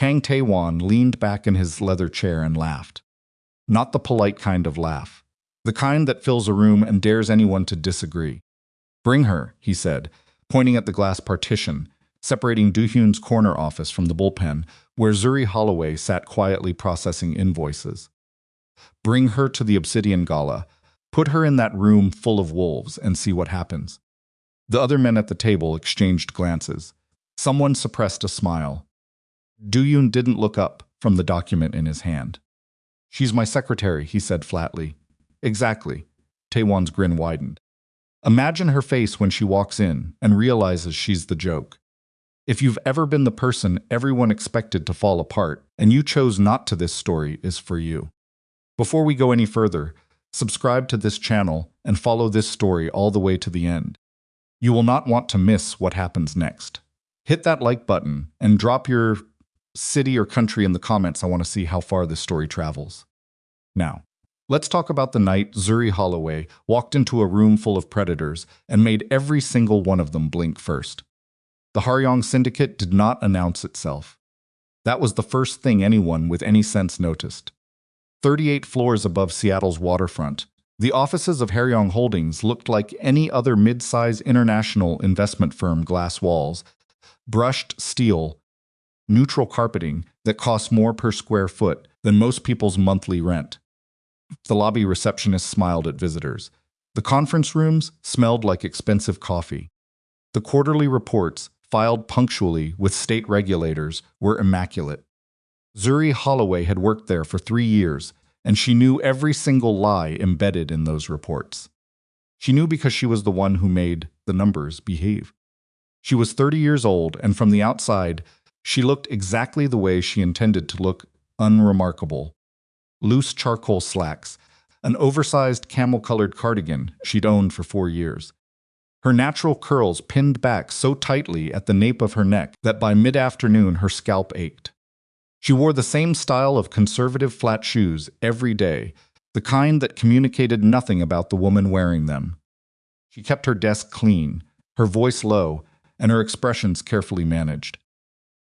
Kang Tae-won leaned back in his leather chair and laughed. Not the polite kind of laugh. The kind that fills a room and dares anyone to disagree. "Bring her," he said, pointing at the glass partition, separating Do-hyun's corner office from the bullpen, where Zuri Holloway sat quietly processing invoices. "Bring her to the Obsidian Gala. Put her in that room full of wolves and see what happens." The other men at the table exchanged glances. Someone suppressed a smile. Do-hyun didn't look up from the document in his hand. "She's my secretary," he said flatly. "Exactly." Taewon's grin widened. "Imagine her face when she walks in and realizes she's the joke. If you've ever been the person everyone expected to fall apart, and you chose not to, this story is for you." Before we go any further, subscribe to this channel and follow this story all the way to the end. You will not want to miss what happens next. Hit that like button and drop your city or country in the comments. I want to see how far this story travels. Now, let's talk about the night Zuri Holloway walked into a room full of predators and made every single one of them blink first. The Haryong Syndicate did not announce itself. That was the first thing anyone with any sense noticed. 38 floors above Seattle's waterfront, the offices of Haryong Holdings looked like any other mid-size international investment firm. Glass walls, brushed steel, neutral carpeting that cost more per square foot than most people's monthly rent. The lobby receptionist smiled at visitors. The conference rooms smelled like expensive coffee. The quarterly reports, filed punctually with state regulators, were immaculate. Zuri Holloway had worked there for 3 years, and she knew every single lie embedded in those reports. She knew because she was the one who made the numbers behave. She was 30 years old, and from the outside, she looked exactly the way she intended to look: unremarkable. Loose charcoal slacks, an oversized camel-colored cardigan she'd owned for 4 years. Her natural curls pinned back so tightly at the nape of her neck that by mid-afternoon her scalp ached. She wore the same style of conservative flat shoes every day, the kind that communicated nothing about the woman wearing them. She kept her desk clean, her voice low, and her expressions carefully managed.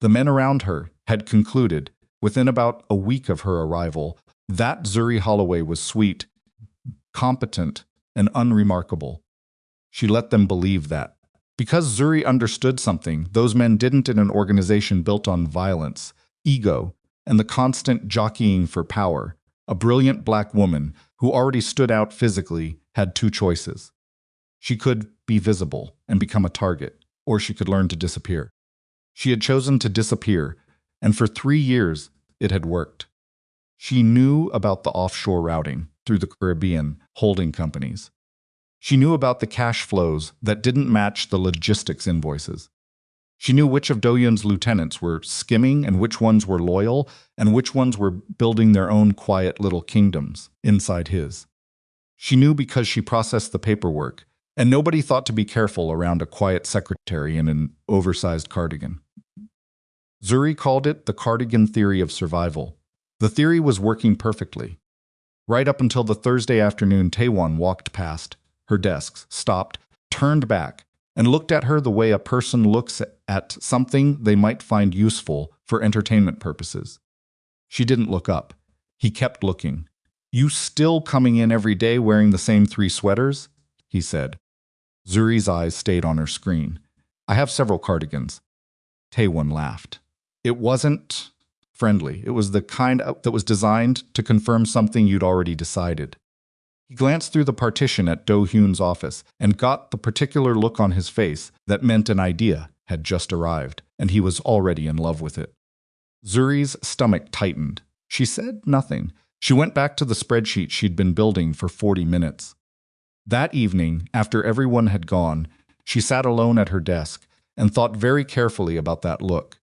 The men around her had concluded, within about a week of her arrival, that Zuri Holloway was sweet, competent, and unremarkable. She let them believe that. Because Zuri understood something those men didn't in an organization built on violence, ego, and the constant jockeying for power, a brilliant black woman who already stood out physically had 2 choices. She could be visible and become a target, or she could learn to disappear. She had chosen to disappear, and for 3 years it had worked. She knew about the offshore routing through the Caribbean holding companies. She knew about the cash flows that didn't match the logistics invoices. She knew which of Do-hyun's lieutenants were skimming and which ones were loyal and which ones were building their own quiet little kingdoms inside his. She knew because she processed the paperwork, and nobody thought to be careful around a quiet secretary in an oversized cardigan. Zuri called it the cardigan theory of survival. The theory was working perfectly. Right up until the Thursday afternoon Taewon walked past her desk, stopped, turned back, and looked at her the way a person looks at something they might find useful for entertainment purposes. She didn't look up. He kept looking. "You still coming in every day wearing the same 3 sweaters?" he said. Zuri's eyes stayed on her screen. "I have several cardigans." Taewon laughed. It wasn't friendly. It was the kind that was designed to confirm something you'd already decided. He glanced through the partition at Do-hyun's office and got the particular look on his face that meant an idea had just arrived, and he was already in love with it. Zuri's stomach tightened. She said nothing. She went back to the spreadsheet she'd been building for 40 minutes. That evening, after everyone had gone, she sat alone at her desk and thought very carefully about that look.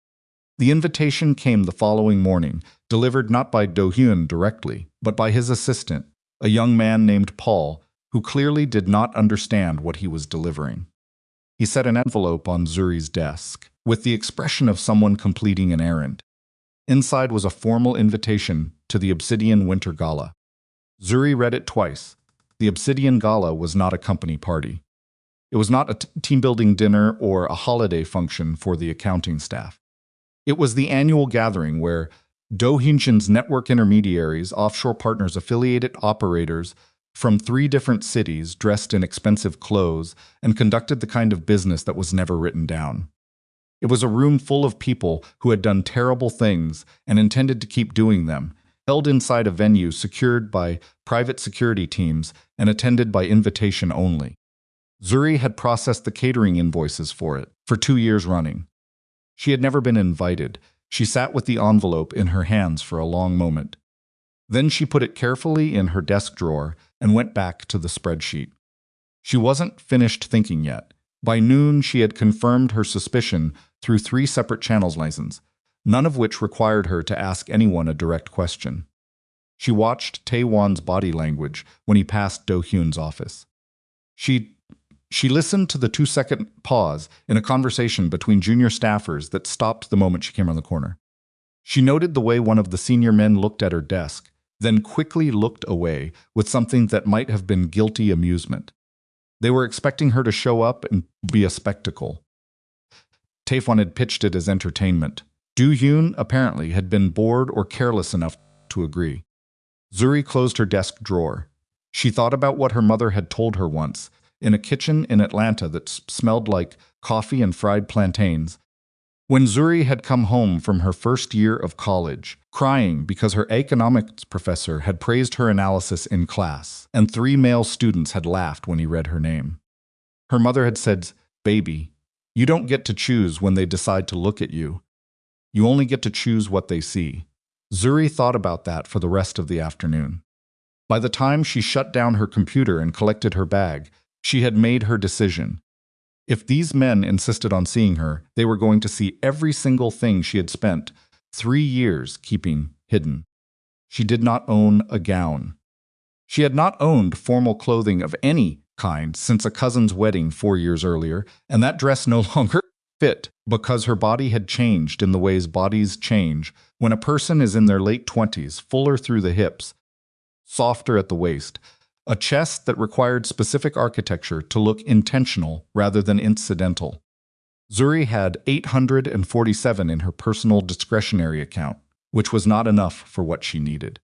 The invitation came the following morning, delivered not by Do-hyun directly, but by his assistant, a young man named Paul, who clearly did not understand what he was delivering. He set an envelope on Zuri's desk, with the expression of someone completing an errand. Inside was a formal invitation to the Obsidian Winter Gala. Zuri read it twice. The Obsidian Gala was not a company party. It was not a team-building dinner or a holiday function for the accounting staff. It was the annual gathering where Do Hyunshin's network intermediaries, offshore partners, affiliated operators from 3 different cities dressed in expensive clothes and conducted the kind of business that was never written down. It was a room full of people who had done terrible things and intended to keep doing them, held inside a venue secured by private security teams and attended by invitation only. Zuri had processed the catering invoices for it for 2 years running. She had never been invited. She sat with the envelope in her hands for a long moment. Then she put it carefully in her desk drawer and went back to the spreadsheet. She wasn't finished thinking yet. By noon, she had confirmed her suspicion through 3 separate channels licenses, none of which required her to ask anyone a direct question. She watched Taewon's body language when he passed Do Hyun's office. She listened to the 2-second pause in a conversation between junior staffers that stopped the moment she came around the corner. She noted the way one of the senior men looked at her desk, then quickly looked away with something that might have been guilty amusement. They were expecting her to show up and be a spectacle. Taewon had pitched it as entertainment. Do Hyun, apparently, had been bored or careless enough to agree. Zuri closed her desk drawer. She thought about what her mother had told her once, in a kitchen in Atlanta that smelled like coffee and fried plantains. When Zuri had come home from her first year of college, crying because her economics professor had praised her analysis in class, and 3 male students had laughed when he read her name. Her mother had said, "Baby, you don't get to choose when they decide to look at you. You only get to choose what they see." Zuri thought about that for the rest of the afternoon. By the time she shut down her computer and collected her bag, she had made her decision. If these men insisted on seeing her, they were going to see every single thing she had spent 3 years keeping hidden. She did not own a gown. She had not owned formal clothing of any kind since a cousin's wedding 4 years earlier, and that dress no longer fit because her body had changed in the ways bodies change when a person is in their late 20s, fuller through the hips, softer at the waist, a chest that required specific architecture to look intentional rather than incidental. Zuri had 847 in her personal discretionary account, which was not enough for what she needed.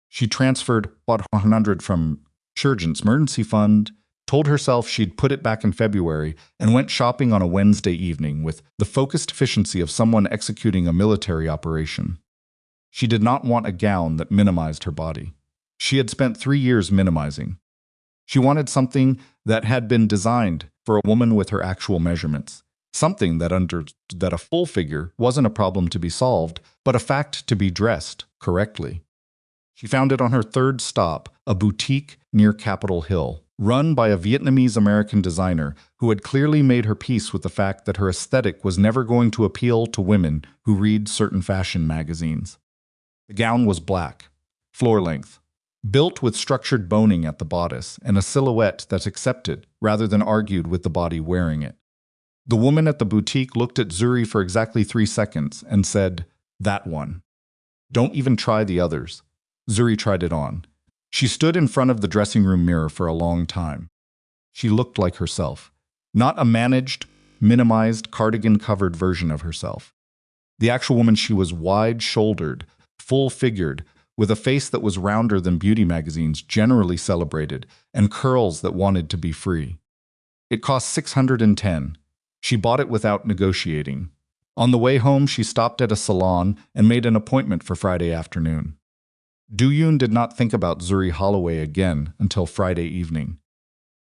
She transferred 100 from Churgent's emergency fund, told herself she'd put it back in February, and went shopping on a Wednesday evening with the focused efficiency of someone executing a military operation. She did not want a gown that minimized her body. She had spent 3 years minimizing. She wanted something that had been designed for a woman with her actual measurements, something that a full figure wasn't a problem to be solved, but a fact to be dressed correctly. She found it on her 3rd stop, a boutique near Capitol Hill, run by a Vietnamese-American designer who had clearly made her peace with the fact that her aesthetic was never going to appeal to women who read certain fashion magazines. The gown was black, floor-length, built with structured boning at the bodice and a silhouette that's accepted rather than argued with the body wearing it. The woman at the boutique looked at Zuri for exactly 3 seconds and said, "That one. Don't even try the others." Zuri tried it on. She stood in front of the dressing room mirror for a long time. She looked like herself, not a managed, minimized, cardigan-covered version of herself. The actual woman, she was wide-shouldered, full-figured, with a face that was rounder than beauty magazines generally celebrated, and curls that wanted to be free. It cost $610. She bought it without negotiating. On the way home, she stopped at a salon and made an appointment for Friday afternoon. Do-yoon did not think about Zuri Holloway again until Friday evening.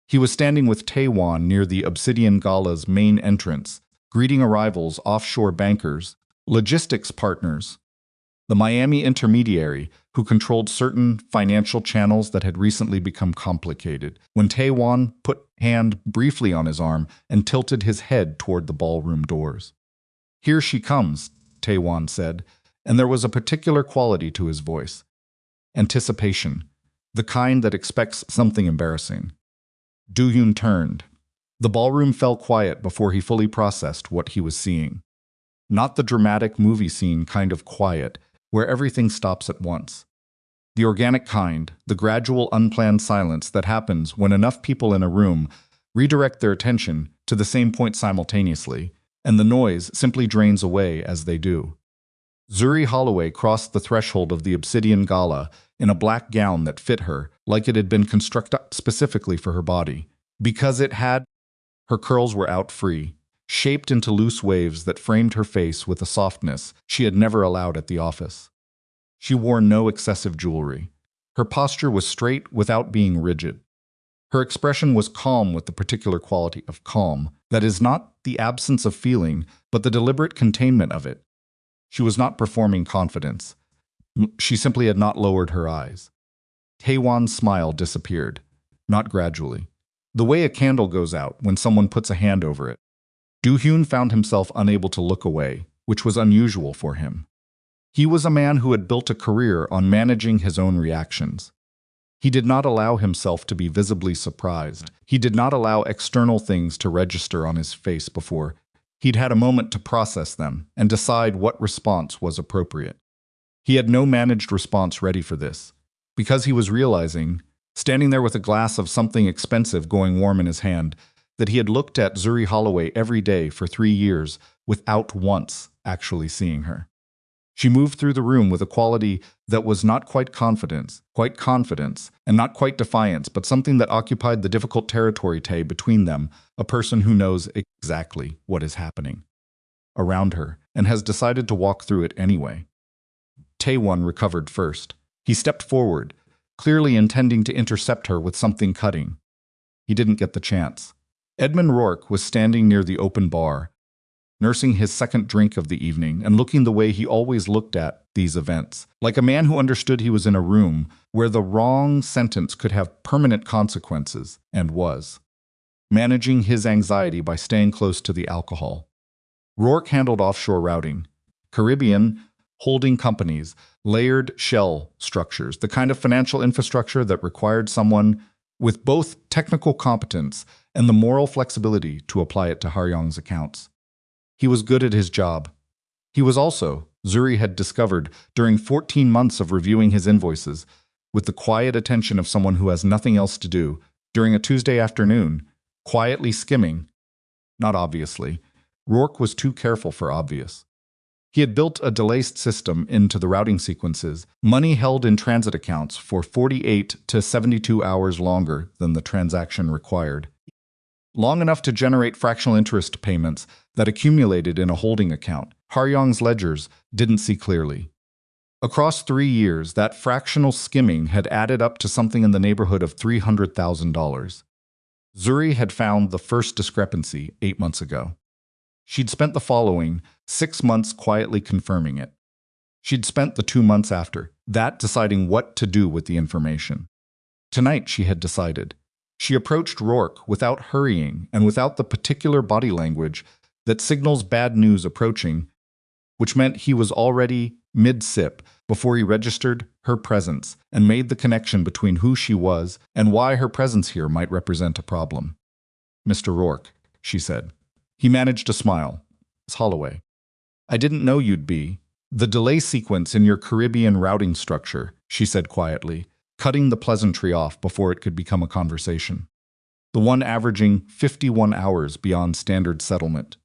He was standing with Taewon near the Obsidian Gala's main entrance, greeting arrivals, offshore bankers, logistics partners, the Miami intermediary who controlled certain financial channels that had recently become complicated, when Taewon put hand briefly on his arm and tilted his head toward the ballroom doors. "Here she comes," Taewon said, and there was a particular quality to his voice. Anticipation, the kind that expects something embarrassing. Do-yoon turned. The ballroom fell quiet before he fully processed what he was seeing. Not the dramatic movie scene kind of quiet, where everything stops at once. The organic kind, the gradual unplanned silence that happens when enough people in a room redirect their attention to the same point simultaneously, and the noise simply drains away as they do. Zuri Holloway crossed the threshold of the obsidian Gala in a black gown that fit her like it had been constructed specifically for her body. Because it had, her curls were out free, shaped into loose waves that framed her face with a softness she had never allowed at the office. She wore no excessive jewelry. Her posture was straight without being rigid. Her expression was calm with the particular quality of calm that is not the absence of feeling, but the deliberate containment of it. She was not performing confidence. She simply had not lowered her eyes. Taewon's smile disappeared, not gradually. The way a candle goes out when someone puts a hand over it. Do-hyun found himself unable to look away, which was unusual for him. He was a man who had built a career on managing his own reactions. He did not allow himself to be visibly surprised. He did not allow external things to register on his face before he'd had a moment to process them and decide what response was appropriate. He had no managed response ready for this, because he was realizing, standing there with a glass of something expensive going warm in his hand, that he had looked at Zuri Holloway every day for 3 years without once actually seeing her. She moved through the room with a quality that was not quite confidence, and not quite defiance, but something that occupied the difficult territory between them, a person who knows exactly what is happening around her and has decided to walk through it anyway. Taewon recovered first. He stepped forward, clearly intending to intercept her with something cutting. He didn't get the chance. Edmund Rourke was standing near the open bar, nursing his second drink of the evening and looking the way he always looked at these events, like a man who understood he was in a room where the wrong sentence could have permanent consequences, and was managing his anxiety by staying close to the alcohol. Rourke handled offshore routing, Caribbean holding companies, layered shell structures, the kind of financial infrastructure that required someone with both technical competence and the moral flexibility to apply it to Haryong's accounts. He was good at his job. He was also, Zuri had discovered during 14 months of reviewing his invoices, with the quiet attention of someone who has nothing else to do, during a Tuesday afternoon, quietly skimming. Not obviously. Rourke was too careful for obvious. He had built a delayed system into the routing sequences, money held in transit accounts for 48 to 72 hours longer than the transaction required. Long enough to generate fractional interest payments that accumulated in a holding account. Haryong's ledgers didn't see clearly. Across 3 years, that fractional skimming had added up to something in the neighborhood of $300,000. Zuri had found the first discrepancy 8 months ago. She'd spent the following 6 months quietly confirming it. She'd spent the 2 months after that deciding what to do with the information. Tonight she had decided. She approached Rourke without hurrying and without the particular body language that signals bad news approaching, which meant he was already mid-sip before he registered her presence and made the connection between who she was and why her presence here might represent a problem. "Mr. Rourke," she said. He managed a smile. "Miss Holloway, I didn't know you'd be. The delay sequence in your Caribbean routing structure," she said quietly, cutting the pleasantry off before it could become a conversation. "The one averaging 51 hours beyond standard settlement.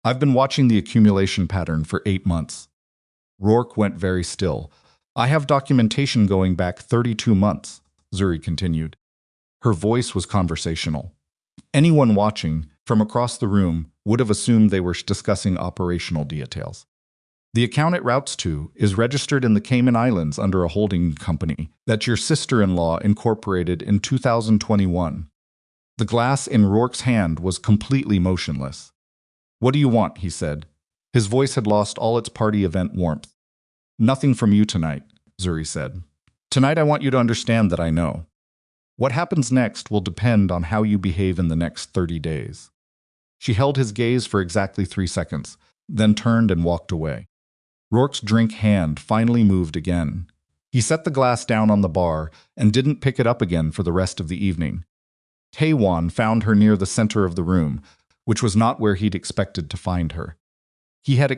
I've been watching the accumulation pattern for 8 months. Rourke went very still. "I have documentation going back 32 months, Zuri continued. Her voice was conversational. Anyone watching from across the room would have assumed they were discussing operational details. The account it routes to is registered in the Cayman Islands under a holding company that your sister-in-law incorporated in 2021. The glass in Rourke's hand was completely motionless. "What do you want?" he said. His voice had lost all its party event warmth. "Nothing from you tonight," Zuri said. "Tonight I want you to understand that I know. What happens next will depend on how you behave in the next 30 days. She held his gaze for exactly 3 seconds, then turned and walked away. Rourke's drink hand finally moved again. He set the glass down on the bar and didn't pick it up again for the rest of the evening. Taewon found her near the center of the room, which was not where he'd expected to find her. He had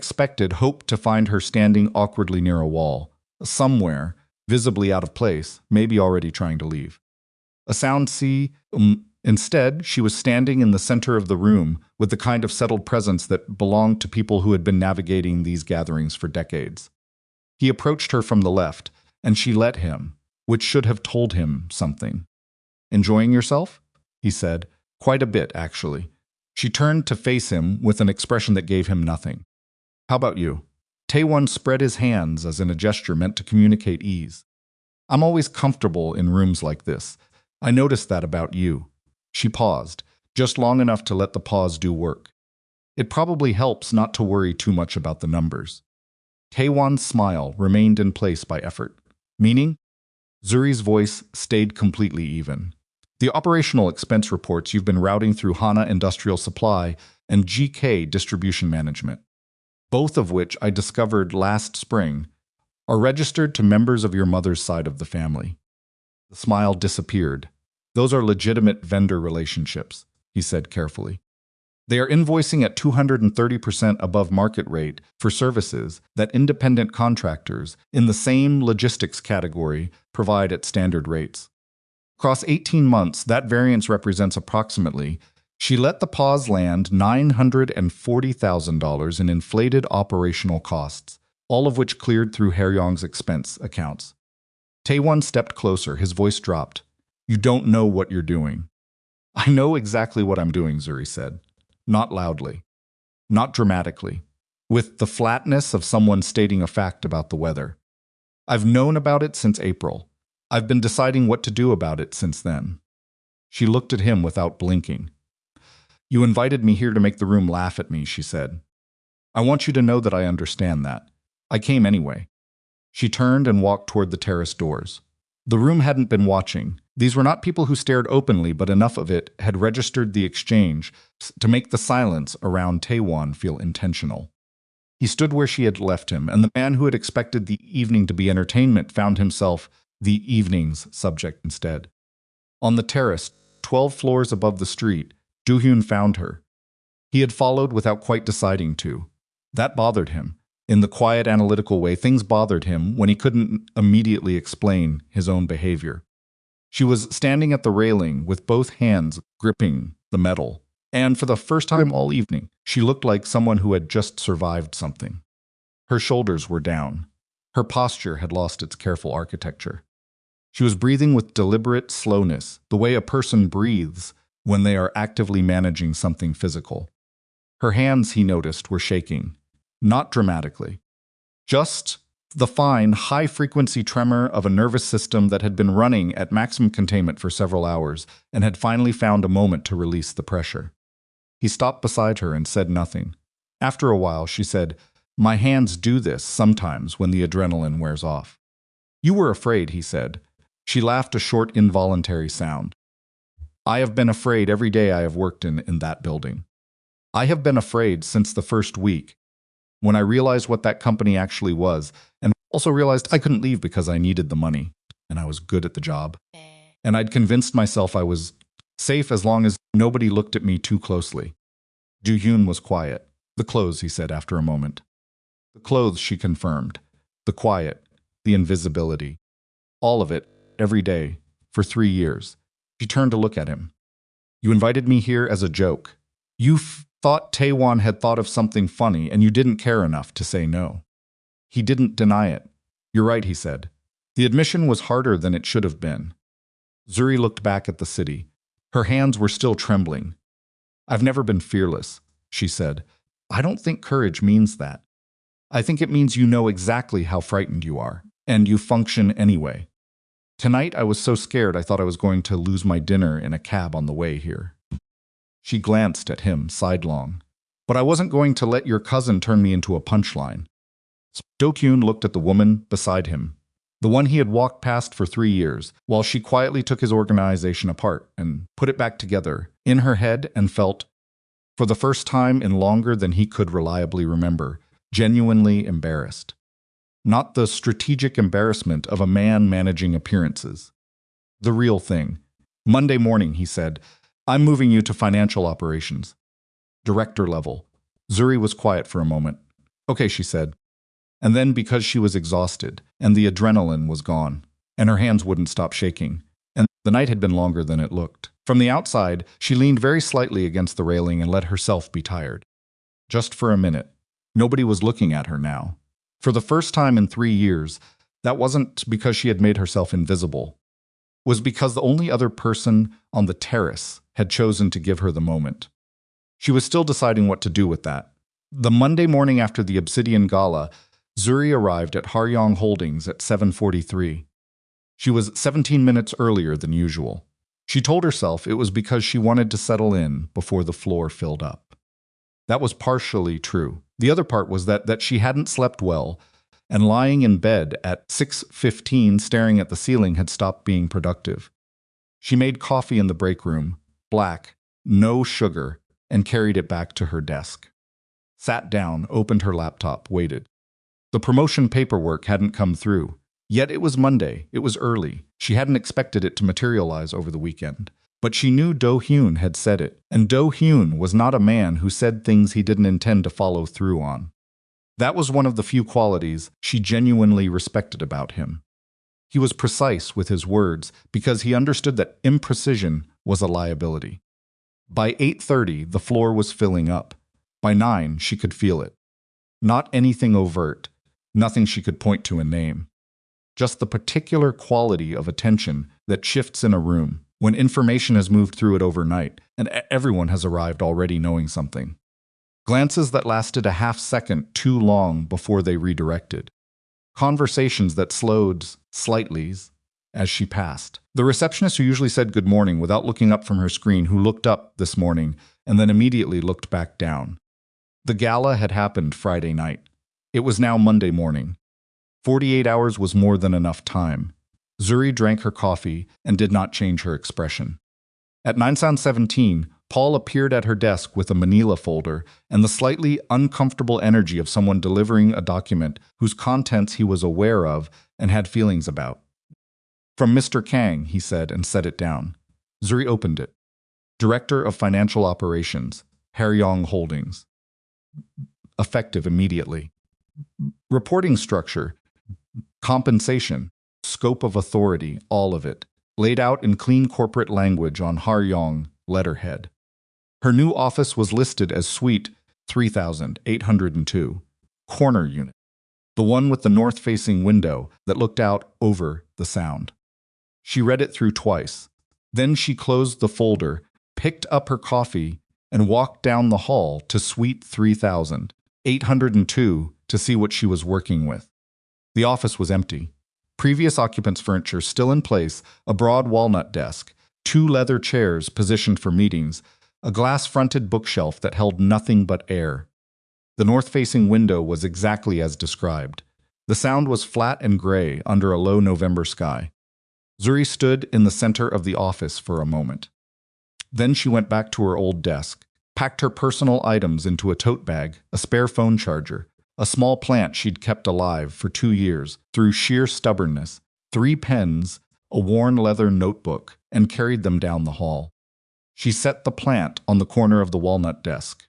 hoped to find her standing awkwardly near a wall, somewhere, visibly out of place, maybe already trying to leave. A sound Instead, she was standing in the center of the room with the kind of settled presence that belonged to people who had been navigating these gatherings for decades. He approached her from the left, and she let him, which should have told him something. "Enjoying yourself?" he said. "Quite a bit, actually." She turned to face him with an expression that gave him nothing. "How about you?" Taewon spread his hands as in a gesture meant to communicate ease. "I'm always comfortable in rooms like this. I noticed that about you." She paused, just long enough to let the pause do work. It probably helps not to worry too much about the numbers. Taewon's smile remained in place by effort. "Meaning?" Zuri's voice stayed completely even. "The operational expense reports you've been routing through HANA Industrial Supply and GK Distribution Management, both of which I discovered last spring, are registered to members of your mother's side of the family." The smile disappeared. "Those are legitimate vendor relationships," he said carefully. "They are invoicing at 230% above market rate for services that independent contractors in the same logistics category provide at standard rates. Across 18 months, that variance represents approximately," she let the pause land, $940,000 in inflated operational costs, all of which cleared through Haryong's expense accounts. Taewon stepped closer, his voice dropped. "You don't know what you're doing." "I know exactly what I'm doing," Zuri said. Not loudly. Not dramatically. With the flatness of someone stating a fact about the weather. "I've known about it since April. I've been deciding what to do about it since then." She looked at him without blinking. "You invited me here to make the room laugh at me," she said. "I want you to know that I understand that. I came anyway." She turned and walked toward the terrace doors. The room hadn't been watching. These were not people who stared openly, but enough of it had registered the exchange to make the silence around Taewon feel intentional. He stood where she had left him, and the man who had expected the evening to be entertainment found himself the evening's subject instead. On the terrace, 12 floors above the street, Doohyun found her. He had followed without quite deciding to. That bothered him. In the quiet, analytical way, things bothered him when he couldn't immediately explain his own behavior. She was standing at the railing with both hands gripping the metal, and for the first time all evening, she looked like someone who had just survived something. Her shoulders were down. Her posture had lost its careful architecture. She was breathing with deliberate slowness, the way a person breathes when they are actively managing something physical. Her hands, he noticed, were shaking. Not dramatically. Just the fine, high-frequency tremor of a nervous system that had been running at maximum containment for several hours and had finally found a moment to release the pressure. He stopped beside her and said nothing. After a while, she said, "My hands do this sometimes when the adrenaline wears off." "You were afraid," he said. She laughed, a short, involuntary sound. "I have been afraid every day I have worked in that building. I have been afraid since the first week, when I realized what that company actually was, and also realized I couldn't leave because I needed the money, and I was good at the job. And I'd convinced myself I was safe as long as nobody looked at me too closely." Doohyun was quiet. "The clothes," he said after a moment. "The clothes," she confirmed. "The quiet, the invisibility. All of it, every day, for 3 years." She turned to look at him. "You invited me here as a joke. You thought Taewon had thought of something funny, and you didn't care enough to say no." He didn't deny it. "You're right," he said. The admission was harder than it should have been. Zuri looked back at the city. Her hands were still trembling. "I've never been fearless," she said. "I don't think courage means that. I think it means you know exactly how frightened you are, and you function anyway. Tonight I was so scared I thought I was going to lose my dinner in a cab on the way here." She glanced at him sidelong. "But I wasn't going to let your cousin turn me into a punchline." Dokyun looked at the woman beside him, the one he had walked past for 3 years, while she quietly took his organization apart and put it back together in her head, and felt, for the first time in longer than he could reliably remember, genuinely embarrassed. Not the strategic embarrassment of a man managing appearances. The real thing. "Monday morning," he said, "I'm moving you to financial operations. Director level." Zuri was quiet for a moment. "Okay," she said. And then, because she was exhausted, and the adrenaline was gone, and her hands wouldn't stop shaking, and The night had been longer than it looked. From the outside, she leaned very slightly against the railing and let herself be tired. Just for a minute. Nobody was looking at her now. For the first time in 3 years, that wasn't because she had made herself invisible. It was because the only other person on the terrace had chosen to give her the moment. She was still deciding what to do with that. The Monday morning after the Obsidian Gala, Zuri arrived at Haryong Holdings at 7:43. She was 17 minutes earlier than usual. She told herself it was because she wanted to settle in before the floor filled up. That was partially true. The other part was that she hadn't slept well, and lying in bed at 6:15 staring at the ceiling had stopped being productive. She made coffee in the break room, black, no sugar, and carried it back to her desk. Sat down, opened her laptop, waited. The promotion paperwork hadn't come through. Yet it was Monday. It was early. She hadn't expected it to materialize over the weekend. But she knew Do-hyun had said it, and Do-hyun was not a man who said things he didn't intend to follow through on. That was one of the few qualities she genuinely respected about him. He was precise with his words because he understood that imprecision was a liability. By 8:30, the floor was filling up. By 9, she could feel it. Not anything overt, nothing she could point to and name. Just the particular quality of attention that shifts in a room when information has moved through it overnight and everyone has arrived already knowing something. Glances that lasted a half second too long before they redirected. Conversations that slowed slightly as she passed. The receptionist who usually said good morning without looking up from her screen, who looked up this morning and then immediately looked back down. The gala had happened Friday night. It was now Monday morning. 48 hours was more than enough time. Zuri drank her coffee and did not change her expression. At 9:17, Paul appeared at her desk with a manila folder and the slightly uncomfortable energy of someone delivering a document whose contents he was aware of and had feelings about. "From Mr. Kang," he said and set it down. Zuri opened it. "Director of Financial Operations, Haryong Holdings." Effective immediately. Reporting structure, compensation, scope of authority, all of it, laid out in clean corporate language on Haryong letterhead. Her new office was listed as Suite 3802, corner unit, the one with the north-facing window that looked out over the Sound. She read it through twice. Then she closed the folder, picked up her coffee, and walked down the hall to Suite 3802 to see what she was working with. The office was empty. Previous occupants' furniture still in place, a broad walnut desk, 2 leather chairs positioned for meetings, a glass-fronted bookshelf that held nothing but air. The north-facing window was exactly as described. The Sound was flat and gray under a low November sky. Zuri stood in the center of the office for a moment. Then she went back to her old desk, packed her personal items into a tote bag, a spare phone charger, a small plant she'd kept alive for 2 years through sheer stubbornness, 3 pens, a worn leather notebook, and carried them down the hall. She set the plant on the corner of the walnut desk.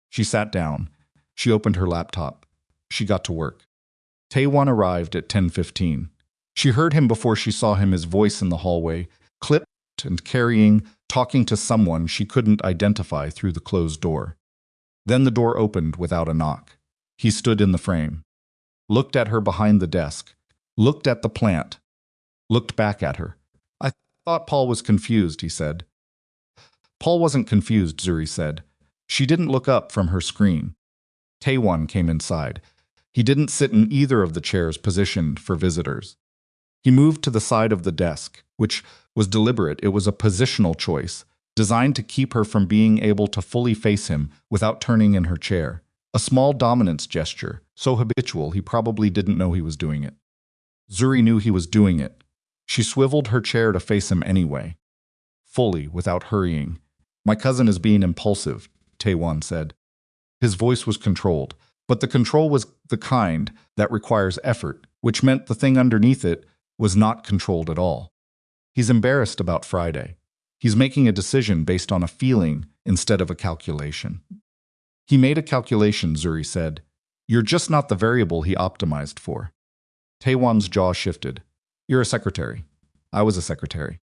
She sat down. She opened her laptop. She got to work. Taewon arrived at 10:15. She heard him before she saw him, his voice in the hallway, clipped and carrying, talking to someone she couldn't identify through the closed door. Then the door opened without a knock. He stood in the frame, looked at her behind the desk, looked at the plant, looked back at her. "I thought Paul was confused," he said. "Paul wasn't confused," Zuri said. She didn't look up from her screen. Taewon came inside. He didn't sit in either of the chairs positioned for visitors. He moved to the side of the desk, which was deliberate. It was a positional choice, designed to keep her from being able to fully face him without turning in her chair. A small dominance gesture, so habitual he probably didn't know he was doing it. Zuri knew he was doing it. She swiveled her chair to face him anyway. Fully, without hurrying. "My cousin is being impulsive," Taewon said. His voice was controlled, but the control was the kind that requires effort, which meant the thing underneath it was not controlled at all. "He's embarrassed about Friday. He's making a decision based on a feeling instead of a calculation." "He made a calculation," Zuri said. "You're just not the variable he optimized for." Taewon's jaw shifted. "You're a secretary. I was a secretary."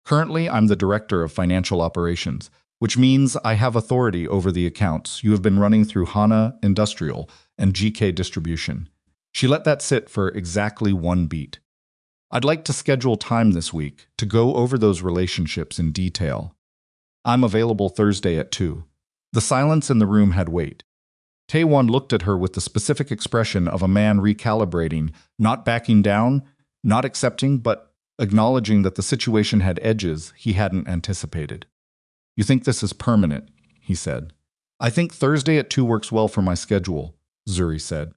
Currently, I'm the director of financial operations, which means I have authority over the accounts you have been running through Hana Industrial and GK Distribution. She let that sit for exactly one beat. I'd like to schedule time this week to go over those relationships in detail. I'm available Thursday at 2. The silence in the room had weight. Taewon looked at her with the specific expression of a man recalibrating, not backing down, not accepting, but acknowledging that the situation had edges he hadn't anticipated. "You think this is permanent," he said. "I think Thursday at 2 works well for my schedule," Zuri said.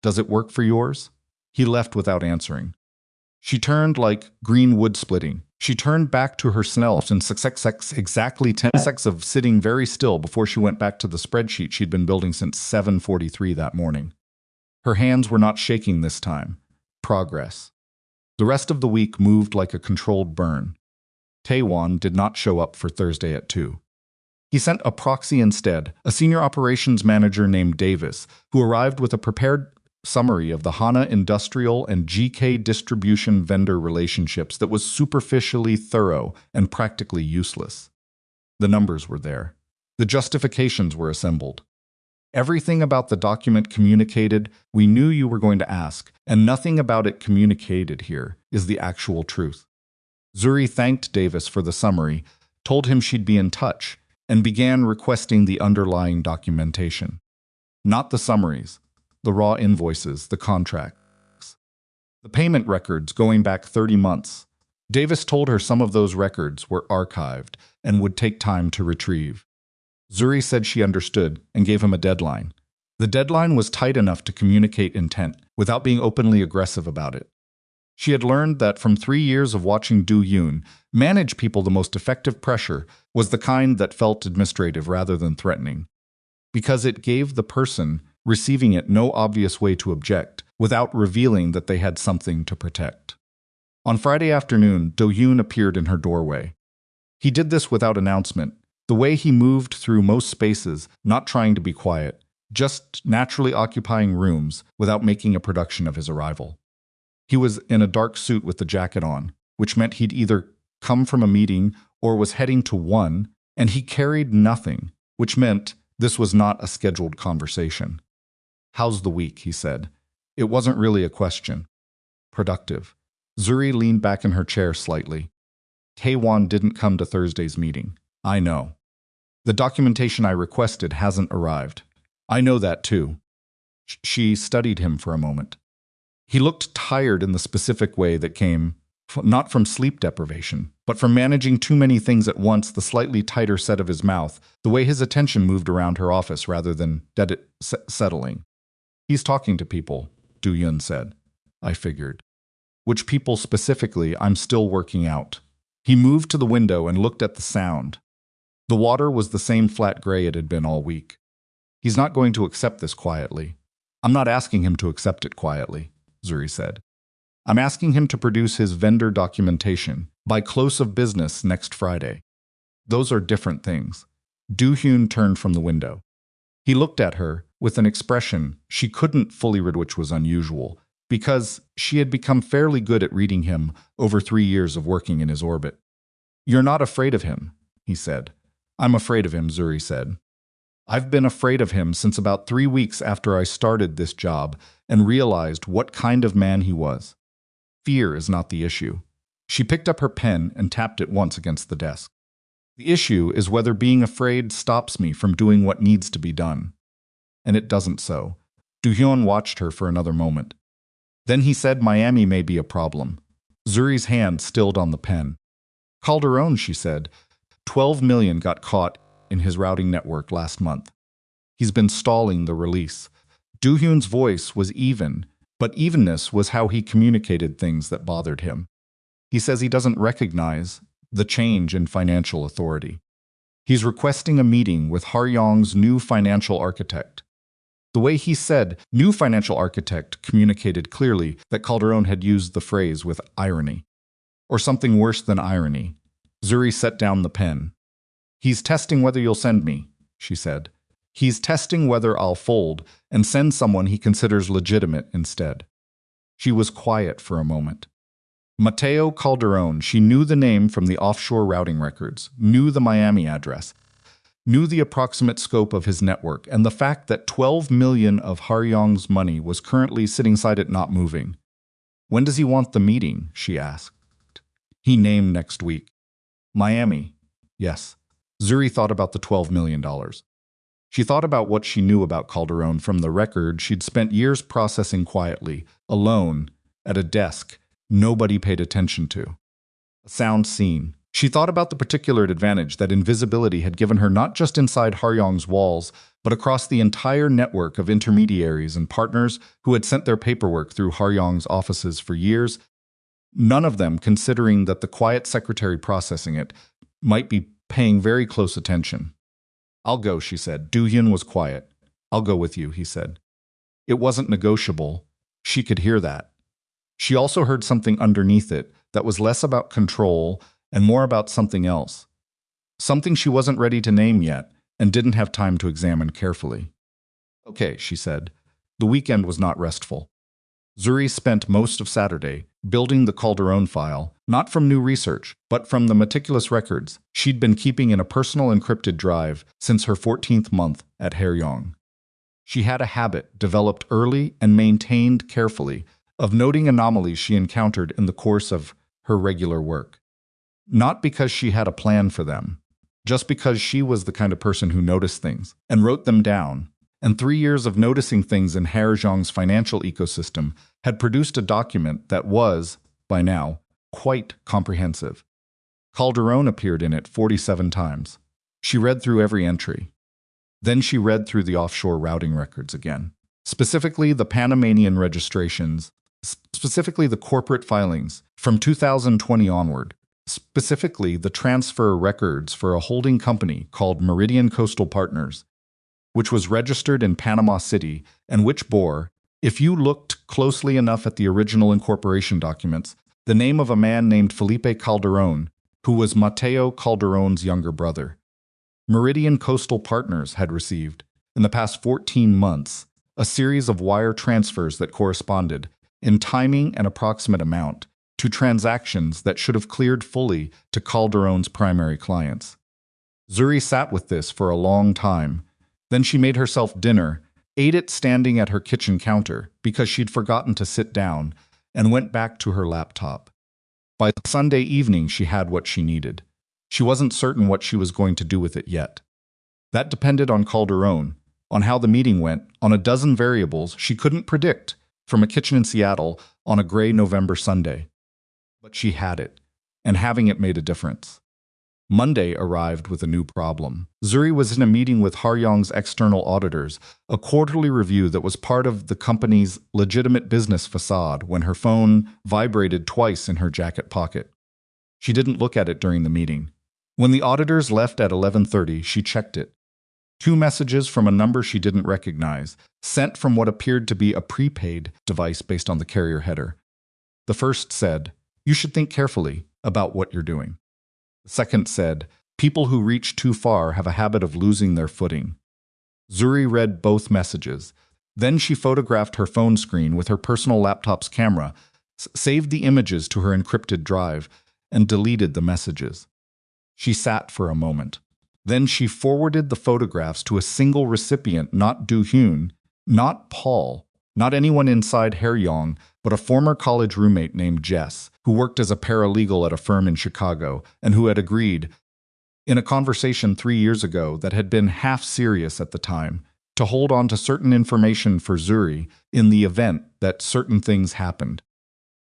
"Does it work for yours?" He left without answering. She turned like green wood splitting. She turned back to her self in exactly 10 seconds of sitting very still before she went back to the spreadsheet she'd been building since 7:43 that morning. Her hands were not shaking this time. Progress. The rest of the week moved like a controlled burn. Taewon did not show up for Thursday at 2. He sent a proxy instead, a senior operations manager named Davis, who arrived with a prepared summary of the Hana Industrial and GK Distribution vendor relationships that was superficially thorough and practically useless. The numbers were there. The justifications were assembled. Everything about the document communicated, "We knew you were going to ask, and nothing about it communicated here is the actual truth." Zuri thanked Davis for the summary, told him she'd be in touch, and began requesting the underlying documentation. Not the summaries, the raw invoices, the contracts. The payment records going back 30 months. Davis told her some of those records were archived and would take time to retrieve. Zuri said she understood and gave him a deadline. The deadline was tight enough to communicate intent without being openly aggressive about it. She had learned that from 3 years of watching Do-yoon manage people, the most effective pressure was the kind that felt administrative rather than threatening, because it gave the person receiving it no obvious way to object without revealing that they had something to protect. On Friday afternoon, Do-yoon appeared in her doorway. He did this without announcement, the way he moved through most spaces, not trying to be quiet, just naturally occupying rooms without making a production of his arrival. He was in a dark suit with the jacket on, which meant he'd either come from a meeting or was heading to one, and he carried nothing, which meant this was not a scheduled conversation. "How's the week?" he said. It wasn't really a question. "Productive." Zuri leaned back in her chair slightly. "Taewon didn't come to Thursday's meeting. I know. The documentation I requested hasn't arrived. I know that too." She studied him for a moment. He looked tired in the specific way that came not from sleep deprivation, but from managing too many things at once, the slightly tighter set of his mouth, the way his attention moved around her office rather than settling. "He's talking to people," Do-yoon said. "I figured. Which people specifically, I'm still working out." He moved to the window and looked at the sound. The water was the same flat gray it had been all week. "He's not going to accept this quietly." "I'm not asking him to accept it quietly," Zuri said. "I'm asking him to produce his vendor documentation by close of business next Friday." "Those are different things." Do-hyun turned from the window. He looked at her with an expression she couldn't fully read, which was unusual, because she had become fairly good at reading him over 3 years of working in his orbit. "You're not afraid of him," he said. "I'm afraid of him," Zuri said. "I've been afraid of him since about 3 weeks after I started this job and realized what kind of man he was. Fear is not the issue." She picked up her pen and tapped it once against the desk. "The issue is whether being afraid stops me from doing what needs to be done." And it doesn't so. Do-hyun watched her for another moment. Then he said Miami may be a problem. Zuri's hand stilled on the pen. "Calderon," she said. 12 million got caught in his routing network last month. He's been stalling the release." Do-hyun's voice was even, but evenness was how he communicated things that bothered him. "He says he doesn't recognize the change in financial authority. He's requesting a meeting with Haryong's new financial architect." The way he said "new financial architect" communicated clearly that Calderon had used the phrase with irony. Or something worse than irony. Zuri set down the pen. "He's testing whether you'll send me," she said. "He's testing whether I'll fold and send someone he considers legitimate instead." She was quiet for a moment. Mateo Calderon. She knew the name from the offshore routing records, knew the Miami address, knew the approximate scope of his network, and the fact that 12 million of Haryong's money was currently sitting inside it not moving. When does he want the meeting? She asked. He named next week. Miami. Yes. Zuri thought about the $12 million. She thought about what she knew about Calderon from the record she'd spent years processing quietly, alone, at a desk nobody paid attention to. A sound scene. She thought about the particular advantage that invisibility had given her not just inside Haryong's walls, but across the entire network of intermediaries and partners who had sent their paperwork through Haryong's offices for years, none of them considering that the quiet secretary processing it might be paying very close attention. I'll go, she said. Do-hyun was quiet. I'll go with you, he said. It wasn't negotiable. She could hear that. She also heard something underneath it that was less about control and more about something else. Something she wasn't ready to name yet and didn't have time to examine carefully. Okay, she said. The weekend was not restful. Zuri spent most of Saturday building the Calderon file, not from new research, but from the meticulous records she'd been keeping in a personal encrypted drive since her 14th month at Haryong. She had a habit developed early and maintained carefully of noting anomalies she encountered in the course of her regular work. Not because she had a plan for them, just because she was the kind of person who noticed things and wrote them down. And 3 years of noticing things in Haryong's financial ecosystem had produced a document that was, by now, quite comprehensive. Calderon appeared in it 47 times. She read through every entry. Then she read through the offshore routing records again, specifically the Panamanian registrations, specifically the corporate filings from 2020 onward, specifically the transfer records for a holding company called Meridian Coastal Partners, which was registered in Panama City and which bore, if you looked closely enough at the original incorporation documents, the name of a man named Felipe Calderon, who was Mateo Calderon's younger brother. Meridian Coastal Partners had received, in the past 14 months, a series of wire transfers that corresponded, in timing and approximate amount, to transactions that should have cleared fully to Calderon's primary clients. Zuri sat with this for a long time. Then she made herself dinner, ate it standing at her kitchen counter because she'd forgotten to sit down, and went back to her laptop. By Sunday evening, she had what she needed. She wasn't certain what she was going to do with it yet. That depended on Calderon, on how the meeting went, on a dozen variables she couldn't predict from a kitchen in Seattle on a gray November Sunday. But she had it, and having it made a difference. Monday arrived with a new problem. Zuri was in a meeting with Haryong's external auditors, a quarterly review that was part of the company's legitimate business facade, when her phone vibrated twice in her jacket pocket. She didn't look at it during the meeting. When the auditors left at 11:30, she checked it. 2 messages from a number she didn't recognize, sent from what appeared to be a prepaid device based on the carrier header. The first said, "You should think carefully about what you're doing." The second said, "People who reach too far have a habit of losing their footing." Zuri read both messages. Then she photographed her phone screen with her personal laptop's camera, saved the images to her encrypted drive, and deleted the messages. She sat for a moment. Then she forwarded the photographs to a single recipient, not Do-hyun, not Paul, not anyone inside Haryong, but a former college roommate named Jess, who worked as a paralegal at a firm in Chicago and who had agreed, in a conversation 3 years ago that had been half serious at the time, to hold on to certain information for Zuri in the event that certain things happened.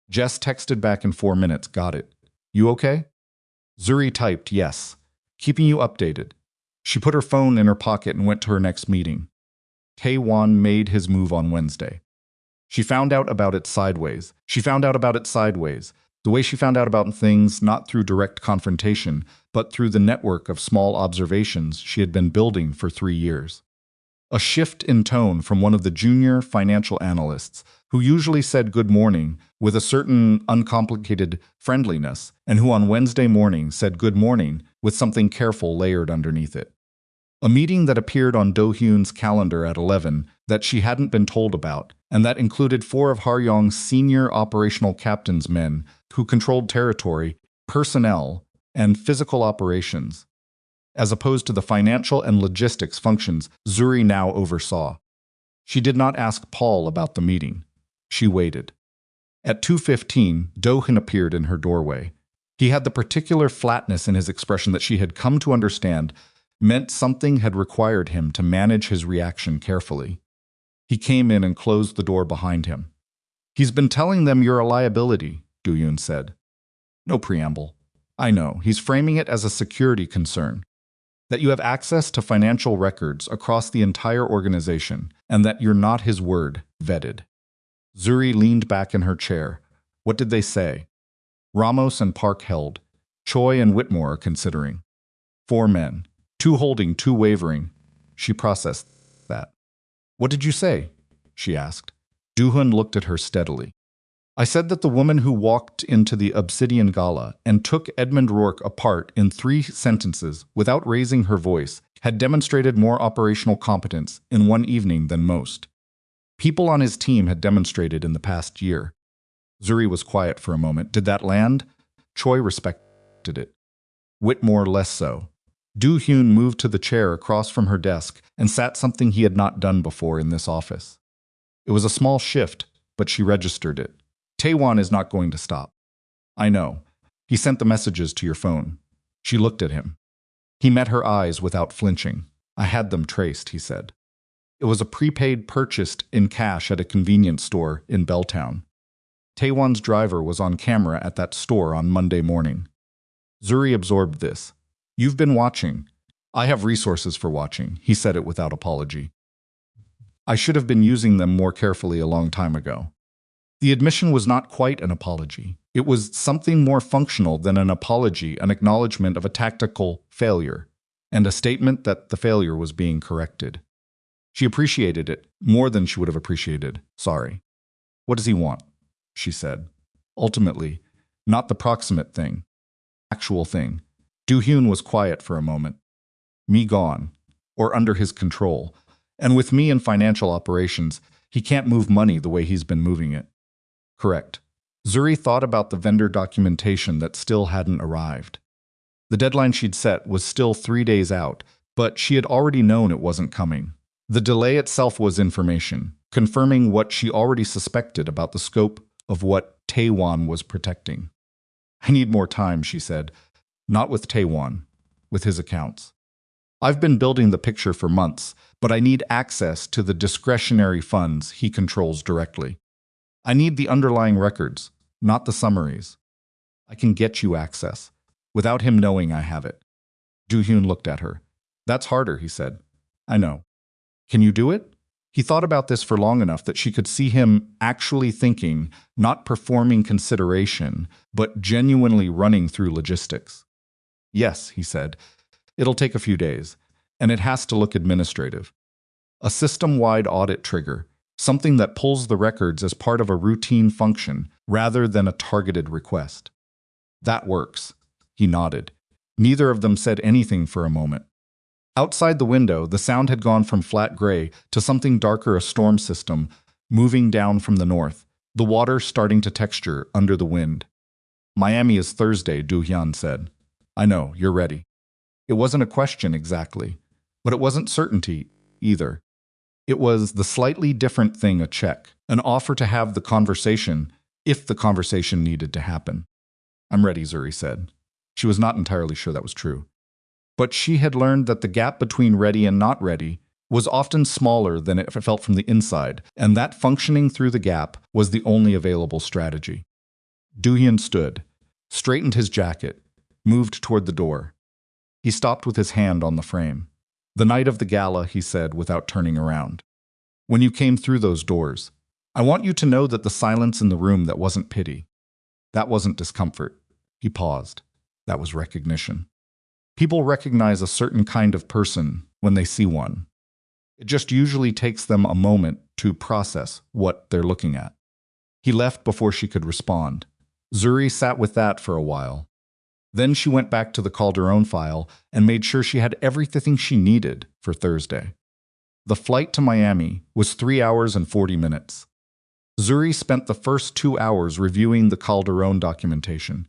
Jess texted back in 4 minutes, "Got it. You okay?" Zuri typed, "Yes. Keeping you updated." She put her phone in her pocket and went to her next meeting. Taewon made his move on Wednesday. She found out about it sideways. The way she found out about things, not through direct confrontation, but through the network of small observations she had been building for 3 years. A shift in tone from one of the junior financial analysts, who usually said good morning with a certain uncomplicated friendliness, and who on Wednesday morning said good morning with something careful layered underneath it. A meeting that appeared on Do-hyun's calendar at 11 that she hadn't been told about, and that included 4 of Haryong's senior operational captain's men who controlled territory, personnel, and physical operations, as opposed to the financial and logistics functions Zuri now oversaw. She did not ask Paul about the meeting. She waited. At 2:15, Do-hyun appeared in her doorway. He had the particular flatness in his expression that she had come to understand meant something had required him to manage his reaction carefully. He came in and closed the door behind him. "He's been telling them you're a liability," Do-hyun said. No preamble. "I know. He's framing it as a security concern. That you have access to financial records across the entire organization, and that you're not his word, vetted." Zuri leaned back in her chair. "What did they say?" "Ramos and Park held. Choi and Whitmore are considering. 4 men. 2 holding, 2 wavering." She processed that. "What did you say?" she asked. Do-hyun looked at her steadily. "I said that the woman who walked into the Obsidian Gala and took Edmund Rourke apart in 3 sentences without raising her voice had demonstrated more operational competence in one evening than most. People on his team had demonstrated in the past year." Zuri was quiet for a moment. "Did that land?" Choi respected it. "Whitmore less so." Do-hyun moved to the chair across from her desk and sat something he had not done before in this office. It was a small shift, but she registered it. "Taewon is not going to stop." "I know. He sent the messages to your phone." She looked at him. He met her eyes without flinching. "I had them traced," he said. "It was a prepaid purchased in cash at a convenience store in Belltown. Taewon's driver was on camera at that store on Monday morning." Zuri absorbed this. "You've been watching." "I have resources for watching," he said it without apology. "I should have been using them more carefully a long time ago." The admission was not quite an apology. It was something more functional than an apology, an acknowledgement of a tactical failure, and a statement that the failure was being corrected. She appreciated it more than she would have appreciated sorry. "What does he want?" she said. "Ultimately, not the proximate thing. Actual thing." Do-hyun was quiet for a moment. "Me gone, or under his control. And with me in financial operations, he can't move money the way he's been moving it." "Correct." Zuri thought about the vendor documentation that still hadn't arrived. The deadline she'd set was still 3 days out, but she had already known it wasn't coming. The delay itself was information, confirming what she already suspected about the scope of what Taewon was protecting. "I need more time," she said. "Not with Taewon, with his accounts. I've been building the picture for months, but I need access to the discretionary funds he controls directly. I need the underlying records, not the summaries. I can get you access, without him knowing I have it." Do-hyun looked at her. "That's harder," he said. "I know. Can you do it?" He thought about this for long enough that she could see him actually thinking, not performing consideration, but genuinely running through logistics. "Yes," he said. "It'll take a few days, and it has to look administrative. A system-wide audit trigger, something that pulls the records as part of a routine function rather than a targeted request." "That works." He nodded. Neither of them said anything for a moment. Outside the window, the sound had gone from flat gray to something darker, a storm system, moving down from the north, the water starting to texture under the wind. "Miami is Thursday," Do-hyun said. "I know, you're ready." It wasn't a question exactly, but it wasn't certainty either. It was the slightly different thing, a check, an offer to have the conversation if the conversation needed to happen. "I'm ready," Zuri said. She was not entirely sure that was true. But she had learned that the gap between ready and not ready was often smaller than it felt from the inside, and that functioning through the gap was the only available strategy. Do-hyun stood, straightened his jacket, moved toward the door. He stopped with his hand on the frame. "The night of the gala," he said without turning around. "When you came through those doors, I want you to know that the silence in the room, that wasn't pity. That wasn't discomfort." He paused. That was recognition. People recognize a certain kind of person when they see one. It just usually takes them a moment to process what they're looking at. He left before she could respond. Zuri sat with that for a while. Then she went back to the Calderon file and made sure she had everything she needed for Thursday. The flight to Miami was 3 hours and 40 minutes. Zuri spent the first 2 hours reviewing the Calderon documentation.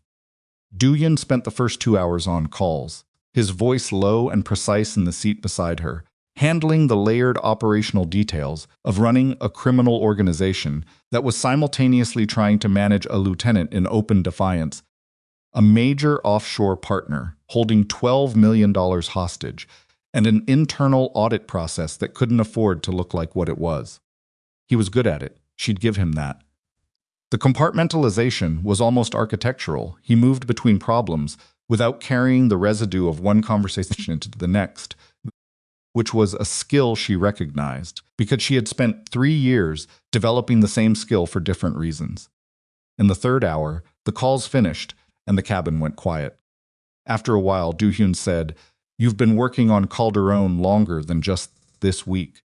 Do-hyun spent the first 2 hours on calls, his voice low and precise in the seat beside her, handling the layered operational details of running a criminal organization that was simultaneously trying to manage a lieutenant in open defiance, a major offshore partner holding $12 million hostage, and an internal audit process that couldn't afford to look like what it was. He was good at it. She'd give him that. The compartmentalization was almost architectural. He moved between problems without carrying the residue of one conversation into the next, which was a skill she recognized because she had spent 3 years developing the same skill for different reasons. In the third hour, the calls finished and the cabin went quiet. After a while, Do-hyun said, "You've been working on Calderon longer than just this week."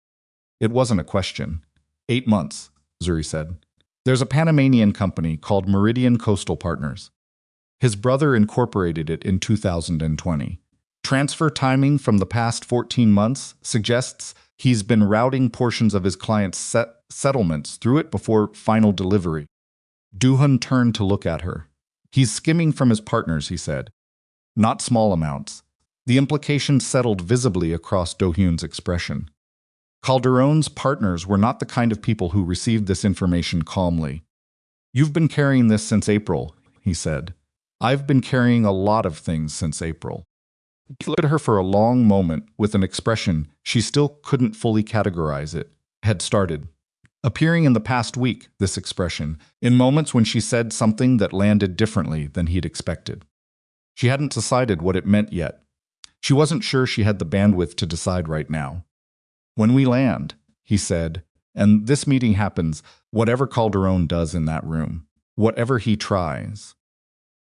It wasn't a question. 8 months, Zuri said. There's a Panamanian company called Meridian Coastal Partners. His brother incorporated it in 2020. Transfer timing from the past 14 months suggests he's been routing portions of his clients' settlements through it before final delivery. Do-hyun turned to look at her. He's skimming from his partners, he said. Not small amounts. The implications settled visibly across Do-hyun's expression. Calderon's partners were not the kind of people who received this information calmly. "You've been carrying this since April," he said. "I've been carrying a lot of things since April." He looked at her for a long moment with an expression she still couldn't fully categorize. It had started appearing in the past week, this expression, in moments when she said something that landed differently than he'd expected. She hadn't decided what it meant yet. She wasn't sure she had the bandwidth to decide right now. "When we land," he said, "and this meeting happens, whatever Calderon does in that room, whatever he tries."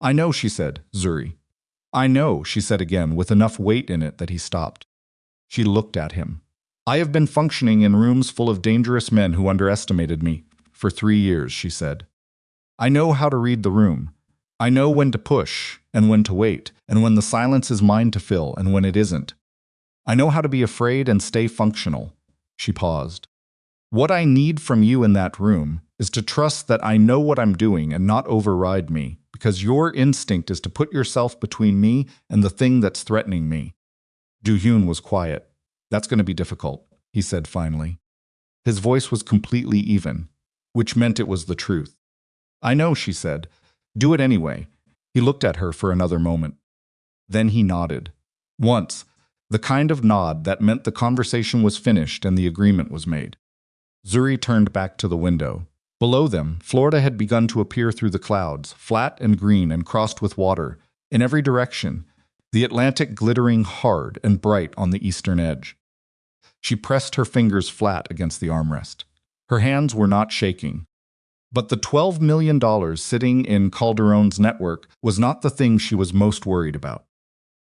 "I know," she said, Zuri. "I know," she said again, with enough weight in it that he stopped. She looked at him. "I have been functioning in rooms full of dangerous men who underestimated me for 3 years," she said. "I know how to read the room. I know when to push and when to wait, and when the silence is mine to fill and when it isn't. I know how to be afraid and stay functional." She paused. "What I need from you in that room is to trust that I know what I'm doing and not override me, because your instinct is to put yourself between me and the thing that's threatening me." Do-hyun was quiet. "That's going to be difficult," he said finally. His voice was completely even, which meant it was the truth. "I know," she said. "Do it anyway." He looked at her for another moment. Then he nodded. Once, the kind of nod that meant the conversation was finished and the agreement was made. Zuri turned back to the window. Below them, Florida had begun to appear through the clouds, flat and green and crossed with water, in every direction, the Atlantic glittering hard and bright on the eastern edge. She pressed her fingers flat against the armrest. Her hands were not shaking. But the $12 million sitting in Calderon's network was not the thing she was most worried about.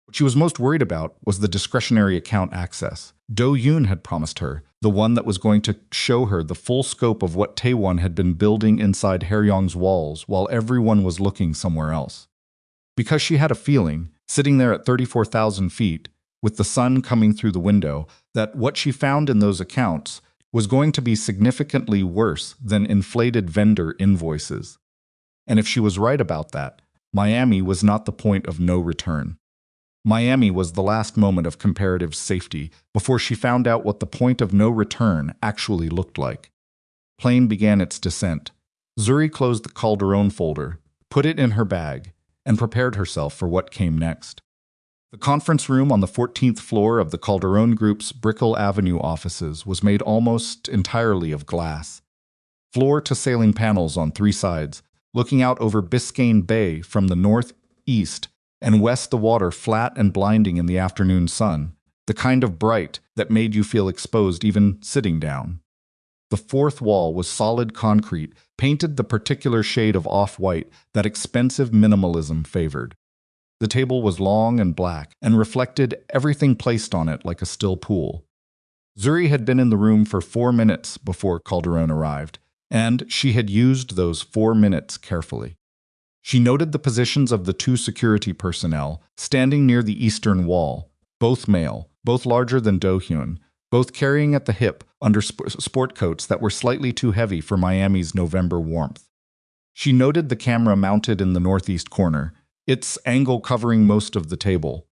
What she was most worried about was the discretionary account access. Do-hyun had promised her, the one that was going to show her the full scope of what Taewon had been building inside Haryong's walls while everyone was looking somewhere else. Because she had a feeling, sitting there at 34,000 feet, with the sun coming through the window, that what she found in those accounts was going to be significantly worse than inflated vendor invoices. And if she was right about that, Miami was not the point of no return. Miami was the last moment of comparative safety before she found out what the point of no return actually looked like. Plane began its descent. Zuri closed the Calderon folder, put it in her bag, and prepared herself for what came next. The conference room on the 14th floor of the Calderon Group's Brickell Avenue offices was made almost entirely of glass. Floor-to-ceiling panels on 3 sides, looking out over Biscayne Bay from the north-east and west, the water flat and blinding in the afternoon sun, the kind of bright that made you feel exposed even sitting down. The fourth wall was solid concrete, painted the particular shade of off-white that expensive minimalism favored. The table was long and black and reflected everything placed on it like a still pool. Zuri had been in the room for 4 minutes before Calderon arrived, and she had used those 4 minutes carefully. She noted the positions of the 2 security personnel standing near the eastern wall, both male, both larger than Do-hyun, both carrying at the hip under sport coats that were slightly too heavy for Miami's November warmth. She noted the camera mounted in the northeast corner, its angle covering most of the table.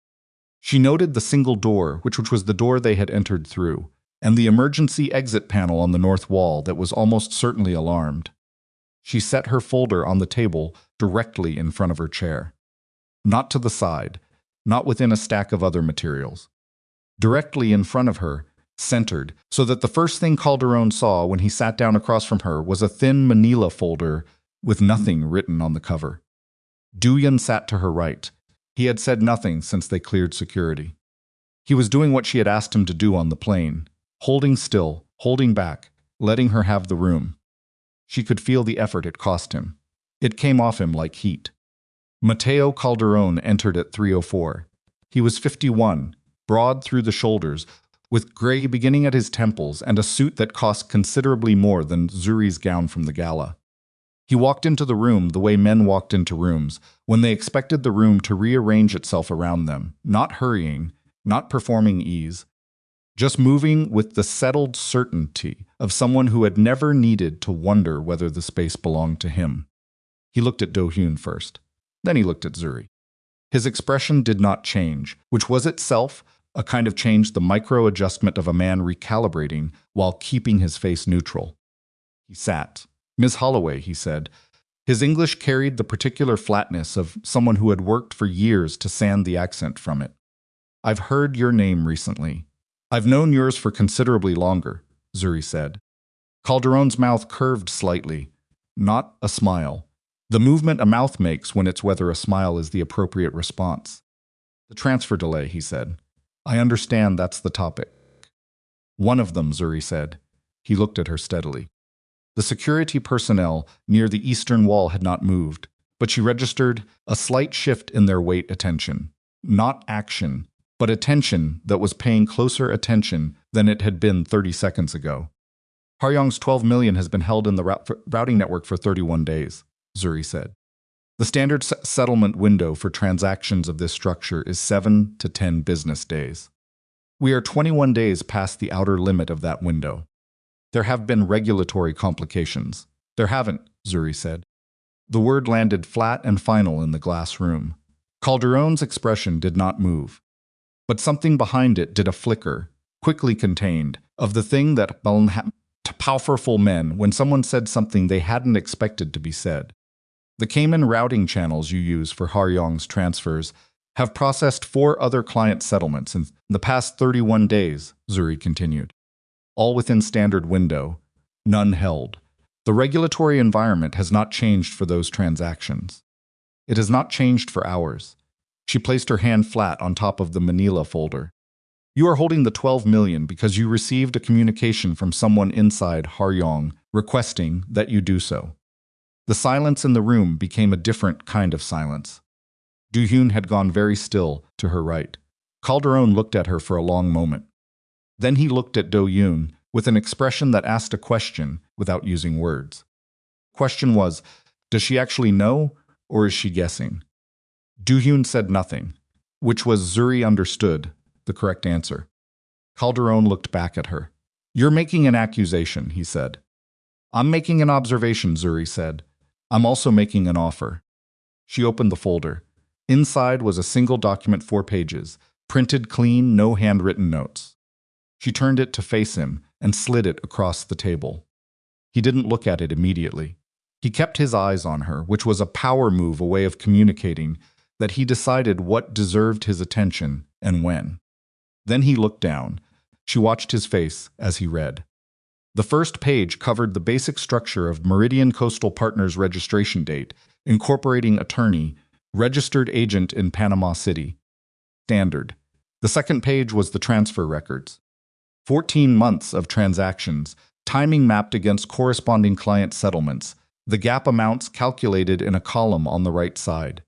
She noted the single door, which was the door they had entered through, and the emergency exit panel on the north wall that was almost certainly alarmed. She set her folder on the table directly in front of her chair. Not to the side, not within a stack of other materials. Directly in front of her, centered, so that the first thing Calderon saw when he sat down across from her was a thin manila folder with nothing written on the cover. Duyan sat to her right. He had said nothing since they cleared security. He was doing what she had asked him to do on the plane, holding still, holding back, letting her have the room. She could feel the effort it cost him. It came off him like heat. Mateo Calderon entered at 3:04. He was 51, broad through the shoulders, with gray beginning at his temples and a suit that cost considerably more than Zuri's gown from the Gala. He walked into the room the way men walked into rooms, when they expected the room to rearrange itself around them, not hurrying, not performing ease, just moving with the settled certainty of someone who had never needed to wonder whether the space belonged to him. He looked at Do-hyun first. Then he looked at Zuri. His expression did not change, which was itself a kind of change, the micro-adjustment of a man recalibrating while keeping his face neutral. He sat. "Miss Holloway," he said. His English carried the particular flatness of someone who had worked for years to sand the accent from it. "I've heard your name recently. I've known yours for considerably longer," Zuri said. Calderon's mouth curved slightly. Not a smile. The movement a mouth makes when it's whether a smile is the appropriate response. "The transfer delay," he said. "I understand that's the topic." "One of them," Zuri said. He looked at her steadily. The security personnel near the eastern wall had not moved, but she registered a slight shift in their weight attention. Not action, but attention that was paying closer attention than it had been 30 seconds ago. "Haryong's 12 million has been held in the routing network for 31 days, Zuri said. "The standard settlement window for transactions of this structure is 7 to 10 business days. We are 21 days past the outer limit of that window. There have been regulatory complications." "There haven't," Zuri said. The word landed flat and final in the glass room. Calderon's expression did not move. But something behind it did a flicker, quickly contained, of the thing that to powerful men when someone said something they hadn't expected to be said. "The Cayman routing channels you use for Haryong's transfers have processed 4 other client settlements in the past 31 days, Zuri continued. "All within standard window, none held. The regulatory environment has not changed for those transactions. It has not changed for ours." She placed her hand flat on top of the manila folder. "You are holding the 12 million because you received a communication from someone inside Haryong requesting that you do so." The silence in the room became a different kind of silence. Do-hyun had gone very still to her right. Calderon looked at her for a long moment. Then he looked at Do-hyun with an expression that asked a question without using words. The question was, does she actually know, or is she guessing? Do-hyun said nothing, which was, Zuri understood, the correct answer. Calderon looked back at her. "You're making an accusation," he said. "I'm making an observation," Zuri said. "I'm also making an offer." She opened the folder. Inside was a single document, 4 pages, printed clean, no handwritten notes. She turned it to face him and slid it across the table. He didn't look at it immediately. He kept his eyes on her, which was a power move, a way of communicating that he decided what deserved his attention and when. Then he looked down. She watched his face as he read. The first page covered the basic structure of Meridian Coastal Partners registration date, incorporating attorney, registered agent in Panama City. Standard. The second page was the transfer records. 14 months of transactions, timing mapped against corresponding client settlements, the gap amounts calculated in a column on the right side.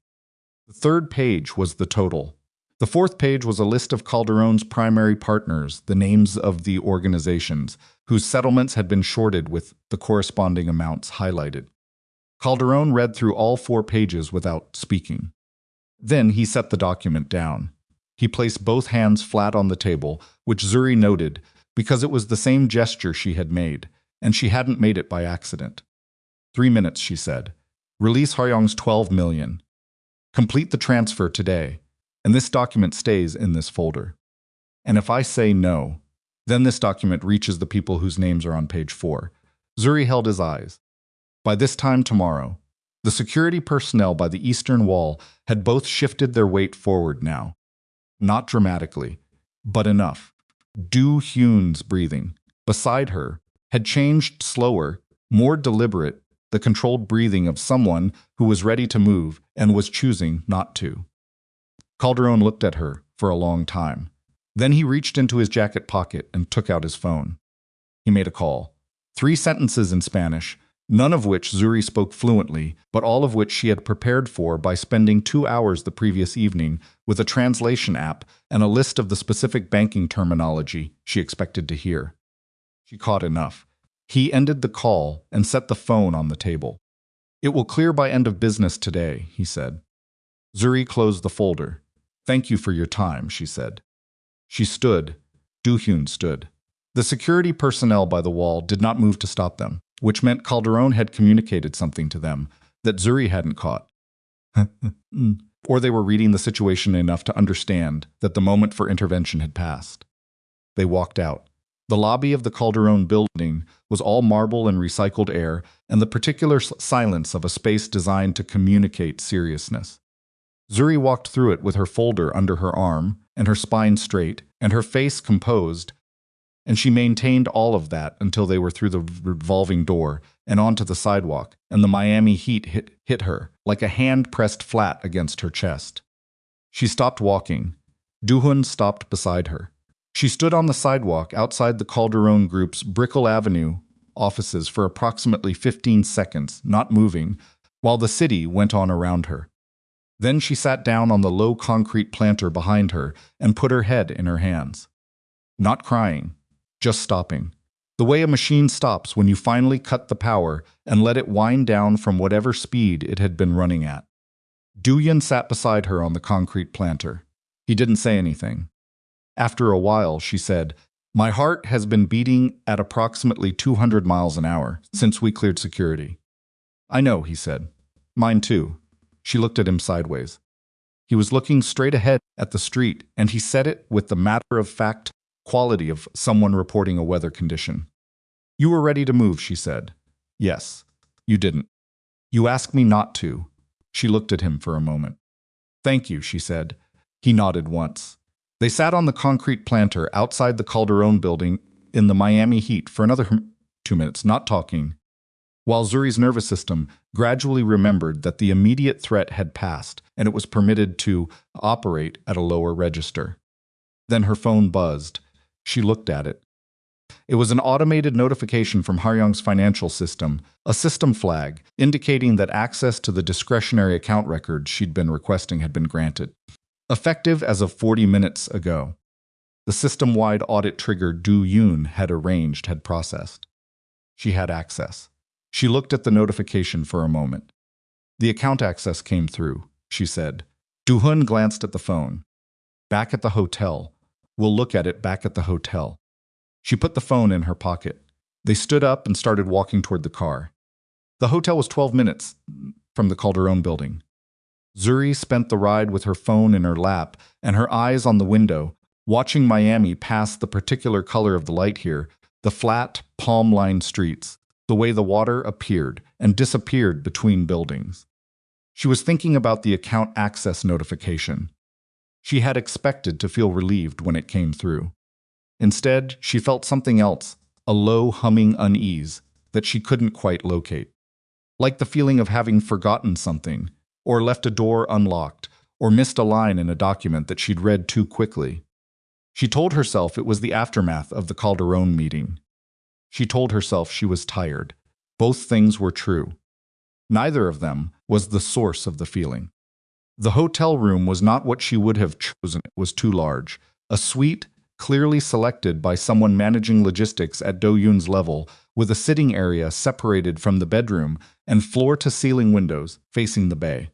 The third page was the total. The fourth page was a list of Calderon's primary partners, the names of the organizations, whose settlements had been shorted with the corresponding amounts highlighted. Calderon read through all 4 pages without speaking. Then he set the document down. He placed both hands flat on the table, which Zuri noted, because it was the same gesture she had made, and she hadn't made it by accident. 3 minutes, she said. Release Haryong's 12 million. Complete the transfer today, and this document stays in this folder. And if I say no, then this document reaches the people whose names are on page 4. Zuri held his eyes. By this time tomorrow, the security personnel by the eastern wall had both shifted their weight forward now. Not dramatically, but enough. Do Hyun's breathing, beside her, had changed slower, more deliberate, the controlled breathing of someone who was ready to move and was choosing not to. Calderon looked at her for a long time. Then he reached into his jacket pocket and took out his phone. He made a call. 3 sentences in Spanish, none of which Zuri spoke fluently, but all of which she had prepared for by spending 2 hours the previous evening with a translation app and a list of the specific banking terminology she expected to hear. She caught enough. He ended the call and set the phone on the table. It will clear by end of business today, he said. Zuri closed the folder. Thank you for your time, she said. She stood. Do-hyun stood. The security personnel by the wall did not move to stop them, which meant Calderon had communicated something to them that Zuri hadn't caught. Or they were reading the situation enough to understand that the moment for intervention had passed. They walked out. The lobby of the Calderon building was all marble and recycled air and the particular silence of a space designed to communicate seriousness. Zuri walked through it with her folder under her arm and her spine straight and her face composed, and she maintained all of that until they were through the revolving door and onto the sidewalk, and the Miami heat hit her like a hand pressed flat against her chest. She stopped walking. Do-hyun stopped beside her. She stood on the sidewalk outside the Calderon Group's Brickell Avenue offices for approximately 15 seconds, not moving, while the city went on around her. Then she sat down on the low concrete planter behind her and put her head in her hands. Not crying, just stopping. The way a machine stops when you finally cut the power and let it wind down from whatever speed it had been running at. Do-hyun sat beside her on the concrete planter. He didn't say anything. After a while, she said, "My heart has been beating at approximately 200 miles an hour since we cleared security." "I know," he said. "Mine too." She looked at him sideways. He was looking straight ahead at the street, and he said it with the matter-of-fact quality of someone reporting a weather condition. "You were ready to move," she said. "Yes. You didn't. You asked me not to." She looked at him for a moment. "Thank you," she said. He nodded once. They sat on the concrete planter outside the Calderon building in the Miami heat for another 2 minutes, not talking, while Zuri's nervous system gradually remembered that the immediate threat had passed and it was permitted to operate at a lower register. Then her phone buzzed. She looked at it. It was an automated notification from Haryong's financial system, a system flag indicating that access to the discretionary account records she'd been requesting had been granted. Effective as of 40 minutes ago. The system-wide audit trigger Do-hyun had processed. She had access. She looked at the notification for a moment. "The account access came through," she said. Do-hyun glanced at the phone. "Back at the hotel. We'll look at it back at the hotel." She put the phone in her pocket. They stood up and started walking toward the car. The hotel was 12 minutes from the Calderon building. Zuri spent the ride with her phone in her lap and her eyes on the window, watching Miami pass the particular color of the light here, the flat, palm-lined streets, the way the water appeared and disappeared between buildings. She was thinking about the account access notification. She had expected to feel relieved when it came through. Instead, she felt something else, a low, humming unease that she couldn't quite locate. Like the feeling of having forgotten something, or left a door unlocked, or missed a line in a document that she'd read too quickly. She told herself it was the aftermath of the Calderon meeting. She told herself she was tired. Both things were true. Neither of them was the source of the feeling. The hotel room was not what she would have chosen. It was too large. A suite, clearly selected by someone managing logistics at Do-hyun's level, with a sitting area separated from the bedroom and floor-to-ceiling windows facing the bay.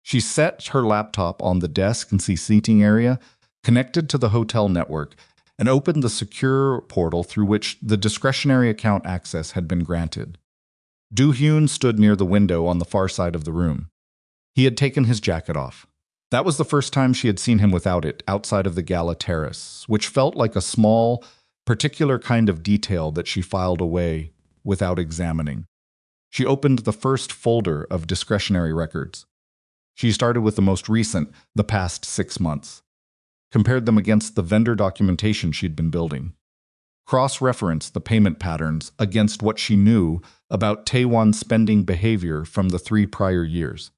She set her laptop on the desk and seating area, connected to the hotel network, and opened the secure portal through which the discretionary account access had been granted. Do-hyun stood near the window on the far side of the room. He had taken his jacket off. That was the first time she had seen him without it outside of the Gala terrace, which felt like a small, particular kind of detail that she filed away without examining. She opened the first folder of discretionary records. She started with the most recent, the past 6 months. Compared them against the vendor documentation she'd been building. Cross-referenced the payment patterns against what she knew about Taewon's spending behavior from the 3 prior years.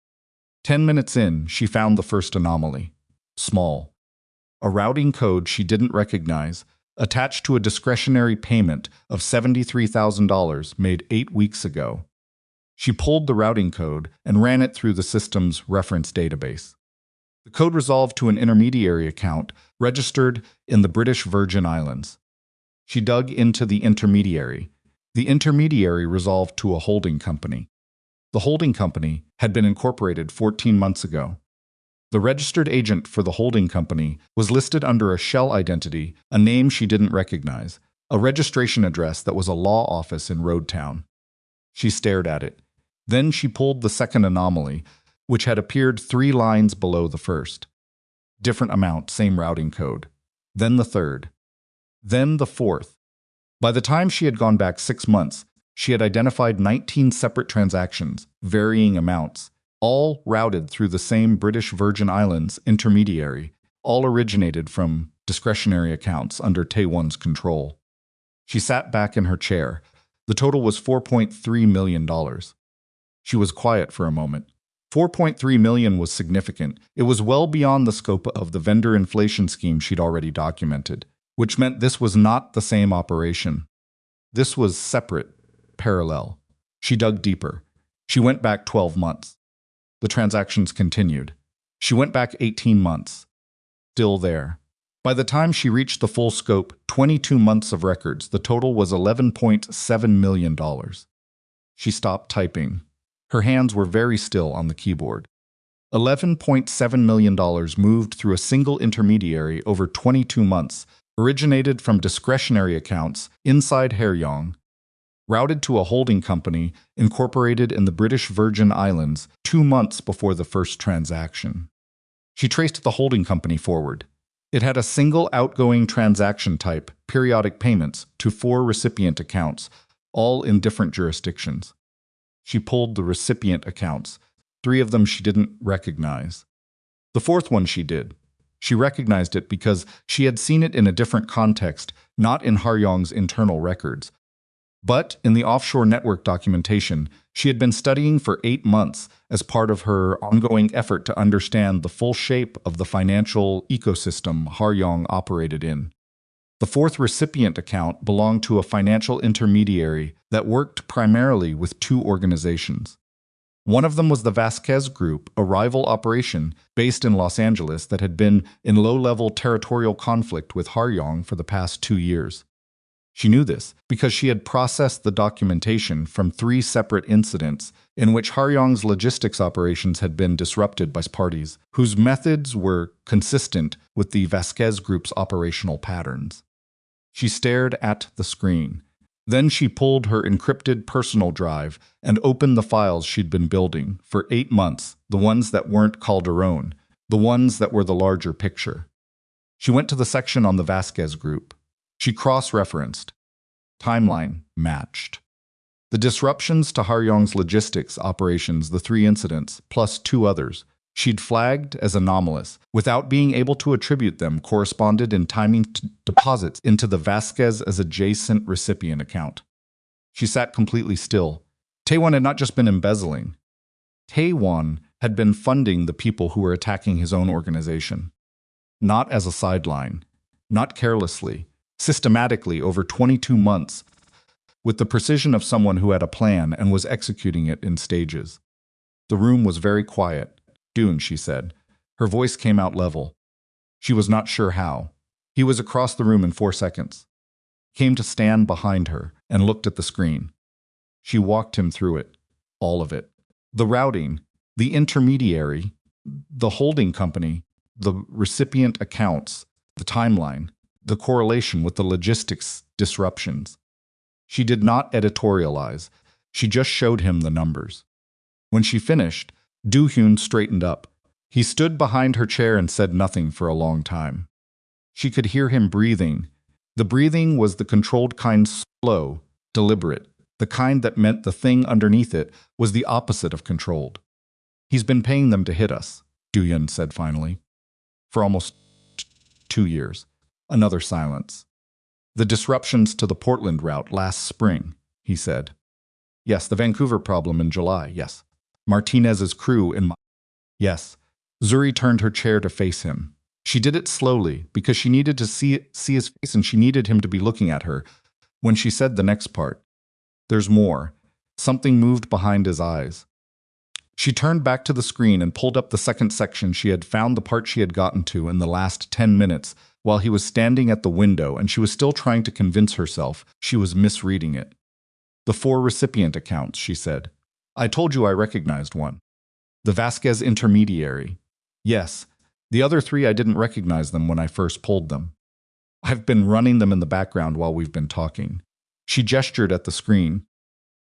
10 minutes in, she found the first anomaly. Small. A routing code she didn't recognize, attached to a discretionary payment of $73,000 made 8 weeks ago. She pulled the routing code and ran it through the system's reference database. The code resolved to an intermediary account registered in the British Virgin Islands. She dug into the intermediary. The intermediary resolved to a holding company. The holding company had been incorporated 14 months ago. The registered agent for the holding company was listed under a shell identity, a name she didn't recognize, a registration address that was a law office in Roadtown. She stared at it. Then she pulled the second anomaly, which had appeared 3 lines below the first. Different amount, same routing code. Then the third. Then the fourth. By the time she had gone back 6 months, she had identified 19 separate transactions, varying amounts, all routed through the same British Virgin Islands intermediary, all originated from discretionary accounts under Taewon's control. She sat back in her chair. The total was $4.3 million. She was quiet for a moment. $4.3 million was significant. It was well beyond the scope of the vendor inflation scheme she'd already documented, which meant this was not the same operation. This was separate, parallel. She dug deeper. She went back 12 months. The transactions continued. She went back 18 months. Still there. By the time she reached the full scope, 22 months of records, the total was $11.7 million. She stopped typing. Her hands were very still on the keyboard. $11.7 million moved through a single intermediary over 22 months, originated from discretionary accounts inside Haryong, routed to a holding company incorporated in the British Virgin Islands 2 months before the first transaction. She traced the holding company forward. It had a single outgoing transaction type, periodic payments, to 4 recipient accounts, all in different jurisdictions. She pulled the recipient accounts. 3 of them she didn't recognize. The 4th one she did. She recognized it because she had seen it in a different context, not in Haryong's internal records. But in the offshore network documentation, she had been studying for 8 months as part of her ongoing effort to understand the full shape of the financial ecosystem Haryong operated in. The 4th recipient account belonged to a financial intermediary that worked primarily with 2 organizations. One of them was the Vasquez Group, a rival operation based in Los Angeles that had been in low-level territorial conflict with Haryong for the past 2 years. She knew this because she had processed the documentation from 3 separate incidents in which Haryong's logistics operations had been disrupted by parties whose methods were consistent with the Vasquez Group's operational patterns. She stared at the screen. Then she pulled her encrypted personal drive and opened the files she'd been building for 8 months, the ones that weren't Calderon, the ones that were the larger picture. She went to the section on the Vasquez Group. She cross-referenced. Timeline matched. The disruptions to Haryong's logistics operations, the 3 incidents, plus 2 others, she'd flagged as anomalous, without being able to attribute them, corresponded in timing to deposits into the Vasquez as adjacent recipient account. She sat completely still. Taewon had not just been embezzling. Taewon had been funding the people who were attacking his own organization. Not as a sideline, not carelessly, systematically over 22 months, with the precision of someone who had a plan and was executing it in stages. The room was very quiet. "Dune," she said. Her voice came out level. She was not sure how. He was across the room in 4 seconds. Came to stand behind her and looked at the screen. She walked him through it. All of it. The routing, the intermediary, the holding company, the recipient accounts, the timeline. the correlation with the logistics disruptions. She did not editorialize. She just showed him the numbers. When she finished, Do-hyun straightened up. He stood behind her chair and said nothing for a long time. She could hear him breathing. The breathing was the controlled kind, slow, deliberate, the kind that meant the thing underneath it was the opposite of controlled. He's been paying them to hit us, Do-hyun said finally. For almost 2 years. Another silence. The disruptions to the Portland route last spring, he said. Yes, the Vancouver problem in July, yes. Martinez's crew in my... Yes. Zuri turned her chair to face him. She did it slowly, because she needed to see his face and she needed him to be looking at her. When she said the next part, "There's more," something moved behind his eyes. She turned back to the screen and pulled up the second section. She had found the part she had gotten to in the last 10 minutes while he was standing at the window, and she was still trying to convince herself she was misreading it. "The 4 recipient accounts," she said. "I told you I recognized one. The Vasquez intermediary. Yes. The other 3 I didn't recognize them when I first pulled them. I've been running them in the background while we've been talking." She gestured at the screen.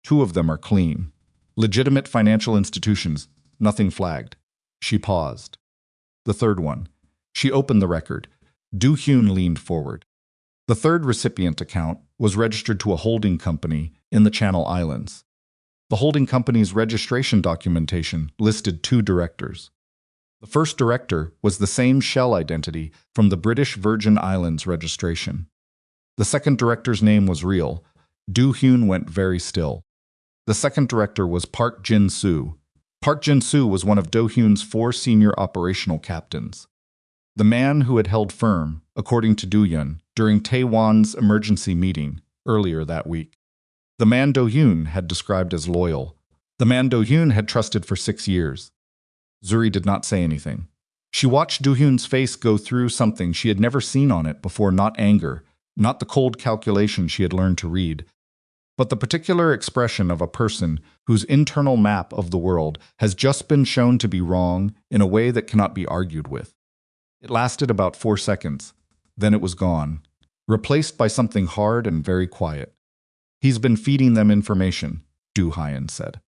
2 of them are clean. Legitimate financial institutions, nothing flagged. She paused. The third one. She opened the record. Do-hyun leaned forward. The third recipient account was registered to a holding company in the Channel Islands. The holding company's registration documentation listed 2 directors. The first director was the same shell identity from the British Virgin Islands registration. The second director's name was real. Do-hyun went very still. The second director was Park Jin-soo. Park Jin-soo was one of Do-hyun's 4 senior operational captains. The man who had held firm, according to Do-hyun, during Taewon's emergency meeting earlier that week. The man Do-hyun had described as loyal. The man Do-hyun had trusted for 6 years. Zuri did not say anything. She watched Do-hyun's face go through something she had never seen on it before, not anger, not the cold calculation she had learned to read, but the particular expression of a person whose internal map of the world has just been shown to be wrong in a way that cannot be argued with. It lasted about 4 seconds. Then it was gone, replaced by something hard and very quiet. "He's been feeding them information," Do-hyun said.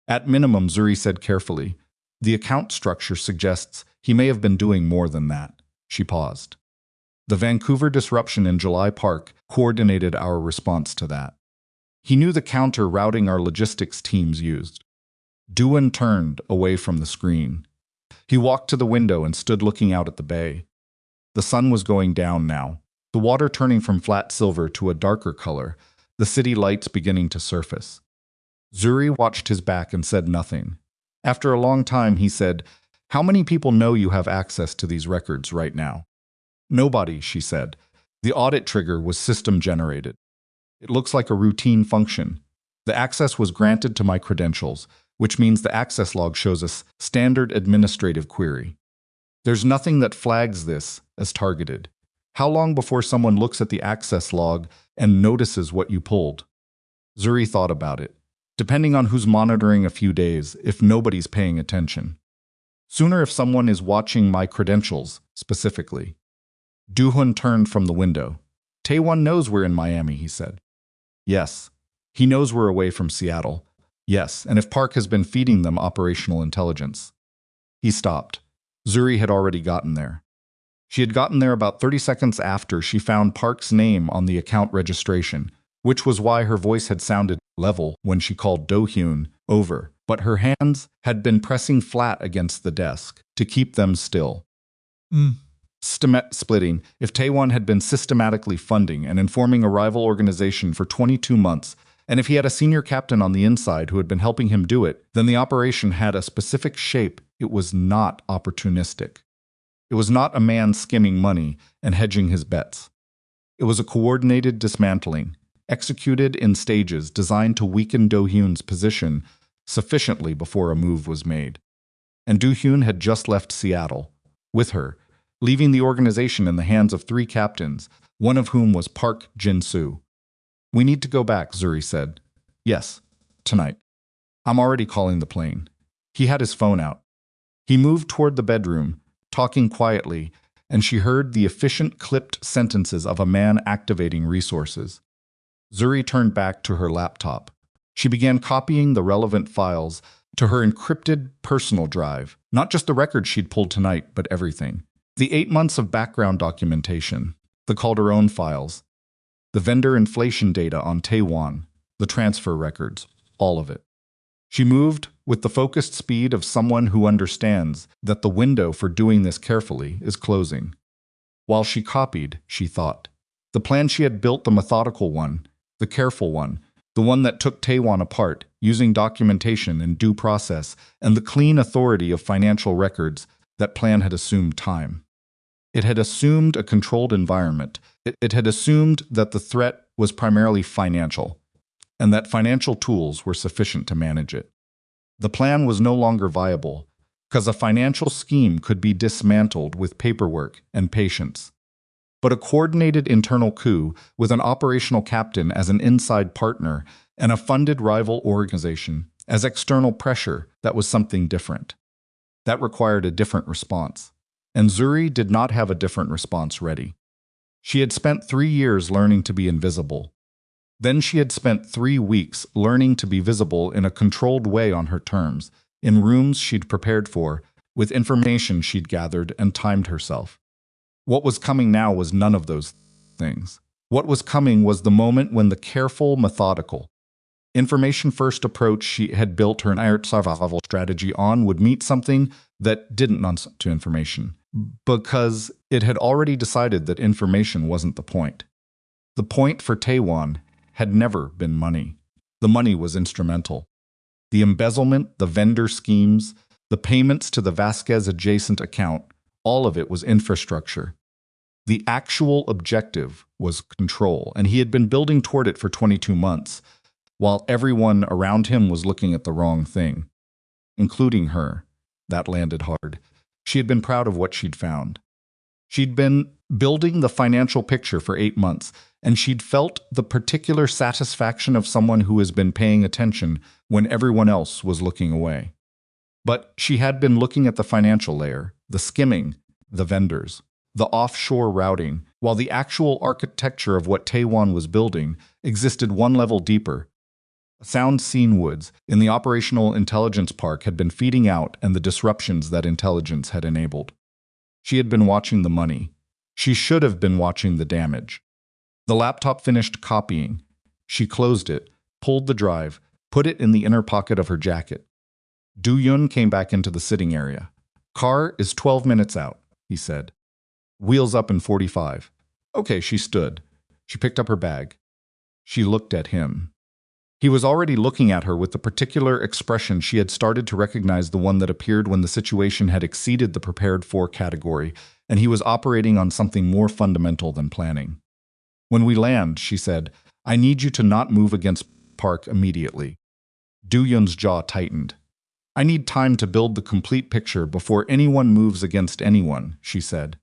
"At minimum," Zuri said carefully. "The account structure suggests he may have been doing more than that." She paused. "The Vancouver disruption in July Park coordinated our response to that. He knew the counter routing our logistics teams used." Do-hyun turned away from the screen. He walked to the window and stood looking out at the bay. The sun was going down now, the water turning from flat silver to a darker color, the city lights beginning to surface. Zuri watched his back and said nothing. After a long time, he said, "How many people know you have access to these records right now?" "Nobody," she said. "The audit trigger was system-generated. It looks like a routine function. The access was granted to my credentials, which means the access log shows a standard administrative query. There's nothing that flags this as targeted. How long before someone looks at the access log and notices what you pulled?" Zuri thought about it. "Depending on who's monitoring, a few days, if nobody's paying attention. Sooner if someone is watching my credentials, specifically." Do-hyun turned from the window. "Taewon knows we're in Miami," he said. "Yes. He knows we're away from Seattle. Yes, and if Park has been feeding them operational intelligence." He stopped. Zuri had already gotten there. She had gotten there about 30 seconds after she found Park's name on the account registration, which was why her voice had sounded level when she called Do-hyun over, but her hands had been pressing flat against the desk to keep them still. Splitting. If Taewon had been systematically funding and informing a rival organization for 22 months, and if he had a senior captain on the inside who had been helping him do it, then the operation had a specific shape. It was not opportunistic. It was not a man skimming money and hedging his bets. It was a coordinated dismantling, executed in stages designed to weaken Do-hyun's position sufficiently before a move was made. And Do-hyun had just left Seattle, with her, leaving the organization in the hands of 3 captains, one of whom was Park Jin-soo. "We need to go back," Zuri said. "Yes, tonight. I'm already calling the plane." He had his phone out. He moved toward the bedroom, talking quietly, and she heard the efficient clipped sentences of a man activating resources. Zuri turned back to her laptop. She began copying the relevant files to her encrypted personal drive, not just the records she'd pulled tonight, but everything. The 8 months of background documentation, the Calderon files, the vendor inflation data on Taiwan, the transfer records, all of it. She moved with the focused speed of someone who understands that the window for doing this carefully is closing. While she copied, she thought. The plan she had built, the methodical one, the careful one, the one that took Taiwan apart, using documentation and due process, and the clean authority of financial records, that plan had assumed time. It had assumed a controlled environment. It had assumed that the threat was primarily financial, and that financial tools were sufficient to manage it. The plan was no longer viable, because a financial scheme could be dismantled with paperwork and patience. But a coordinated internal coup with an operational captain as an inside partner and a funded rival organization as external pressure, that was something different. That required a different response. And Zuri did not have a different response ready. She had spent 3 years learning to be invisible. Then she had spent 3 weeks learning to be visible in a controlled way on her terms, in rooms she'd prepared for, with information she'd gathered and timed herself. What was coming now was none of those things. What was coming was the moment when the careful, methodical, information-first approach she had built her entire survival strategy on would meet something that didn't nonsense to information, because it had already decided that information wasn't the point. The point for Taiwan had never been money. The money was instrumental. The embezzlement, the vendor schemes, the payments to the Vasquez adjacent account, all of it was infrastructure. The actual objective was control, and he had been building toward it for 22 months, while everyone around him was looking at the wrong thing, including her. That landed hard. She had been proud of what she'd found. She'd been building the financial picture for 8 months, and she'd felt the particular satisfaction of someone who has been paying attention when everyone else was looking away. But she had been looking at the financial layer, the skimming, the vendors, the offshore routing, while the actual architecture of what Taiwan was building existed one level deeper. Sound Scene Woods in the Operational Intelligence Park had been feeding out and the disruptions that intelligence had enabled. She had been watching the money. She should have been watching the damage. The laptop finished copying. She closed it, pulled the drive, put it in the inner pocket of her jacket. Du-Yun came back into the sitting area. "Car is 12 minutes out," he said. "Wheels up in 45. Okay, she stood. She picked up her bag. She looked at him. He was already looking at her with the particular expression she had started to recognize, the one that appeared when the situation had exceeded the prepared-for category, and he was operating on something more fundamental than planning. "When we land," she said, "I need you to not move against Park immediately." Du-Yun's jaw tightened. "I need time to build the complete picture before anyone moves against anyone," she said.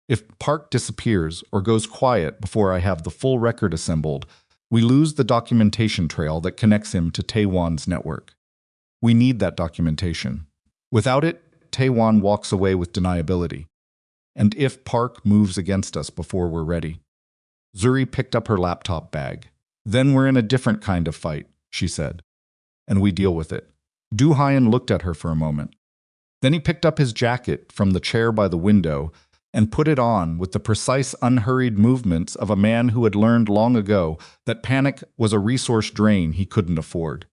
"If Park disappears or goes quiet before I have the full record assembled, we lose the documentation trail that connects him to Taiwan's network. We need that documentation. Without it, Taiwan walks away with deniability. And if Park moves against us before we're ready." Zuri picked up her laptop bag. "Then we're in a different kind of fight," she said. "And we deal with it." Du-Hyun looked at her for a moment. Then he picked up his jacket from the chair by the window and put it on with the precise, unhurried movements of a man who had learned long ago that panic was a resource drain he couldn't afford.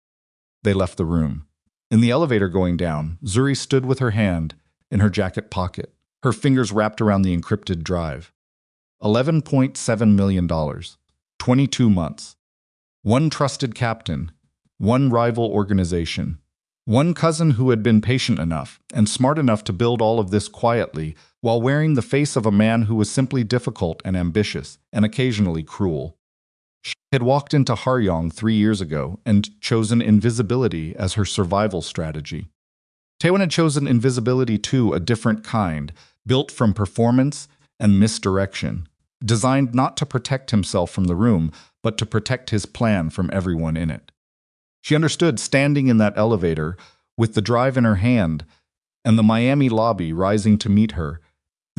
They left the room. In the elevator going down, Zuri stood with her hand in her jacket pocket, her fingers wrapped around the encrypted drive. $11.7 million. 22 months. One trusted captain. One rival organization. One cousin who had been patient enough and smart enough to build all of this quietly while wearing the face of a man who was simply difficult and ambitious and occasionally cruel. She had walked into Haryong 3 years ago and chosen invisibility as her survival strategy. Taiwan had chosen invisibility too, a different kind, built from performance and misdirection, designed not to protect himself from the room, but to protect his plan from everyone in it. She understood, standing in that elevator with the drive in her hand and the Miami lobby rising to meet her,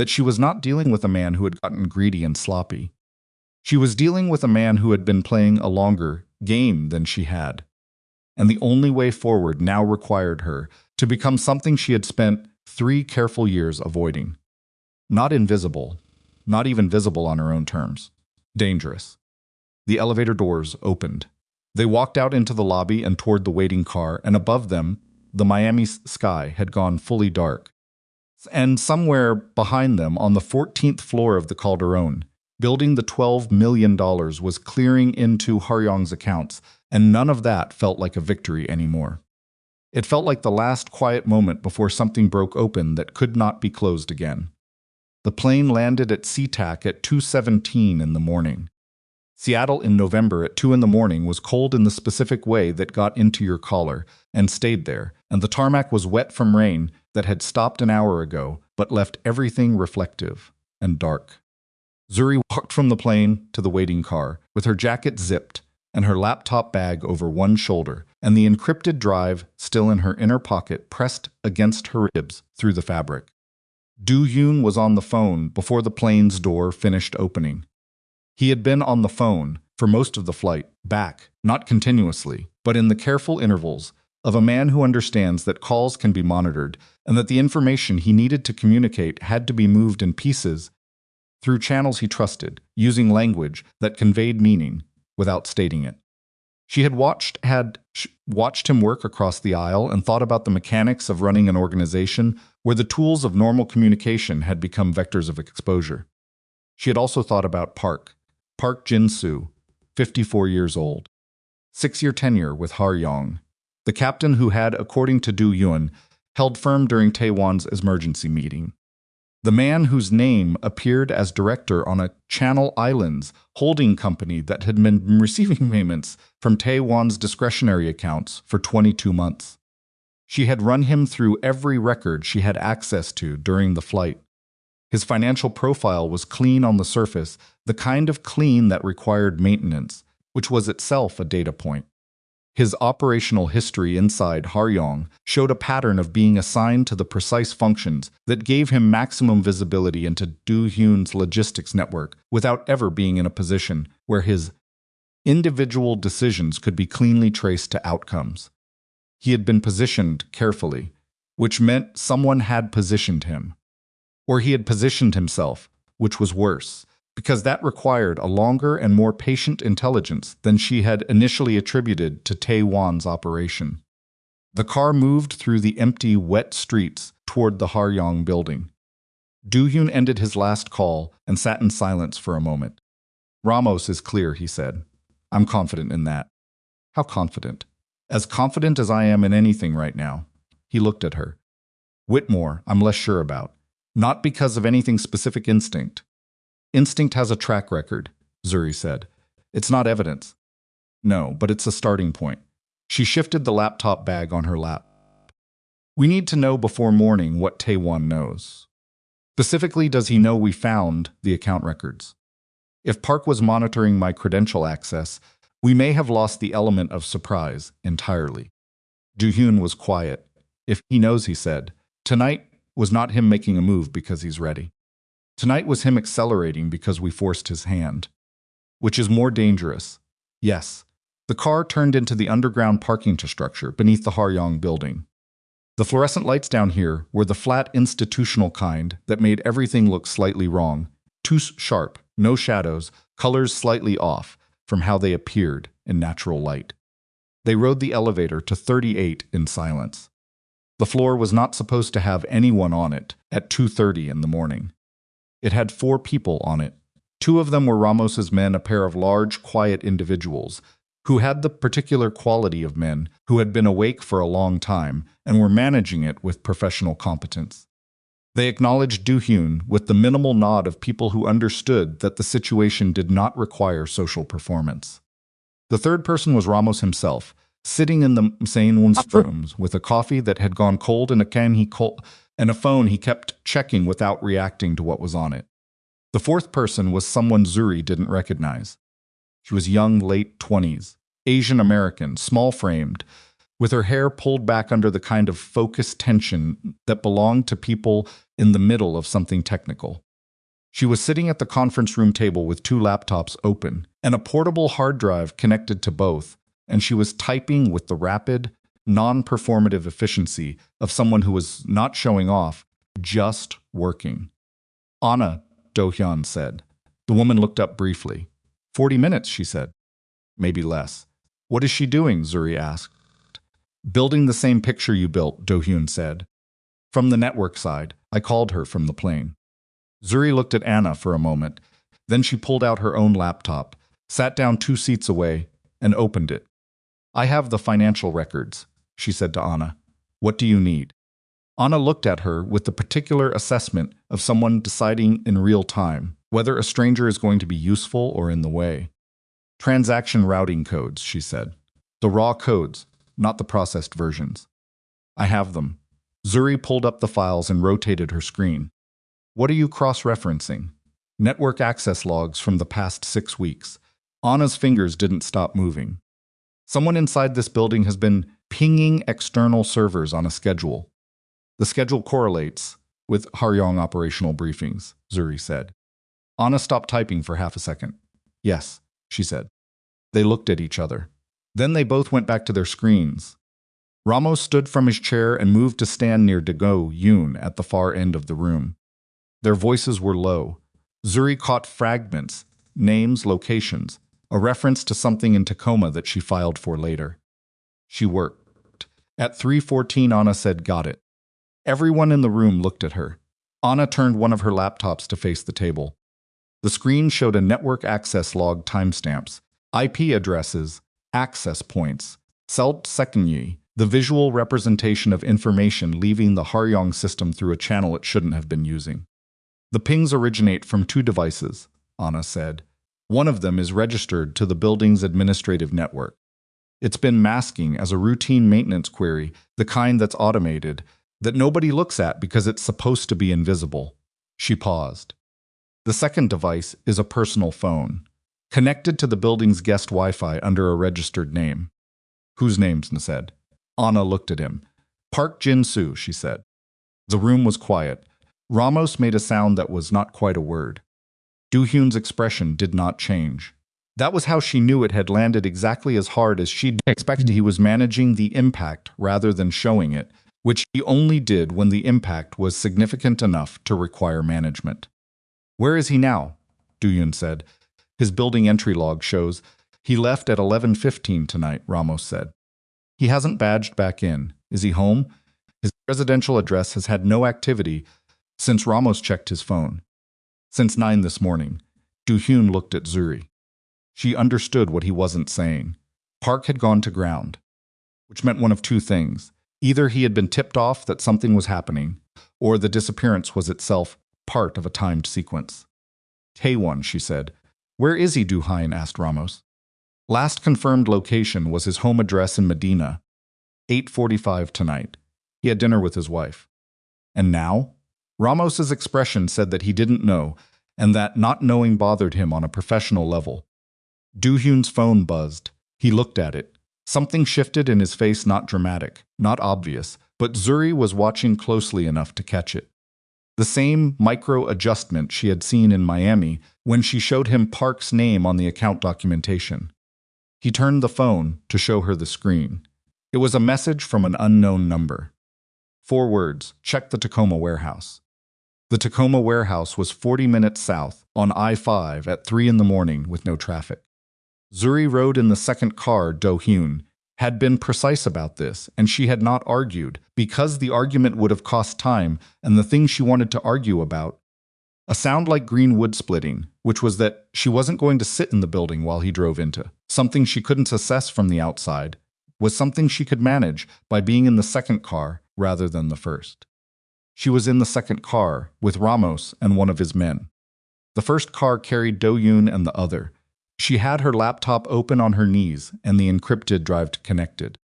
that she was not dealing with a man who had gotten greedy and sloppy. She was dealing with a man who had been playing a longer game than she had. And the only way forward now required her to become something she had spent 3 careful years avoiding. Not invisible, not even visible on her own terms. Dangerous. The elevator doors opened. They walked out into the lobby and toward the waiting car, and above them, the Miami sky had gone fully dark. And somewhere behind them, on the 14th floor of the Calderon, building the $12 million was clearing into Haryong's accounts, and none of that felt like a victory anymore. It felt like the last quiet moment before something broke open that could not be closed again. The plane landed at SeaTac at 2:17 in the morning. Seattle in November at 2 in the morning was cold in the specific way that got into your collar and stayed there, and the tarmac was wet from rain that had stopped an hour ago but left everything reflective and dark. Zuri walked from the plane to the waiting car with her jacket zipped and her laptop bag over one shoulder and the encrypted drive still in her inner pocket pressed against her ribs through the fabric. Do-hyun was on the phone before the plane's door finished opening. He had been on the phone for most of the flight, back, not continuously, but in the careful intervals of a man who understands that calls can be monitored and that the information he needed to communicate had to be moved in pieces through channels he trusted, using language that conveyed meaning without stating it. She had watched him work across the aisle and thought about the mechanics of running an organization where the tools of normal communication had become vectors of exposure. She had also thought about Park Jin-soo, 54 years old, 6-year tenure with Haryong, the captain who had, according to Do-hyun, held firm during Taewon's emergency meeting. The man whose name appeared as director on a Channel Islands holding company that had been receiving payments from Taewon's discretionary accounts for 22 months. She had run him through every record she had access to during the flight. His financial profile was clean on the surface, the kind of clean that required maintenance, which was itself a data point. His operational history inside Haryong showed a pattern of being assigned to the precise functions that gave him maximum visibility into Do-hyun's logistics network without ever being in a position where his individual decisions could be cleanly traced to outcomes. He had been positioned carefully, which meant someone had positioned him. Or he had positioned himself, which was worse, because that required a longer and more patient intelligence than she had initially attributed to Taewon's operation. The car moved through the empty, wet streets toward the Haryong building. Do-hyun ended his last call and sat in silence for a moment. "Ramos is clear," he said. "I'm confident in that." "How confident?" "As confident as I am in anything right now." He looked at her. "Whitmore, I'm less sure about. Not because of anything specific instinct." "Instinct has a track record," Zuri said. "It's not evidence." "No, but it's a starting point." She shifted the laptop bag on her lap. "We need to know before morning what Taewon knows. Specifically, does he know we found the account records? If Park was monitoring my credential access, we may have lost the element of surprise entirely." Do-hyun was quiet. "If he knows," he said, "tonight was not him making a move because he's ready. Tonight was him accelerating because we forced his hand. Which is more dangerous." "Yes." The car turned into the underground parking structure beneath the Haryong building. The fluorescent lights down here were the flat institutional kind that made everything look slightly wrong. Too sharp, no shadows, colors slightly off from how they appeared in natural light. They rode the elevator to 38 in silence. The floor was not supposed to have anyone on it at 2:30 in the morning. It had 4 people on it. 2 of them were Ramos's men, a pair of large, quiet individuals who had the particular quality of men who had been awake for a long time and were managing it with professional competence. They acknowledged Do-hyun with the minimal nod of people who understood that the situation did not require social performance. The third person was Ramos himself, sitting in the same rooms with a coffee that had gone cold and a phone he kept checking without reacting to what was on it. The fourth person was someone Zuri didn't recognize. She was young, late 20s, Asian American, small-framed, with her hair pulled back under the kind of focused tension that belonged to people in the middle of something technical. She was sitting at the conference room table with two laptops open and a portable hard drive connected to both, and she was typing with the rapid, non-performative efficiency of someone who was not showing off, just working. "Anna," Do-hyun said. The woman looked up briefly. 40 minutes, she said. Maybe less. "What is she doing?" Zuri asked. "Building the same picture you built," Do-hyun said. "From the network side. I called her from the plane." Zuri looked at Anna for a moment. Then she pulled out her own laptop, sat down 2 seats away, and opened it. "I have the financial records," she said to Anna. "What do you need?" Anna looked at her with the particular assessment of someone deciding in real time whether a stranger is going to be useful or in the way. "Transaction routing codes," she said. "The raw codes, not the processed versions." "I have them." Zuri pulled up the files and rotated her screen. "What are you cross-referencing?" "Network access logs from the past 6 weeks." Anna's fingers didn't stop moving. "Someone inside this building has been pinging external servers on a schedule. The schedule correlates with Haryong operational briefings," Zuri said. Anna stopped typing for half a second. "Yes," she said. They looked at each other. Then they both went back to their screens. Ramos stood from his chair and moved to stand near Do-hyun at the far end of the room. Their voices were low. Zuri caught fragments, names, locations, a reference to something in Tacoma that she filed for later. She worked. At 3:14, Anna said, "Got it." Everyone in the room looked at her. Anna turned one of her laptops to face the table. The screen showed a network access log timestamps, IP addresses, access points, Seldseknyi, the visual representation of information leaving the Haryong system through a channel it shouldn't have been using. "The pings originate from 2 devices," Anna said. "One of them is registered to the building's administrative network. It's been masking as a routine maintenance query, the kind that's automated, that nobody looks at because it's supposed to be invisible." She paused. "The second device is a personal phone, connected to the building's guest Wi-Fi under a registered name." "Whose names?" said. Anna looked at him. "Park Jin-soo," she said. The room was quiet. Ramos made a sound that was not quite a word. Do-hyun's expression did not change. That was how she knew it had landed exactly as hard as she'd expected. He was managing the impact rather than showing it, which he only did when the impact was significant enough to require management. "Where is he now?" Do-hyun said. "His building entry log shows he left at 11:15 tonight," Ramos said. "He hasn't badged back in. Is he home?" His residential address has had no activity since Ramos checked his phone. "Since 9 this morning." Do-hyun looked at Zuri. She understood what he wasn't saying. Park had gone to ground, which meant one of 2 things. Either he had been tipped off that something was happening, or the disappearance was itself part of a timed sequence. "Taewon," she said. "Where is he?" Do-hyun asked Ramos. Last confirmed location was his home address in Medina. 8:45 tonight. He had dinner with his wife. "And now?" Ramos's expression said that he didn't know, and that not knowing bothered him on a professional level. Do-hyun's phone buzzed. He looked at it. Something shifted in his face, not dramatic, not obvious, but Zuri was watching closely enough to catch it. The same micro-adjustment she had seen in Miami when she showed him Park's name on the account documentation. He turned the phone to show her the screen. It was a message from an unknown number. 4 words, "Check the Tacoma warehouse." The Tacoma warehouse was 40 minutes south on I-5 at 3 in the morning with no traffic. Zuri rode in the second car. Do-hyun had been precise about this, and she had not argued, because the argument would have cost time and the thing she wanted to argue about. A sound like green wood splitting, which was that she wasn't going to sit in the building while he drove into. Something she couldn't assess from the outside was something she could manage by being in the second car rather than the first. She was in the second car with Ramos and one of his men. The first car carried Do-hyun and the other. She had her laptop open on her knees and the encrypted drive connected.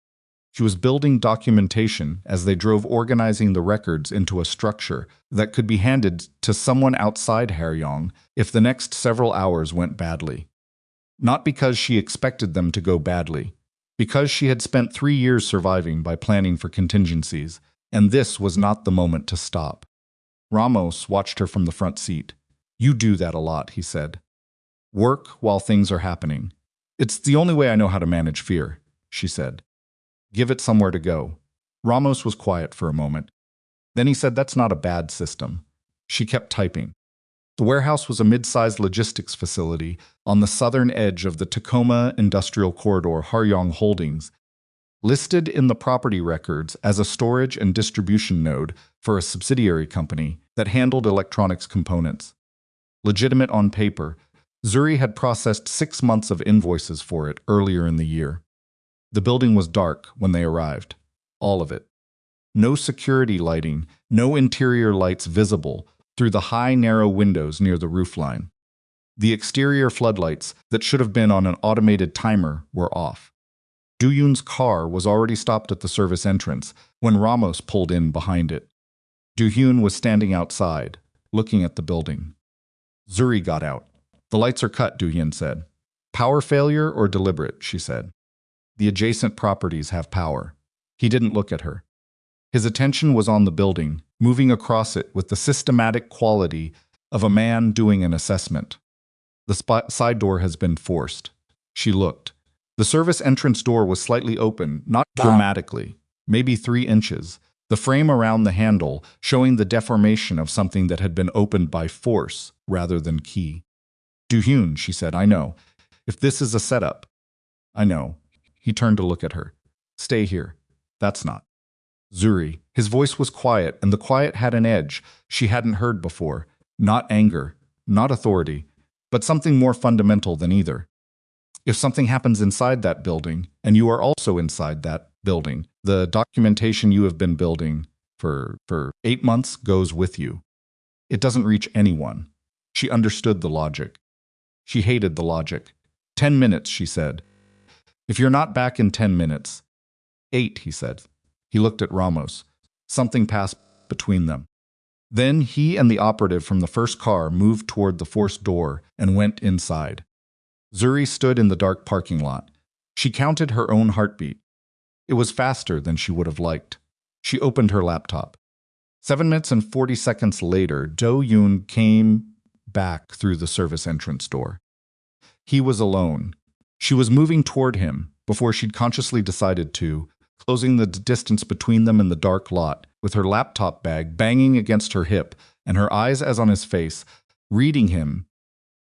She was building documentation as they drove, organizing the records into a structure that could be handed to someone outside Haryong if the next several hours went badly. Not because she expected them to go badly, Because she had spent 3 years surviving by planning for contingencies, and this was not the moment to stop. Ramos watched her from the front seat. "You do that a lot," he said. "Work while things are happening." "It's the only way I know how to manage fear," she said. "Give it somewhere to go." Ramos was quiet for a moment. Then he said, "That's not a bad system." She kept typing. The warehouse was a mid-sized logistics facility on the southern edge of the Tacoma Industrial Corridor. Haryong Holdings, listed in the property records as a storage and distribution node for a subsidiary company that handled electronics components. Legitimate on paper, Zuri had processed 6 months of invoices for it earlier in the year. The building was dark when they arrived. All of it. No security lighting, no interior lights visible through the high, narrow windows near the roofline. The exterior floodlights that should have been on an automated timer were off. Du-Yoon's car was already stopped at the service entrance when Ramos pulled in behind it. Du-Yoon was standing outside, looking at the building. Zuri got out. "The lights are cut," Du-Yoon said. "Power failure or deliberate?" she said. "The adjacent properties have power." He didn't look at her. His attention was on the building, moving across it with the systematic quality of a man doing an assessment. "The side door has been forced." She looked. The service entrance door was slightly open, not dramatically, maybe 3 inches, the frame around the handle showing the deformation of something that had been opened by force rather than key. "Du-Hyun," she said, "I know. If this is a setup." "I know." He turned to look at her. "Stay here." "That's not." "Zuri." His voice was quiet, and the quiet had an edge she hadn't heard before. Not anger, not authority, but something more fundamental than either. "If something happens inside that building, and you are also inside that building, the documentation you have been building for 8 months goes with you. It doesn't reach anyone." She understood the logic. She hated the logic. 10 minutes, she said. "If you're not back in 10 minutes. 8, he said. He looked at Ramos. Something passed between them. Then he and the operative from the first car moved toward the forced door and went inside. Zuri stood in the dark parking lot. She counted her own heartbeat. It was faster than she would have liked. She opened her laptop. 7 minutes and 40 seconds later, Do-Yoon came back through the service entrance door. He was alone. She was moving toward him before she'd consciously decided to, closing the distance between them in the dark lot, with her laptop bag banging against her hip and her eyes as on his face, reading him,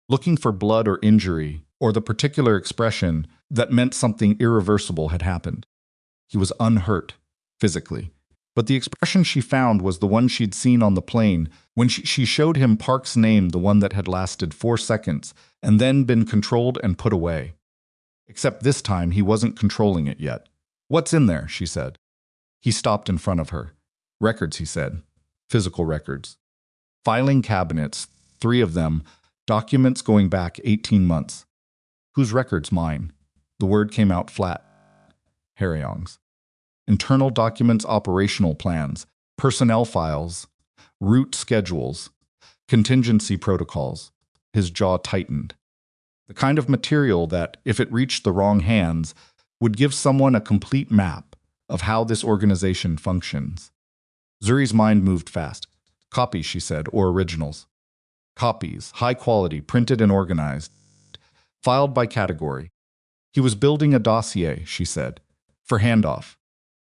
looking for blood or injury, or the particular expression that meant something irreversible had happened. He was unhurt, physically. But the expression she found was the one she'd seen on the plane when she showed him Park's name, the one that had lasted 4 seconds and then been controlled and put away. Except this time he wasn't controlling it yet. "What's in there?" she said. He stopped in front of her. "Records," he said. "Physical records. Filing cabinets, 3 of them, documents going back 18 months. "Whose records? Mine." The word came out flat. Haryong's. "Internal documents, operational plans, personnel files, route schedules, contingency protocols." His jaw tightened. The kind of material that, if it reached the wrong hands, would give someone a complete map of how this organization functions. Zuri's mind moved fast. "Copies," she said, "or originals." "Copies, high quality, printed and organized, filed by category." He was building a dossier, she said, for handoff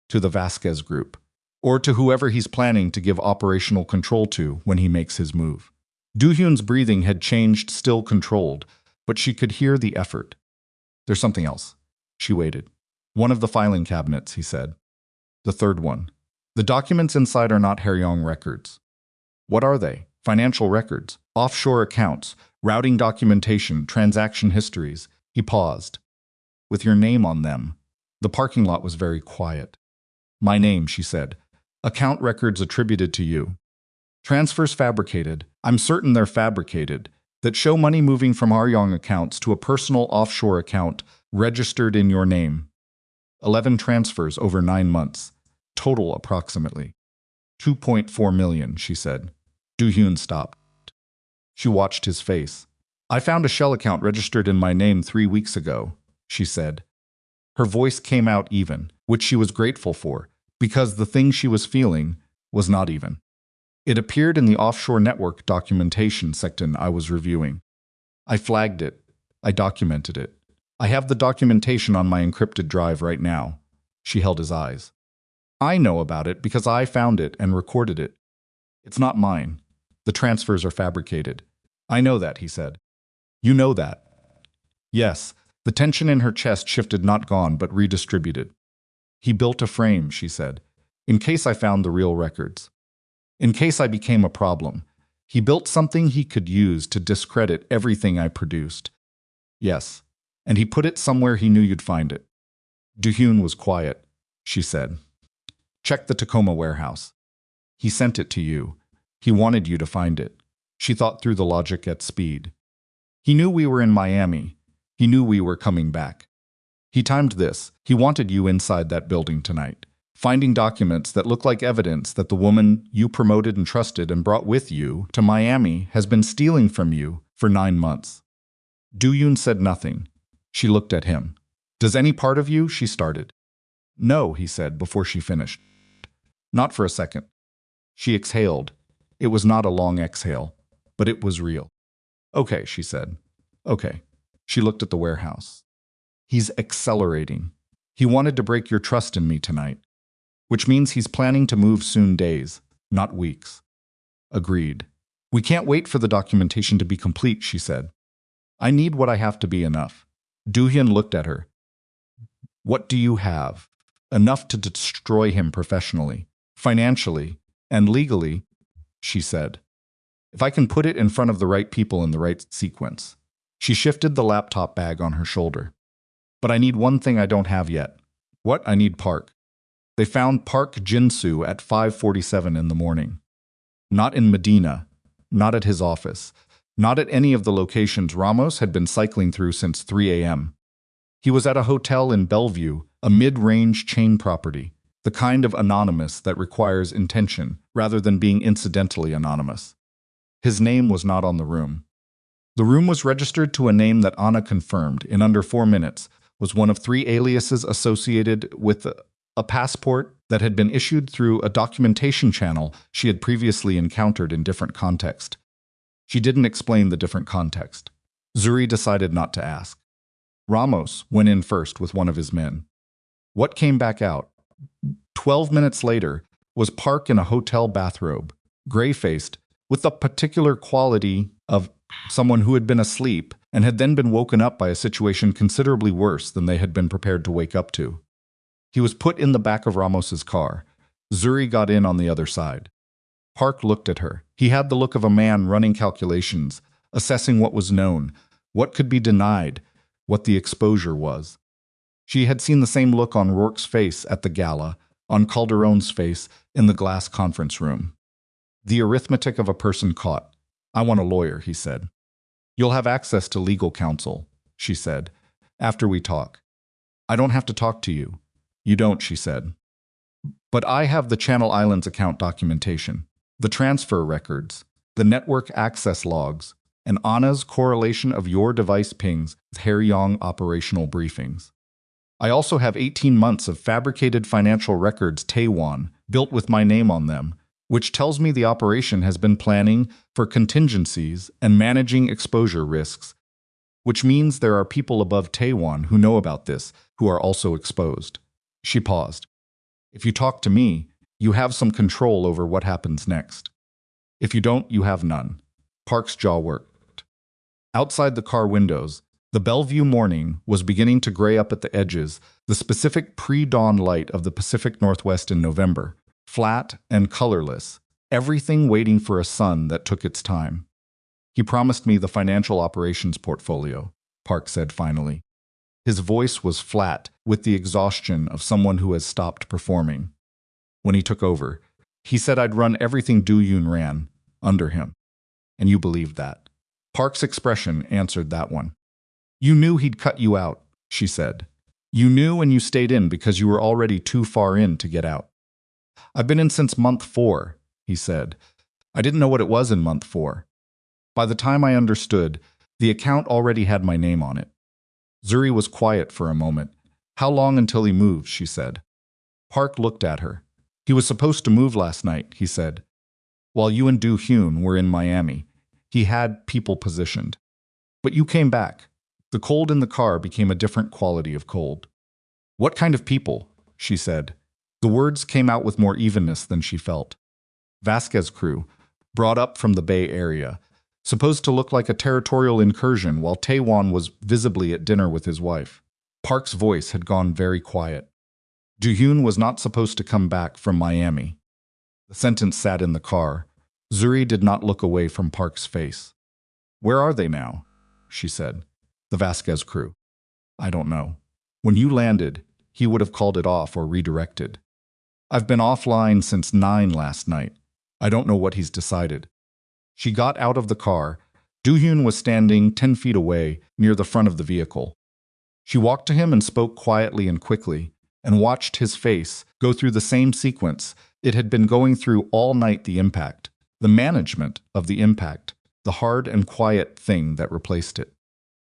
to the Vasquez group, or to whoever he's planning to give operational control to when he makes his move. Do-Hyun's breathing had changed, still controlled, but she could hear the effort. "There's something else." She waited. "One of the filing cabinets," he said. "The third one. The documents inside are not Haryong records." "What are they?" "Financial records, offshore accounts, routing documentation, transaction histories." He paused. "With your name on them." The parking lot was very quiet. "My name," she said. "Account records attributed to you. Transfers fabricated. I'm certain they're fabricated. That show money moving from Haryong accounts to a personal offshore account registered in your name. 11 transfers over 9 months. Total approximately 2.4 million, she said. Do-Hyun stopped. She watched his face. "I found a shell account registered in my name 3 weeks ago," she said. Her voice came out even, which she was grateful for, because the thing she was feeling was not even. It appeared in the offshore network documentation section I was reviewing. I flagged it. I documented it. I have the documentation on my encrypted drive right now. She held his eyes. I know about it because I found it and recorded it. It's not mine. The transfers are fabricated. I know that, he said. You know that. Yes. The tension in her chest shifted, not gone, but redistributed. He built a frame, she said, in case I found the real records. In case I became a problem. He built something he could use to discredit everything I produced. Yes. And he put it somewhere he knew you'd find it. Du-Hyun was quiet, she said. Check the Tacoma warehouse. He sent it to you. He wanted you to find it. She thought through the logic at speed. He knew we were in Miami. He knew we were coming back. He timed this. He wanted you inside that building tonight, finding documents that look like evidence that the woman you promoted and trusted and brought with you to Miami has been stealing from you for 9 months. Du-Hyun said nothing. She looked at him. Does any part of you? She started. No, he said before she finished. Not for a second. She exhaled. It was not a long exhale, but it was real. Okay, she said. Okay. She looked at the warehouse. He's accelerating. He wanted to break your trust in me tonight, which means he's planning to move soon, days, not weeks. Agreed. We can't wait for the documentation to be complete, she said. I need what I have to be enough. Du-Hyun looked at her. What do you have? Enough to destroy him professionally, financially, and legally, she said. If I can put it in front of the right people in the right sequence. She shifted the laptop bag on her shoulder. But I need one thing I don't have yet. What? I need Park. They found Park Jin-soo at 5:47 in the morning. Not in Medina, not at his office, not at any of the locations Ramos had been cycling through since 3 a.m. He was at a hotel in Bellevue, a mid-range chain property, the kind of anonymous that requires intention rather than being incidentally anonymous. His name was not on the room. The room was registered to a name that Anna confirmed in under 4 minutes was one of 3 aliases associated with a passport that had been issued through a documentation channel she had previously encountered in different context. She didn't explain the different context. Zuri decided not to ask. Ramos went in first with one of his men. What came back out? 12 minutes later was Park in a hotel bathrobe, gray-faced, with the particular quality of someone who had been asleep and had then been woken up by a situation considerably worse than they had been prepared to wake up to. He was put in the back of Ramos's car. Zuri got in on the other side. Park looked at her. He had the look of a man running calculations, assessing what was known, what could be denied, what the exposure was. She had seen the same look on Rourke's face at the Gala, on Calderon's face in the glass conference room. The arithmetic of a person caught. I want a lawyer, he said. You'll have access to legal counsel, she said, after we talk. I don't have to talk to you. You don't, she said. But I have the Channel Islands account documentation, the transfer records, the network access logs, and Anna's correlation of your device pings with Haeryong operational briefings. I also have 18 months of fabricated financial records Taiwan, built with my name on them, which tells me the operation has been planning for contingencies and managing exposure risks, which means there are people above Taiwan who know about this, who are also exposed. She paused. If you talk to me, you have some control over what happens next. If you don't, you have none. Park's jaw worked. Outside the car windows, the Bellevue morning was beginning to gray up at the edges, the specific pre-dawn light of the Pacific Northwest in November. Flat and colorless, everything waiting for a sun that took its time. He promised me the financial operations portfolio, Park said finally. His voice was flat with the exhaustion of someone who has stopped performing. When he took over, he said I'd run everything Du-Hyun ran, under him. And you believed that. Park's expression answered that one. You knew he'd cut you out, she said. You knew and you stayed in because you were already too far in to get out. I've been in since month 4, he said. I didn't know what it was in month 4. By the time I understood, the account already had my name on it. Zuri was quiet for a moment. How long until he moves, she said. Park looked at her. He was supposed to move last night, he said. While you and Do-hyun were in Miami, he had people positioned. But you came back. The cold in the car became a different quality of cold. What kind of people? She said. The words came out with more evenness than she felt. Vasquez crew, brought up from the Bay Area, supposed to look like a territorial incursion while Taewon was visibly at dinner with his wife. Park's voice had gone very quiet. Do-hyun was not supposed to come back from Miami. The sentence sat in the car. Zuri did not look away from Park's face. Where are they now? She said. The Vasquez crew. I don't know. When you landed, he would have called it off or redirected. I've been offline since 9 last night. I don't know what he's decided. She got out of the car. Do-hyun was standing 10 feet away, near the front of the vehicle. She walked to him and spoke quietly and quickly, and watched his face go through the same sequence it had been going through all night: the impact, the management of the impact, the hard and quiet thing that replaced it.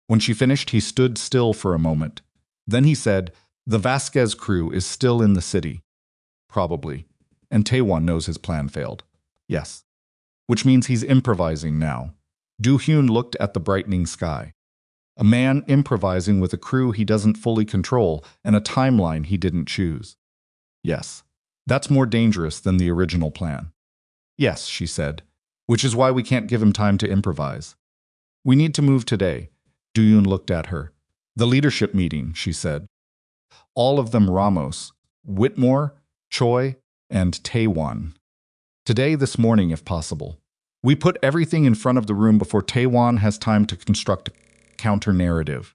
When she finished, he stood still for a moment. Then he said, the Vasquez crew is still in the city. Probably. And Taewon knows his plan failed. Yes. Which means he's improvising now. Do-hyun looked at the brightening sky. A man improvising with a crew he doesn't fully control and a timeline he didn't choose. Yes. That's more dangerous than the original plan. Yes, she said. Which is why we can't give him time to improvise. We need to move today. Do-hyun looked at her. The leadership meeting, she said. All of them Ramos, Whitmore, Choi, and Taewon. Today, this morning, if possible. We put everything in front of the room before Taewon has time to construct a counter-narrative.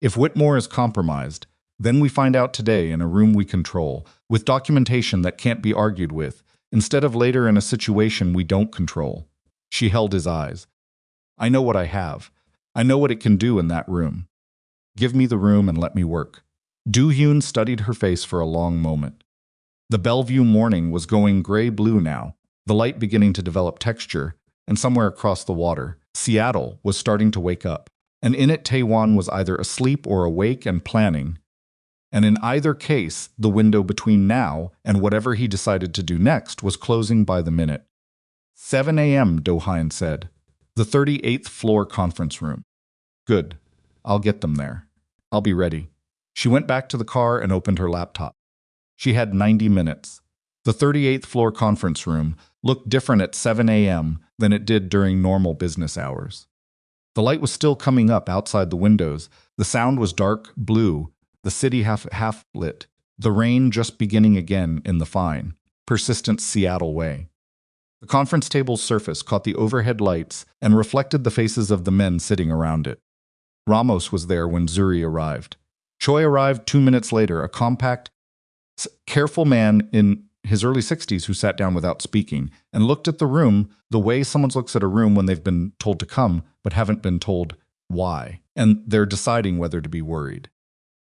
If Whitmore is compromised, then we find out today in a room we control, with documentation that can't be argued with, instead of later in a situation we don't control. She held his eyes. I know what I have. I know what it can do in that room. Give me the room and let me work. Do-hyun studied her face for a long moment. The Bellevue morning was going gray-blue now, the light beginning to develop texture, and somewhere across the water, Seattle was starting to wake up, and in it Taewon was either asleep or awake and planning. And in either case, the window between now and whatever he decided to do next was closing by the minute. 7 a.m., Do-hyun said. The 38th floor conference room. Good. I'll get them there. I'll be ready. She went back to the car and opened her laptop. She had 90 minutes. The 38th floor conference room looked different at 7 a.m. than it did during normal business hours. The light was still coming up outside the windows. The sound was dark blue, the city half lit, the rain just beginning again in the fine, persistent Seattle way. The conference table's surface caught the overhead lights and reflected the faces of the men sitting around it. Ramos was there when Zuri arrived. Choi arrived 2 minutes later, a compact, careful man in his early 60s who sat down without speaking and looked at the room the way someone looks at a room when they've been told to come but haven't been told why, and they're deciding whether to be worried.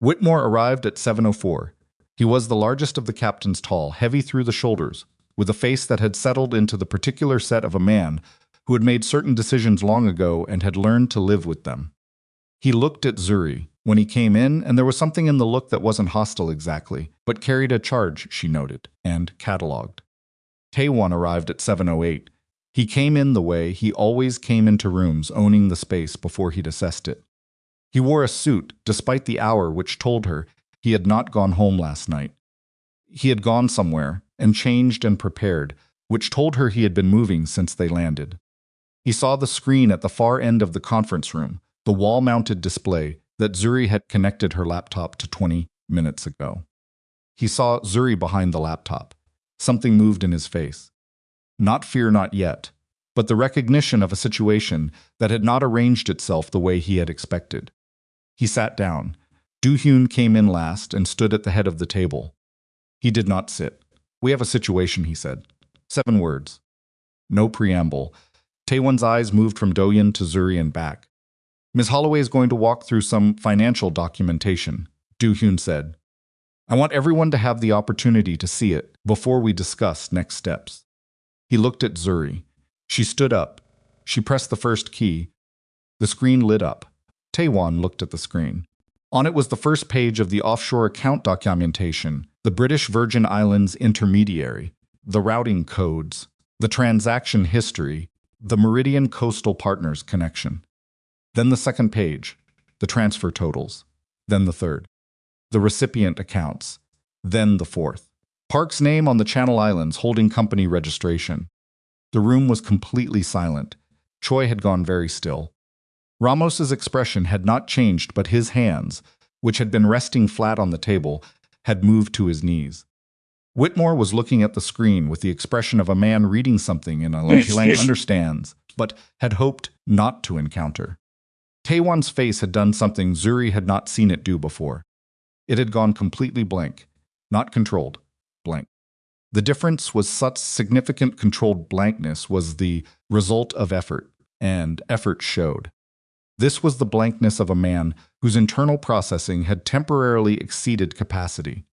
Whitmore arrived at 7:04. He was the largest of the captains, tall, heavy through the shoulders, with a face that had settled into the particular set of a man who had made certain decisions long ago and had learned to live with them. He looked at Zuri when he came in, and there was something in the look that wasn't hostile exactly, but carried a charge, she noted, and catalogued. Taewon arrived at 7:08. He came in the way he always came into rooms, owning the space before he'd assessed it. He wore a suit, despite the hour which told her he had not gone home last night. He had gone somewhere, and changed and prepared, which told her he had been moving since they landed. He saw the screen at the far end of the conference room, the wall-mounted display that Zuri had connected her laptop to 20 minutes ago. He saw Zuri behind the laptop. Something moved in his face. Not fear, not yet, but the recognition of a situation that had not arranged itself the way he had expected. He sat down. Do-hyun came in last and stood at the head of the table. He did not sit. We have a situation, he said. 7 words. No preamble. Taewon's eyes moved from Do-hyun to Zuri and back. Ms. Holloway is going to walk through some financial documentation, Do-hyun said. I want everyone to have the opportunity to see it before we discuss next steps. He looked at Zuri. She stood up. She pressed the first key. The screen lit up. Taewon looked at the screen. On it was the first page of the offshore account documentation, the British Virgin Islands intermediary, the routing codes, the transaction history, the Meridian Coastal Partners connection. Then the second page, the transfer totals. Then the third, the recipient accounts. Then the fourth. Park's name on the Channel Islands holding company registration. The room was completely silent. Choi had gone very still. Ramos's expression had not changed, but his hands, which had been resting flat on the table, had moved to his knees. Whitmore was looking at the screen with the expression of a man reading something in a language he understands, but had hoped not to encounter. Taewon's face had done something Zuri had not seen it do before. It had gone completely blank, not controlled, blank. The difference was such significant controlled blankness was the result of effort, and effort showed. This was the blankness of a man whose internal processing had temporarily exceeded capacity.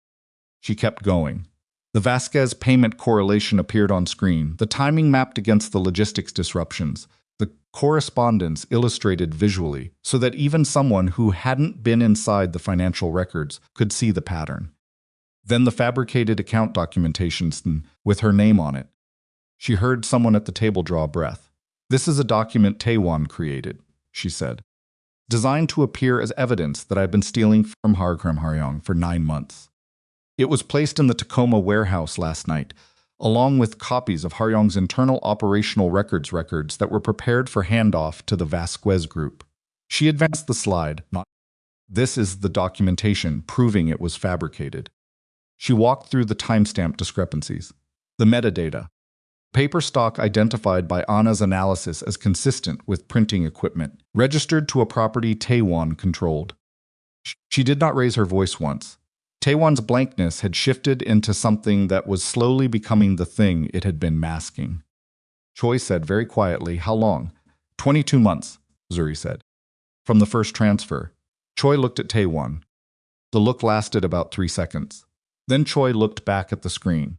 She kept going. The Vasquez payment correlation appeared on screen, the timing mapped against the logistics disruptions, the correspondence illustrated visually, so that even someone who hadn't been inside the financial records could see the pattern. Then the fabricated account documentation with her name on it. She heard someone at the table draw a breath. "This is a document Taewon created," she said. "Designed to appear as evidence that I've been stealing from Haryong for 9 months. It was placed in the Tacoma warehouse last night, along with copies of Haryong's internal operational records that were prepared for handoff to the Vasquez group." She advanced the slide. This is the documentation proving it was fabricated. She walked through the timestamp discrepancies. The metadata. Paper stock identified by Anna's analysis as consistent with printing equipment, registered to a property Taewon controlled. She did not raise her voice once. Taewon's blankness had shifted into something that was slowly becoming the thing it had been masking. Choi said very quietly, "How long?" 22 months, Zuri said. "From the first transfer." Choi looked at Taewon. The look lasted about 3 seconds. Then Choi looked back at the screen.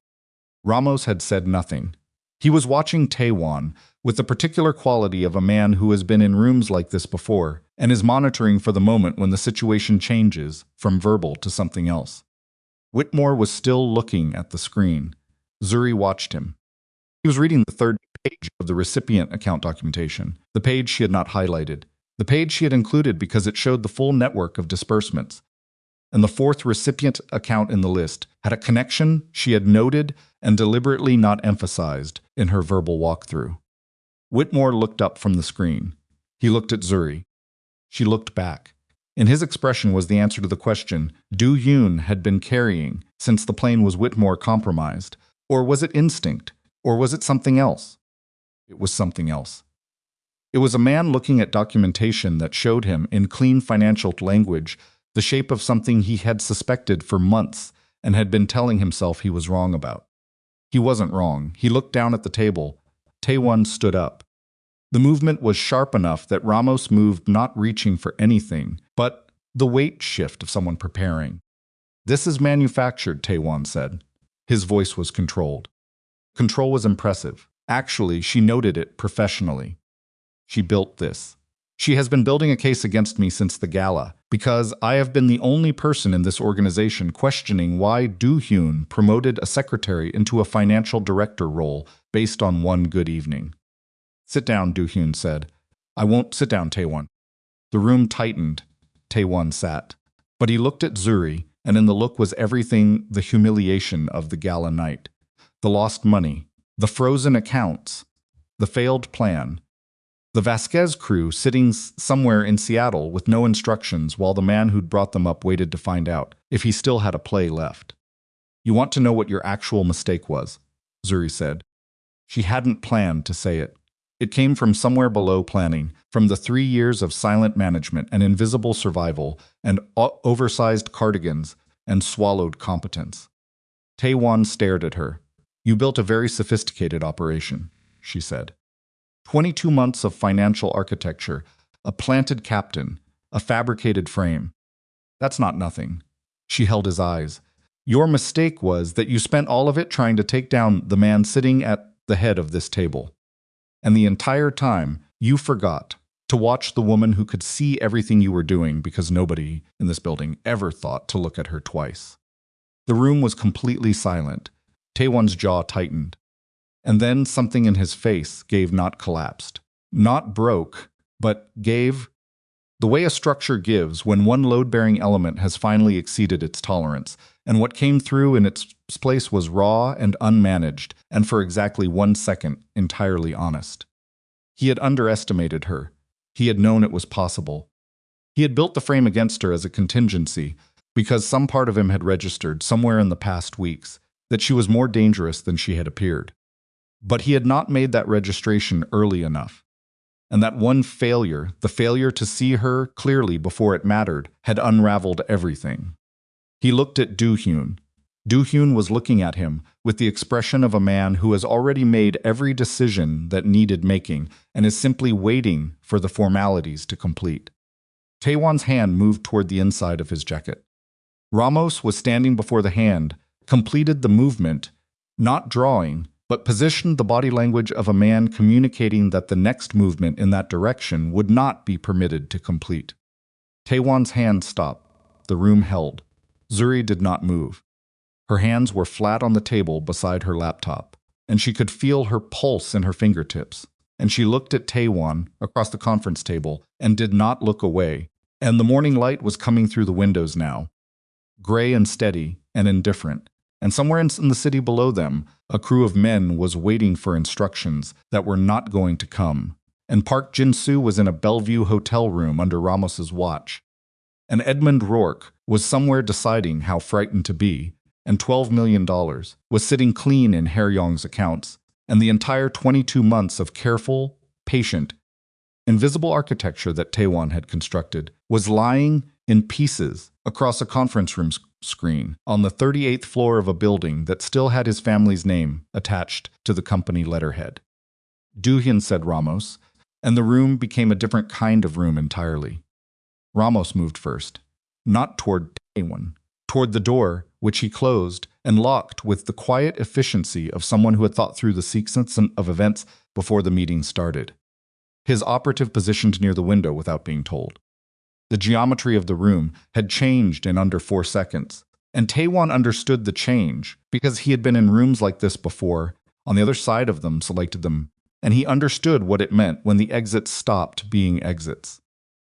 Ramos had said nothing. He was watching Taewon with the particular quality of a man who has been in rooms like this before and is monitoring for the moment when the situation changes from verbal to something else. Whitmore was still looking at the screen. Zuri watched him. He was reading the third page of the recipient account documentation, the page she had not highlighted, the page she had included because it showed the full network of disbursements. And the fourth recipient account in the list had a connection she had noted and deliberately not emphasized in her verbal walkthrough. Whitmore looked up from the screen. He looked at Zuri. She looked back. In his expression was the answer to the question Do-Yoon had been carrying since the plane was Whitmore compromised. Or was it instinct? Or was it something else? It was something else. It was a man looking at documentation that showed him, in clean financial language, the shape of something he had suspected for months and had been telling himself he was wrong about. He wasn't wrong. He looked down at the table. Taewon stood up. The movement was sharp enough that Ramos moved, not reaching for anything, but the weight shift of someone preparing. "This is manufactured," Taewon said. His voice was controlled. Control was impressive. Actually, she noted it professionally. "She built this. She has been building a case against me since the Gala, because I have been the only person in this organization questioning why Do-Hyun promoted a secretary into a financial director role based on one good evening." "Sit down," Do-Hyun said. "I won't sit down, Taewon." The room tightened. Taewon sat. But he looked at Zuri, and in the look was everything the humiliation of the Gala night. The lost money, the frozen accounts, the failed plan. The Vasquez crew sitting somewhere in Seattle with no instructions while the man who'd brought them up waited to find out if he still had a play left. "You want to know what your actual mistake was," Zuri said. She hadn't planned to say it. It came from somewhere below planning, from the 3 years of silent management and invisible survival and oversized cardigans and swallowed competence. Taewon stared at her. "You built a very sophisticated operation," she said. 22 months of financial architecture, a planted captain, a fabricated frame. That's not nothing. She held his eyes. "Your mistake was that you spent all of it trying to take down the man sitting at the head of this table. And the entire time, you forgot To watch the woman who could see everything you were doing because nobody in this building ever thought to look at her twice. The room was completely silent. Taewon's jaw tightened. And then something in his face gave, not collapsed. Not broke, but gave. The way a structure gives when one load-bearing element has finally exceeded its tolerance, and what came through in its place was raw and unmanaged, and for exactly 1 second, entirely honest. He had underestimated her. He had known it was possible. He had built the frame against her as a contingency, because some part of him had registered, somewhere in the past weeks, that she was more dangerous than she had appeared. But he had not made that registration early enough. And that one failure, the failure to see her clearly before it mattered, had unraveled everything. He looked at Do-hyun. Do-hyun was looking at him with the expression of a man who has already made every decision that needed making and is simply waiting for the formalities to complete. Taewon's hand moved toward the inside of his jacket. Ramos was standing before the hand, completed the movement, not drawing, but positioned the body language of a man communicating that the next movement in that direction would not be permitted to complete. Taewon's hand stopped. The room held. Zuri did not move. Her hands were flat on the table beside her laptop, and she could feel her pulse in her fingertips. And she looked at Taewon across the conference table and did not look away. And the morning light was coming through the windows now, gray and steady and indifferent. And somewhere in the city below them, a crew of men was waiting for instructions that were not going to come. And Park Jin-soo was in a Bellevue hotel room under Ramos's watch. And Edmund Rourke was somewhere deciding how frightened to be, and $12 million was sitting clean in Hae-young's accounts, and the entire 22 months of careful, patient, invisible architecture that Taewon had constructed was lying in pieces across a conference room screen on the 38th floor of a building that still had his family's name attached to the company letterhead. Do-hyun, said Ramos, and the room became a different kind of room entirely. Ramos moved first, not toward Taewon, toward the door, which he closed and locked with the quiet efficiency of someone who had thought through the sequence of events before the meeting started. His operative positioned near the window without being told. The geometry of the room had changed in under 4 seconds, and Taewon understood the change because he had been in rooms like this before, on the other side of them, selected them, and he understood what it meant when the exits stopped being exits.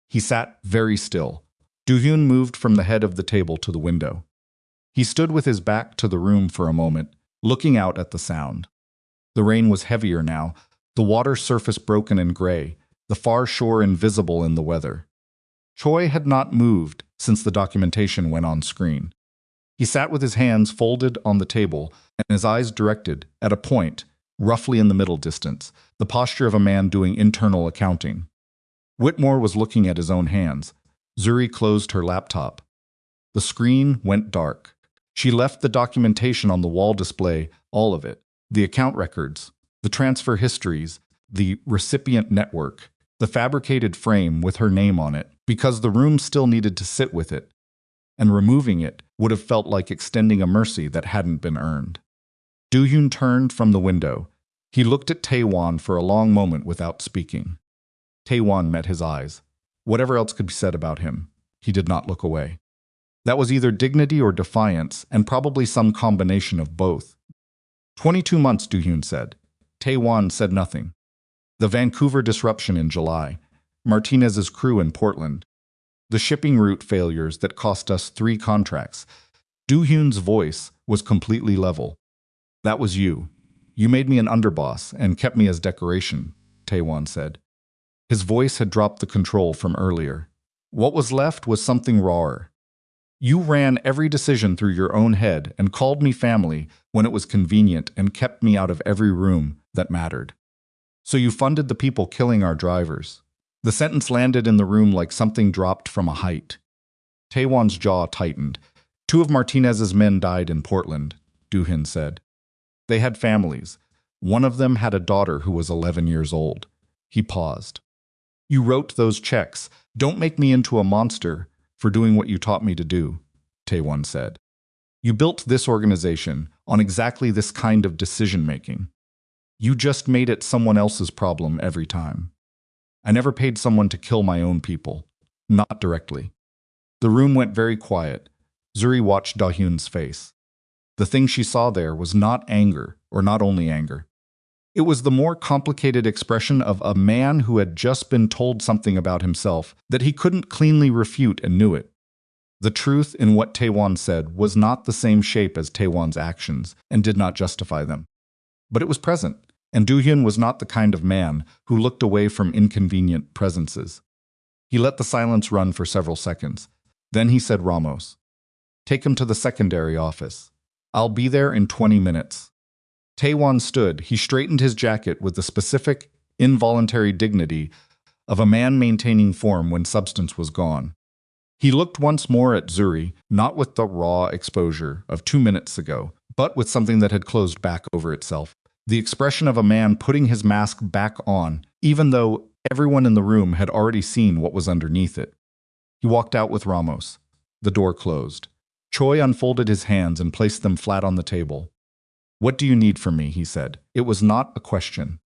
He sat very still. Do-hyun moved from the head of the table to the window. He stood with his back to the room for a moment, looking out at the sound. The rain was heavier now, the water surface broken and gray, the far shore invisible in the weather. Choi had not moved since the documentation went on screen. He sat with his hands folded on the table and his eyes directed at a point, roughly in the middle distance, the posture of a man doing internal accounting. Whitmore was looking at his own hands. Zuri closed her laptop. The screen went dark. She left the documentation on the wall display, all of it, the account records, the transfer histories, the recipient network, the fabricated frame with her name on it, because the room still needed to sit with it, and removing it would have felt like extending a mercy that hadn't been earned. Do-hyun turned from the window. He looked at Taewon for a long moment without speaking. Taewon met his eyes. Whatever else could be said about him, he did not look away. That was either dignity or defiance, and probably some combination of both. 22 months, Do-hyun said. Taewon said nothing. The Vancouver disruption in July, Martinez's crew in Portland, the shipping route failures that cost us 3 contracts. Do-hyun's voice was completely level. That was you. You made me an underboss and kept me as decoration, Taewon said. His voice had dropped the control from earlier. What was left was something rawer. You ran every decision through your own head and called me family when it was convenient and kept me out of every room that mattered. So you funded the people killing our drivers. The sentence landed in the room like something dropped from a height. Taewon's jaw tightened. 2 of Martinez's men died in Portland, Do-hyun said. They had families. One of them had a daughter who was 11 years old. He paused. You wrote those checks. Don't make me into a monster for doing what you taught me to do, Taewon said. You built this organization on exactly this kind of decision-making. You just made it someone else's problem every time. I never paid someone to kill my own people. Not directly. The room went very quiet. Zuri watched Da-hyun's face. The thing she saw there was not anger, or not only anger. It was the more complicated expression of a man who had just been told something about himself that he couldn't cleanly refute and knew it. The truth in what Taewon said was not the same shape as Taewon's actions and did not justify them. But it was present, and Do-hyun was not the kind of man who looked away from inconvenient presences. He let the silence run for several seconds. Then he said, Ramos, take him to the secondary office. I'll be there in 20 minutes. Taewon stood. He straightened his jacket with the specific, involuntary dignity of a man maintaining form when substance was gone. He looked once more at Zuri, not with the raw exposure of 2 minutes ago, but with something that had closed back over itself. The expression of a man putting his mask back on, even though everyone in the room had already seen what was underneath it. He walked out with Ramos. The door closed. Choi unfolded his hands and placed them flat on the table. What do you need from me? He said. It was not a question.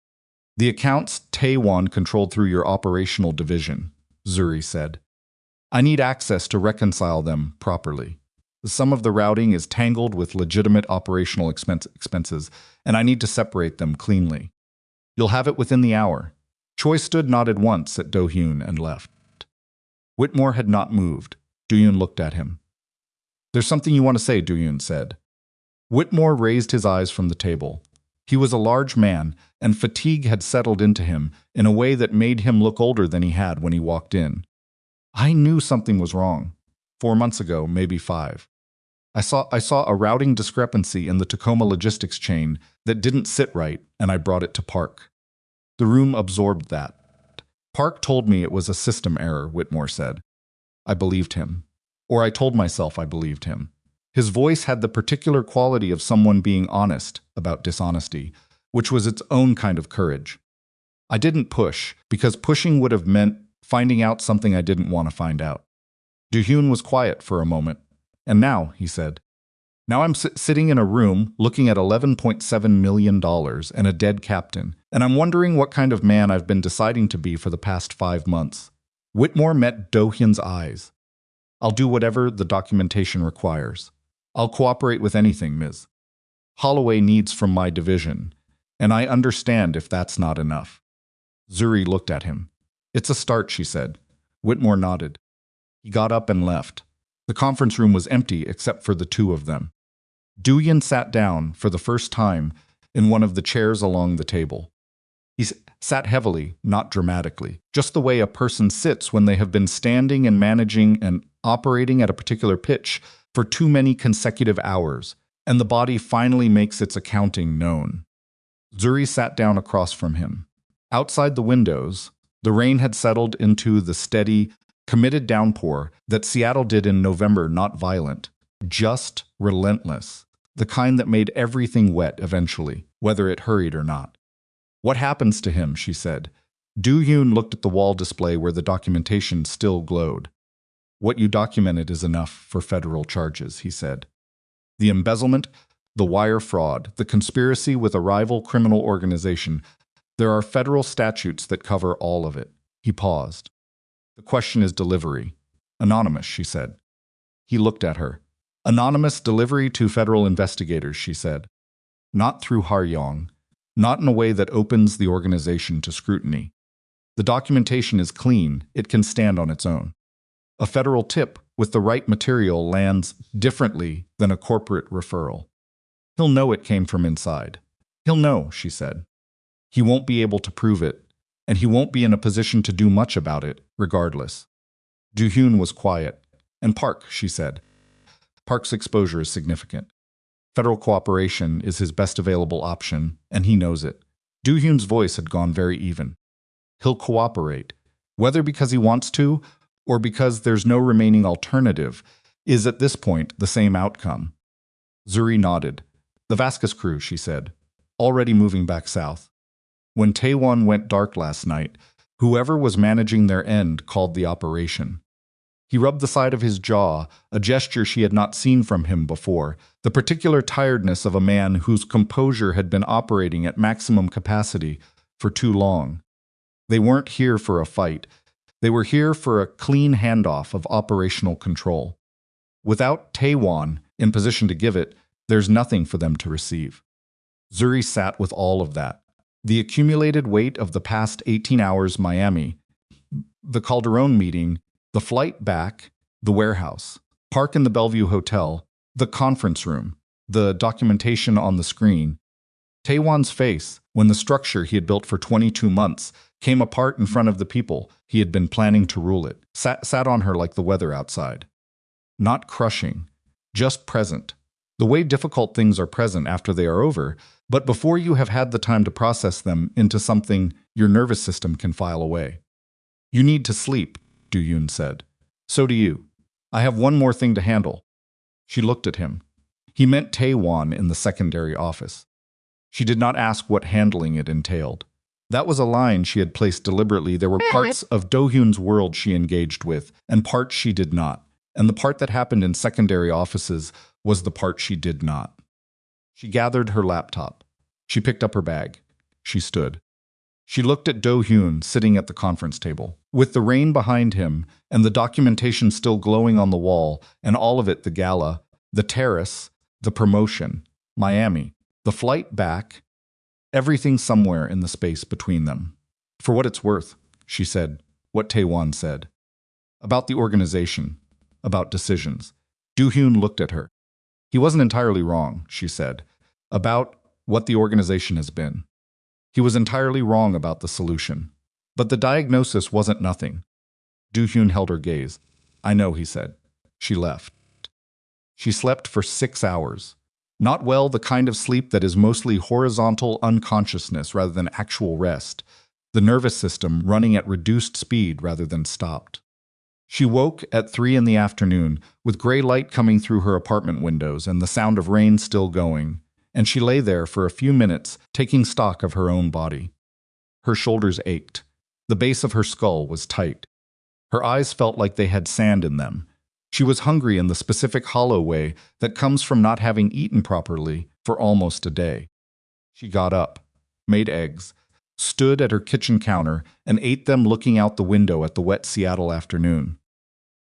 The accounts Taewon controlled through your operational division, Zuri said. I need access to reconcile them properly. Some of the routing is tangled with legitimate operational expenses, and I need to separate them cleanly. You'll have it within the hour. Choi stood nodded once at Do-hyun and left. Whitmore had not moved. Do-hyun looked at him. There's something you want to say, Do-hyun said. Whitmore raised his eyes from the table. He was a large man, and fatigue had settled into him in a way that made him look older than he had when he walked in. I knew something was wrong. 4 months ago, maybe 5. I saw a routing discrepancy in the Tacoma logistics chain that didn't sit right, and I brought it to Park. The room absorbed that. Park told me it was a system error, Whitmore said. I believed him. Or I told myself I believed him. His voice had the particular quality of someone being honest about dishonesty, which was its own kind of courage. I didn't push, because pushing would have meant finding out something I didn't want to find out. Do-hyun was quiet for a moment. And now, he said, now I'm sitting in a room looking at $11.7 million and a dead captain, and I'm wondering what kind of man I've been deciding to be for the past 5 months. Whitmore met Do-hyun's eyes. I'll do whatever the documentation requires. I'll cooperate with anything, Ms. Holloway needs from my division, and I understand if that's not enough. Zuri looked at him. It's a start, she said. Whitmore nodded. He got up and left. The conference room was empty except for the two of them. Do-hyun sat down for the first time in one of the chairs along the table. He sat heavily, not dramatically, just the way a person sits when they have been standing and managing and operating at a particular pitch for too many consecutive hours, and the body finally makes its accounting known. Zuri sat down across from him. Outside the windows, the rain had settled into the steady, committed downpour that Seattle did in November, not violent, just relentless, the kind that made everything wet eventually, whether it hurried or not. What happens to him, she said. Do-hyun looked at the wall display where the documentation still glowed. What you documented is enough for federal charges, he said. The embezzlement, the wire fraud, the conspiracy with a rival criminal organization, there are federal statutes that cover all of it. He paused. The question is delivery. Anonymous, she said. He looked at her. Anonymous delivery to federal investigators, she said. Not through Haryong. Not in a way that opens the organization to scrutiny. The documentation is clean. It can stand on its own. A federal tip with the right material lands differently than a corporate referral. He'll know it came from inside. He'll know, she said. He won't be able to prove it, and he won't be in a position to do much about it, regardless. Do-hyun was quiet. And Park, she said. Park's exposure is significant. Federal cooperation is his best available option, and he knows it. Do-hyun's voice had gone very even. He'll cooperate, whether because he wants to or because there's no remaining alternative, is at this point the same outcome. Zuri nodded. The Vasquez crew, she said, already moving back south. When Taewon went dark last night, whoever was managing their end called the operation. He rubbed the side of his jaw, a gesture she had not seen from him before, the particular tiredness of a man whose composure had been operating at maximum capacity for too long. They weren't here for a fight. They were here for a clean handoff of operational control. Without Taewon in position to give it, there's nothing for them to receive. Zuri sat with all of that. The accumulated weight of the past 18 hours Miami, the Calderon meeting, the flight back, the warehouse, park in the Bellevue Hotel, the conference room, the documentation on the screen. Taewon's face, when the structure he had built for 22 months came apart in front of the people he had been planning to rule it, sat on her like the weather outside. Not crushing, just present. The way difficult things are present after they are over, but before you have had the time to process them into something your nervous system can file away. You need to sleep, Do-yoon said. So do you. I have one more thing to handle. She looked at him. He meant Taewon in the secondary office. She did not ask what handling it entailed. That was a line she had placed deliberately. There were parts of Do-hyun's world she engaged with, and parts she did not. And the part that happened in secondary offices was the part she did not. She gathered her laptop. She picked up her bag. She stood. She looked at Do-hyun sitting at the conference table, with the rain behind him and the documentation still glowing on the wall, and all of it the gala, the terrace, the promotion, Miami, the flight back, everything somewhere in the space between them. For what it's worth, she said, what Taewon said. About the organization, about decisions. Do-hyun looked at her. He wasn't entirely wrong, she said, about what the organization has been. He was entirely wrong about the solution. But the diagnosis wasn't nothing. Do-hyun held her gaze. I know, he said. She left. She slept for 6 hours. Not well, the kind of sleep that is mostly horizontal unconsciousness rather than actual rest. The nervous system running at reduced speed rather than stopped. She woke at 3 in the afternoon, with gray light coming through her apartment windows and the sound of rain still going, and she lay there for a few minutes, taking stock of her own body. Her shoulders ached. The base of her skull was tight. Her eyes felt like they had sand in them. She was hungry in the specific hollow way that comes from not having eaten properly for almost a day. She got up, made eggs, stood at her kitchen counter, and ate them looking out the window at the wet Seattle afternoon.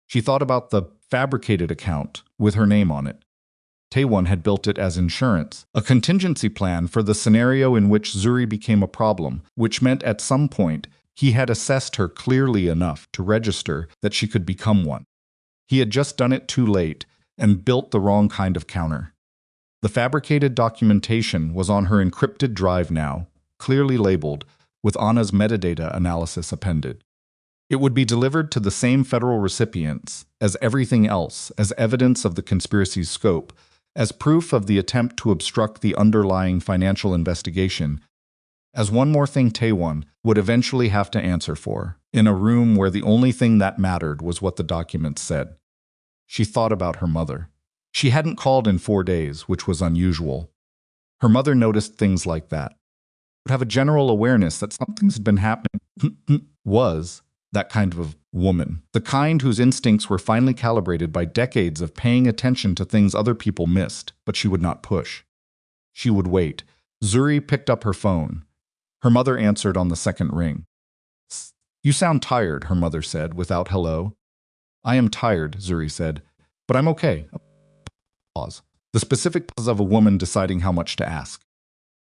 She thought about the fabricated account with her name on it. Taewon had built it as insurance, a contingency plan for the scenario in which Zuri became a problem, which meant at some point he had assessed her clearly enough to register that she could become one. He had just done it too late and built the wrong kind of counter. The fabricated documentation was on her encrypted drive now, clearly labeled, with Anna's metadata analysis appended. It would be delivered to the same federal recipients as everything else, as evidence of the conspiracy's scope, as proof of the attempt to obstruct the underlying financial investigation, as one more thing Taewon would eventually have to answer for, in a room where the only thing that mattered was what the documents said. She thought about her mother. She hadn't called in 4 days, which was unusual. Her mother noticed things like that. Would have a general awareness that something's had been happening. Was that kind of woman. The kind whose instincts were finely calibrated by decades of paying attention to things other people missed, but she would not push. She would wait. Zuri picked up her phone. Her mother answered on the second ring. You sound tired, her mother said, without hello. I am tired, Zuri said, but I'm okay. Pause. The specific pause of a woman deciding how much to ask.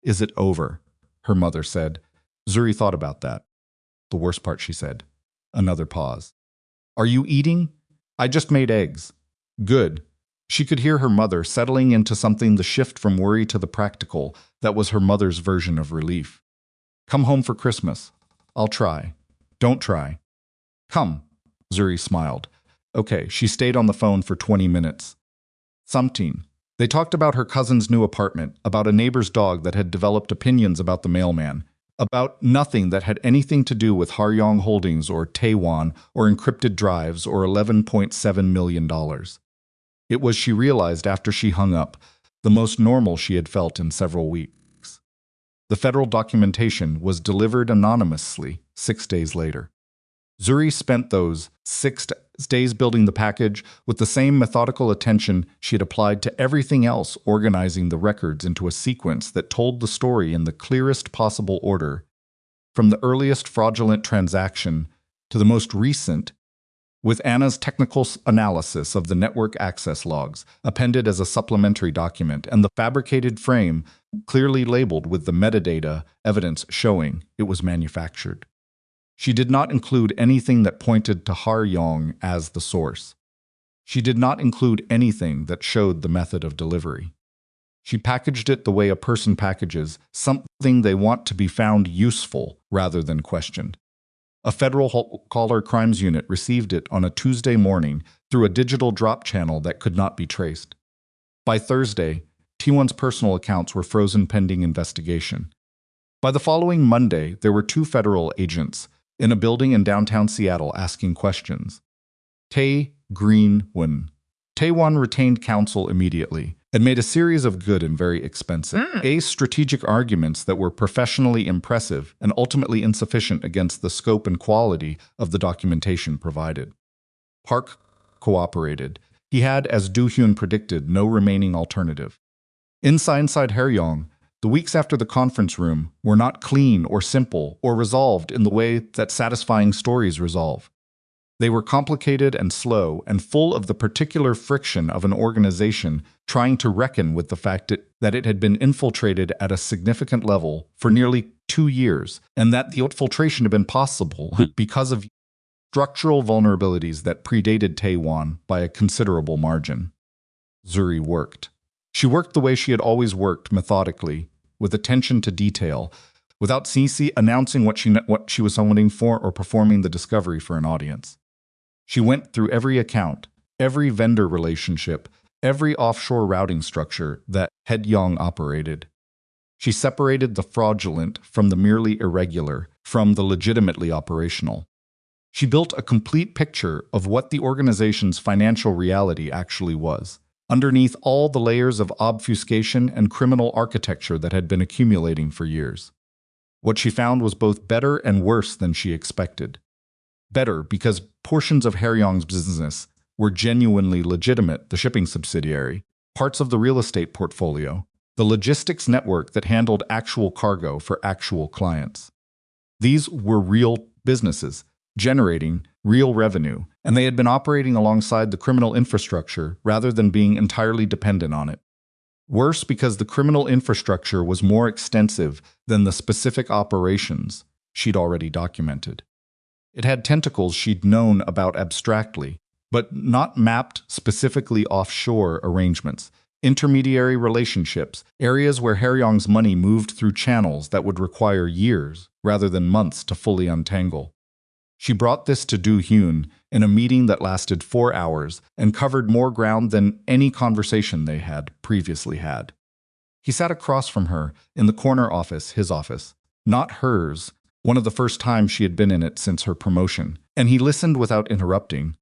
Is it over? Her mother said. Zuri thought about that. The worst part, she said. Another pause. Are you eating? I just made eggs. Good. She could hear her mother settling into something, the shift from worry to the practical that was her mother's version of relief. Come home for Christmas. I'll try. Don't try. Come. Zuri smiled. Okay, she stayed on the phone for 20 minutes. Something. They talked about her cousin's new apartment, about a neighbor's dog that had developed opinions about the mailman, about nothing that had anything to do with Haryong Holdings or Taewon or encrypted drives or $11.7 million. It was, she realized after she hung up, the most normal she had felt in several weeks. The federal documentation was delivered anonymously 6 days later. Zuri spent those 6 days building the package with the same methodical attention she had applied to everything else, organizing the records into a sequence that told the story in the clearest possible order. from the earliest fraudulent transaction to the most recent, with Anna's technical analysis of the network access logs appended as a supplementary document and the fabricated frame clearly labeled with the metadata evidence showing it was manufactured. She did not include anything that pointed to Har Yong as the source. She did not include anything that showed the method of delivery. She packaged it the way a person packages something they want to be found useful rather than questioned. A federal collar crimes unit received it on a Tuesday morning through a digital drop channel that could not be traced. By Thursday, T1's personal accounts were frozen pending investigation. By the following Monday, there were 2 federal agents in a building in downtown Seattle asking questions. Tae Green-Won. Tae-won retained counsel immediately and made a series of good and very expensive strategic arguments that were professionally impressive and ultimately insufficient against the scope and quality of the documentation provided. Park cooperated. He had, as Do-hyun predicted, no remaining alternative. Inside Har Yong, the weeks after the conference room were not clean or simple or resolved in the way that satisfying stories resolve. They were complicated and slow and full of the particular friction of an organization trying to reckon with the fact that it had been infiltrated at a significant level for nearly 2 years, and that the infiltration had been possible because of structural vulnerabilities that predated Tae-won by a considerable margin. Zuri worked. She worked the way she had always worked, methodically, with attention to detail, without announcing what she was summoning for or performing the discovery for an audience. She went through every account, every vendor relationship, every offshore routing structure that Har Yong operated. She separated the fraudulent from the merely irregular, from the legitimately operational. She built a complete picture of what the organization's financial reality actually was, underneath all the layers of obfuscation and criminal architecture that had been accumulating for years. What she found was both better and worse than she expected. Better because portions of Har Yong's business were genuinely legitimate, the shipping subsidiary, parts of the real estate portfolio, the logistics network that handled actual cargo for actual clients. These were real businesses, generating real revenue, and they had been operating alongside the criminal infrastructure rather than being entirely dependent on it. Worse because the criminal infrastructure was more extensive than the specific operations she'd already documented. It had tentacles she'd known about abstractly, but not mapped specifically offshore arrangements, intermediary relationships, areas where Har Yong's money moved through channels that would require years rather than months to fully untangle. She brought this to Do-hyun in a meeting that lasted 4 hours and covered more ground than any conversation they had previously had. He sat across from her in the corner office, his office, not hers, one of the first times she had been in it since her promotion, and he listened without interrupting,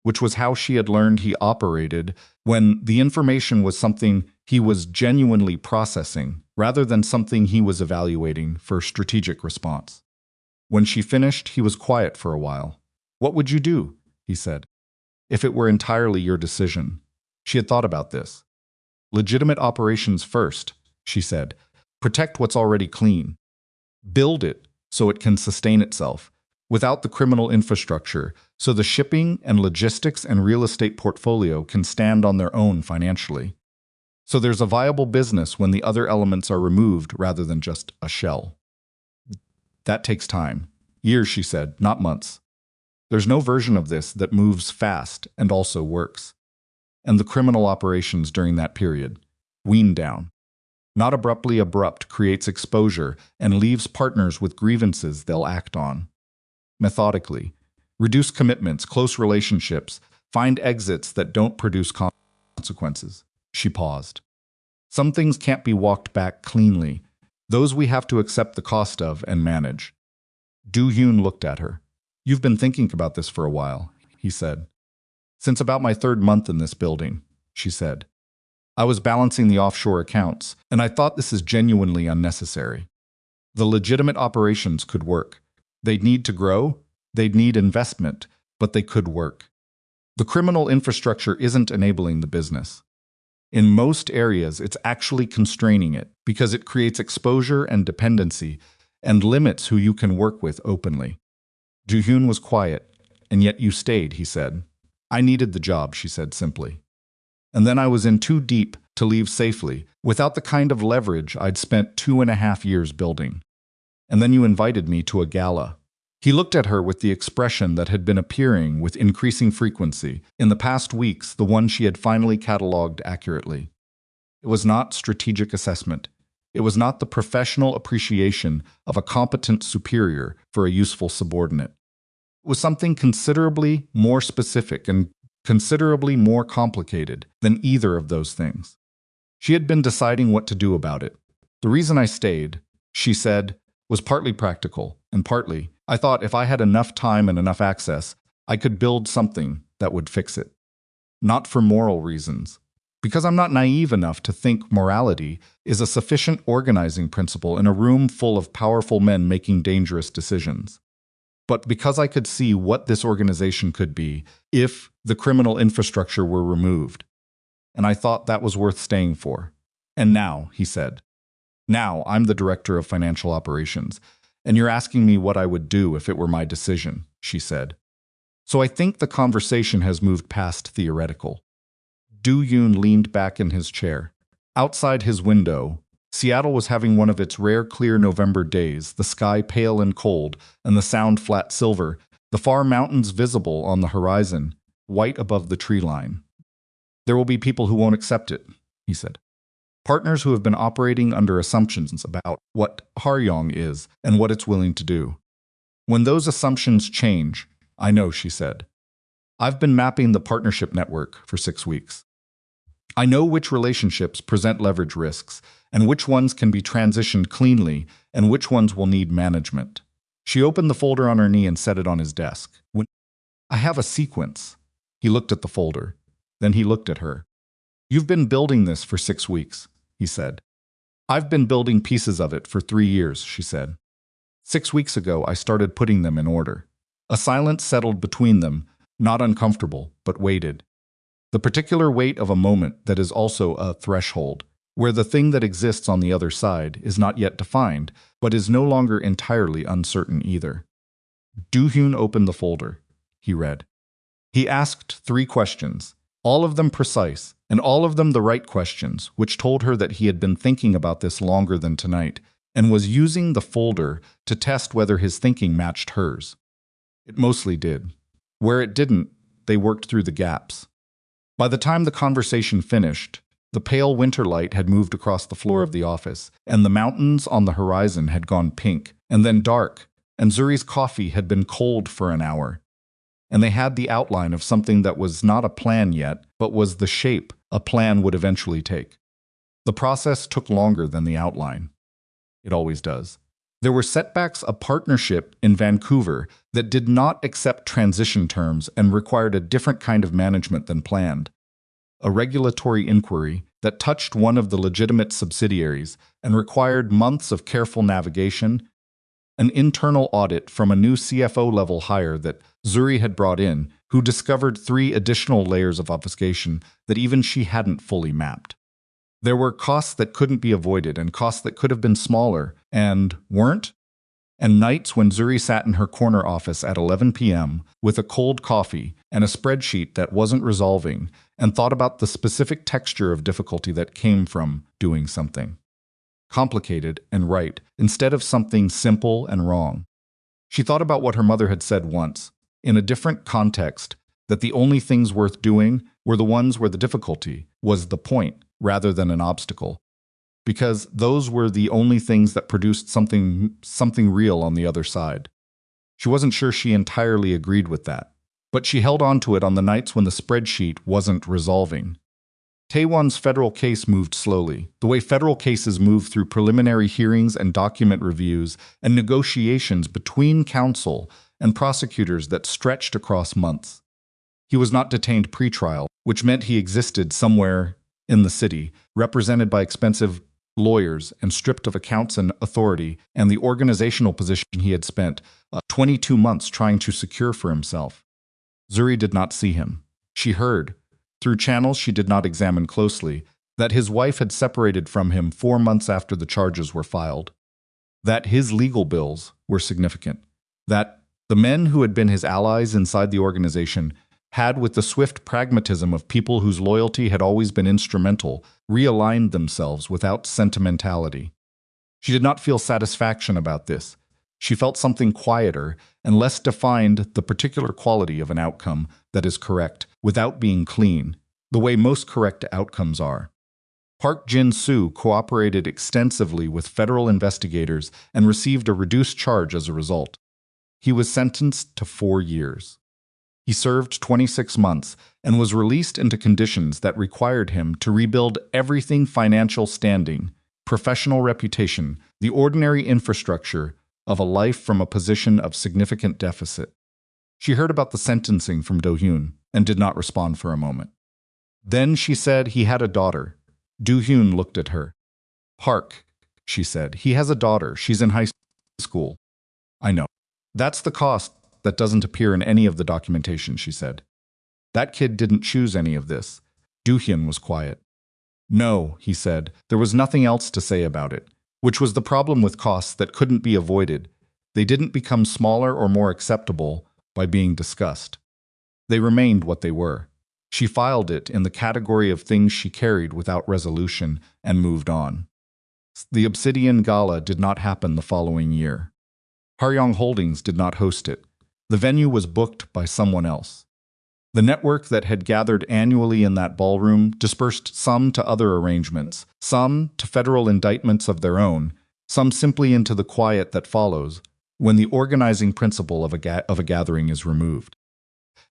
which was how she had learned he operated when the information was something he was genuinely processing rather than something he was evaluating for strategic response. When she finished, he was quiet for a while. "What would you do?" he said. "If it were entirely your decision." She had thought about this. "Legitimate operations first," she said. "Protect what's already clean. Build it so it can sustain itself, without the criminal infrastructure, so the shipping and logistics and real estate portfolio can stand on their own financially. So there's a viable business when the other elements are removed rather than just a shell. That takes time. Years, she said, not months. There's no version of this that moves fast and also works. And the criminal operations during that period, weaned down. Not abruptly abrupt, creates exposure and leaves partners with grievances they'll act on. Methodically, reduce commitments, close relationships, find exits that don't produce consequences." She paused. "Some things can't be walked back cleanly. Those we have to accept the cost of and manage." Do-hyun looked at her. "You've been thinking about this for a while," he said. "Since about my 3rd month in this building," she said. "I was balancing the offshore accounts, and I thought this is genuinely unnecessary. The legitimate operations could work. They'd need to grow, they'd need investment, but they could work. The criminal infrastructure isn't enabling the business. In most areas, it's actually constraining it because it creates exposure and dependency, and limits who you can work with openly. Ju-hyun was quiet, and yet you stayed, he said. I needed the job, she said simply. And then I was in too deep to leave safely, without the kind of leverage I'd spent 2.5 years building. And then you invited me to a gala. He looked at her with the expression that had been appearing with increasing frequency in the past weeks, the one she had finally catalogued accurately. It was not strategic assessment. It was not the professional appreciation of a competent superior for a useful subordinate. It was something considerably more specific and considerably more complicated than either of those things. She had been deciding what to do about it. The reason I stayed, she said, was partly practical, and partly, I thought if I had enough time and enough access, I could build something that would fix it. Not for moral reasons. Because I'm not naive enough to think morality is a sufficient organizing principle in a room full of powerful men making dangerous decisions. But because I could see what this organization could be if the criminal infrastructure were removed. And I thought that was worth staying for. And now, he said, now I'm the director of financial operations, and you're asking me what I would do if it were my decision, she said. So I think the conversation has moved past theoretical. Du-hyun leaned back in his chair. Outside his window, Seattle was having one of its rare clear November days, the sky pale and cold, and the sound flat silver, the far mountains visible on the horizon, white above the tree line. There will be people who won't accept it, he said. Partners who have been operating under assumptions about what Haryong is and what it's willing to do. When those assumptions change, I know, she said. I've been mapping the partnership network for 6 weeks. I know which relationships present leverage risks, and which ones can be transitioned cleanly, and which ones will need management. She opened the folder on her knee and set it on his desk. I have a sequence. He looked at the folder. Then he looked at her. You've been building this for 6 weeks, he said. I've been building pieces of it for 3 years, she said. 6 weeks ago, I started putting them in order. A silence settled between them, not uncomfortable, but weighted. The particular weight of a moment that is also a threshold, where the thing that exists on the other side is not yet defined, but is no longer entirely uncertain either. Du-hyun opened the folder. He read. He asked 3 questions, all of them precise, and all of them the right questions, which told her that he had been thinking about this longer than tonight, and was using the folder to test whether his thinking matched hers. It mostly did. Where it didn't, they worked through the gaps. By the time the conversation finished, the pale winter light had moved across the floor of the office, and the mountains on the horizon had gone pink, and then dark, and Zuri's coffee had been cold for an hour. And they had the outline of something that was not a plan yet, but was the shape a plan would eventually take. The process took longer than the outline. It always does. There were setbacks, a partnership in Vancouver that did not accept transition terms and required a different kind of management than planned. A regulatory inquiry that touched one of the legitimate subsidiaries and required months of careful navigation. An internal audit from a new CFO-level hire that Zuri had brought in, who discovered 3 additional layers of obfuscation that even she hadn't fully mapped. There were costs that couldn't be avoided and costs that could have been smaller and weren't. And nights when Zuri sat in her corner office at 11 p.m. with a cold coffee and a spreadsheet that wasn't resolving and thought about the specific texture of difficulty that came from doing something complicated and right instead of something simple and wrong. She thought about what her mother had said once, in a different context, that the only things worth doing were the ones where the difficulty was the point rather than an obstacle, because those were the only things that produced something real on the other side. She wasn't sure she entirely agreed with that, but she held on to it on the nights when the spreadsheet wasn't resolving. Taewon's federal case moved slowly, the way federal cases move through preliminary hearings and document reviews and negotiations between counsel and prosecutors that stretched across months. He was not detained pre-trial, which meant he existed somewhere in the city, represented by expensive lawyers and stripped of accounts and authority and the organizational position he had spent 22 months trying to secure for himself. Zuri did not see him. She heard, through channels she did not examine closely, that his wife had separated from him 4 months after the charges were filed. that his legal bills were significant, that the men who had been his allies inside the organization had, with the swift pragmatism of people whose loyalty had always been instrumental, realigned themselves without sentimentality. She did not feel satisfaction about this. She felt something quieter and less defined, the particular quality of an outcome that is correct without being clean, the way most correct outcomes are. Park Jin-soo cooperated extensively with federal investigators and received a reduced charge as a result. He was sentenced to 4 years. He served 26 months and was released into conditions that required him to rebuild everything: financial standing, professional reputation, the ordinary infrastructure of a life from a position of significant deficit. She heard about the sentencing from Do-hyun and did not respond for a moment. Then she said he had a daughter. Do-hyun looked at her. "Park," she said, "he has a daughter. She's in high school." "I know. That's the cost that doesn't appear in any of the documentation," she said. "That kid didn't choose any of this." Do-hyun was quiet. "No," he said, "there was nothing else to say about it," which was the problem with costs that couldn't be avoided. They didn't become smaller or more acceptable by being discussed. They remained what they were. She filed it in the category of things she carried without resolution and moved on. The Obsidian Gala did not happen the following year. Haryong Holdings did not host it. The venue was booked by someone else. The network that had gathered annually in that ballroom dispersed, some to other arrangements, some to federal indictments of their own, some simply into the quiet that follows when the organizing principle of a gathering is removed.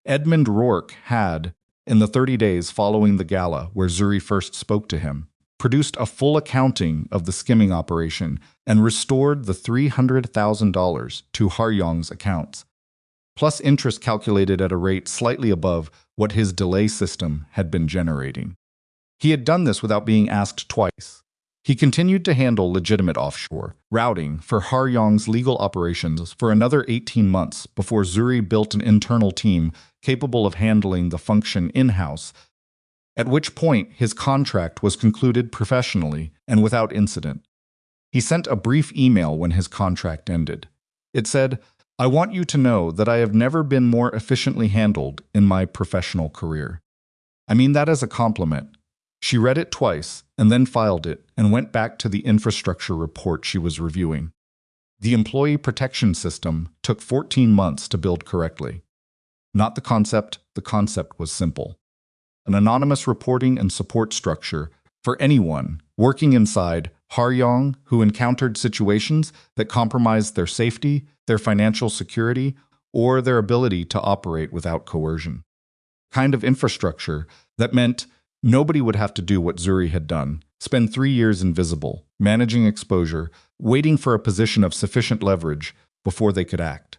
Edmund Rourke had, in the 30 days following the gala where Zuri first spoke to him, produced a full accounting of the skimming operation and restored the $300,000 to Haryong's accounts, plus interest calculated at a rate slightly above what his delay system had been generating. He had done this without being asked twice. He continued to handle legitimate offshore routing for Haryong's legal operations for another 18 months before Zuri built an internal team capable of handling the function in-house, at which point his contract was concluded professionally and without incident. He sent a brief email when his contract ended. It said, "I want you to know that I have never been more efficiently handled in my professional career. I mean that as a compliment." She read it twice and then filed it and went back to the infrastructure report she was reviewing. The employee protection system took 14 months to build correctly. Not the concept was simple. An anonymous reporting and support structure for anyone working inside Haryong who encountered situations that compromised their safety, their financial security, or their ability to operate without coercion. Kind of infrastructure that meant nobody would have to do what Zuri had done, spend 3 years invisible, managing exposure, waiting for a position of sufficient leverage before they could act.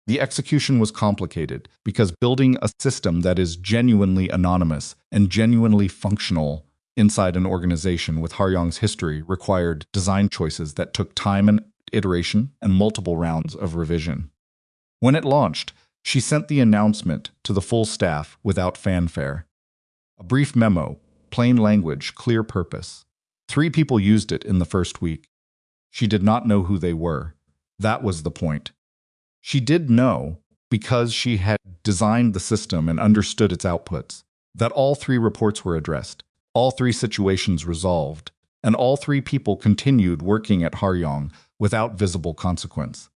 The execution was complicated because building a system that is genuinely anonymous and genuinely functional inside an organization with Haryong's history required design choices that took time and iteration and multiple rounds of revision. When it launched, she sent the announcement to the full staff without fanfare. A brief memo, plain language, clear purpose. 3 people used it in the first week. She did not know who they were. That was the point. She did know, because she had designed the system and understood its outputs, that all 3 reports were addressed, all 3 situations resolved, and all 3 people continued working at Haryong without visible consequence.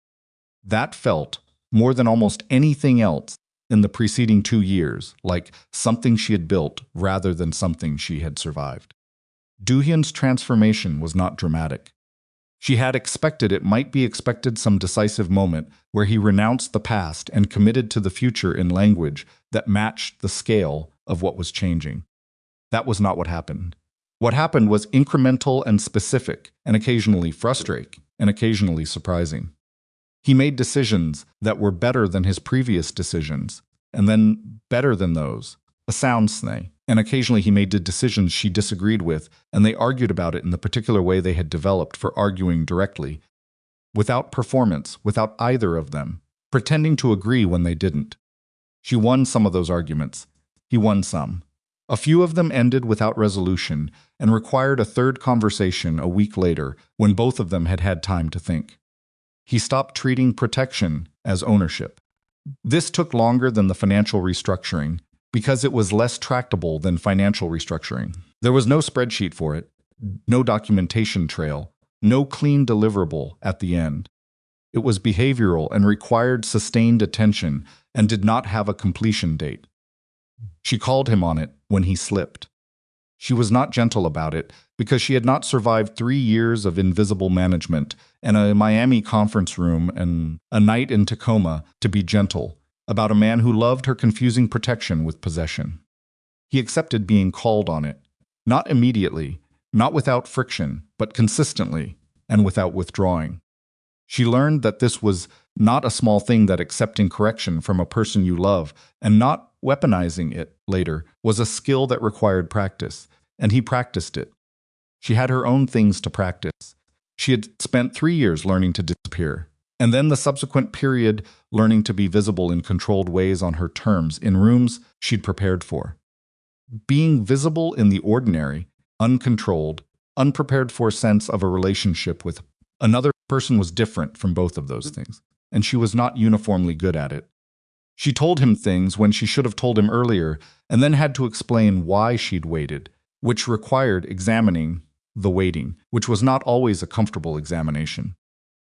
That felt, more than almost anything else in the preceding 2 years, like something she had built rather than something she had survived. Do-hyun's transformation was not dramatic. She had expected it might be expected some decisive moment where he renounced the past and committed to the future in language that matched the scale of what was changing. That was not what happened. What happened was incremental and specific, and occasionally frustrating, and occasionally surprising. He made decisions that were better than his previous decisions, and then better than those, a sound snay. And occasionally he made decisions she disagreed with, and they argued about it in the particular way they had developed for arguing directly, without performance, without either of them, pretending to agree when they didn't. She won some of those arguments. He won some. A few of them ended without resolution and required a third conversation a week later when both of them had had time to think. He stopped treating protection as ownership. This took longer than the financial restructuring because it was less tractable than financial restructuring. There was no spreadsheet for it, no documentation trail, no clean deliverable at the end. It was behavioral and required sustained attention and did not have a completion date. She called him on it when he slipped. She was not gentle about it because she had not survived 3 years of invisible management and a Miami conference room and a night in Tacoma to be gentle about a man who loved her confusing protection with possession. He accepted being called on it, not immediately, not without friction, but consistently and without withdrawing. She learned that this was not a small thing, that accepting correction from a person you love and not weaponizing it later was a skill that required practice, and he practiced it. She had her own things to practice. She had spent 3 years learning to disappear, and then the subsequent period learning to be visible in controlled ways on her terms in rooms she'd prepared for. Being visible in the ordinary, uncontrolled, unprepared for sense of a relationship with another person was different from both of those things, and she was not uniformly good at it. She told him things when she should have told him earlier, and then had to explain why she'd waited, which required examining the waiting, which was not always a comfortable examination.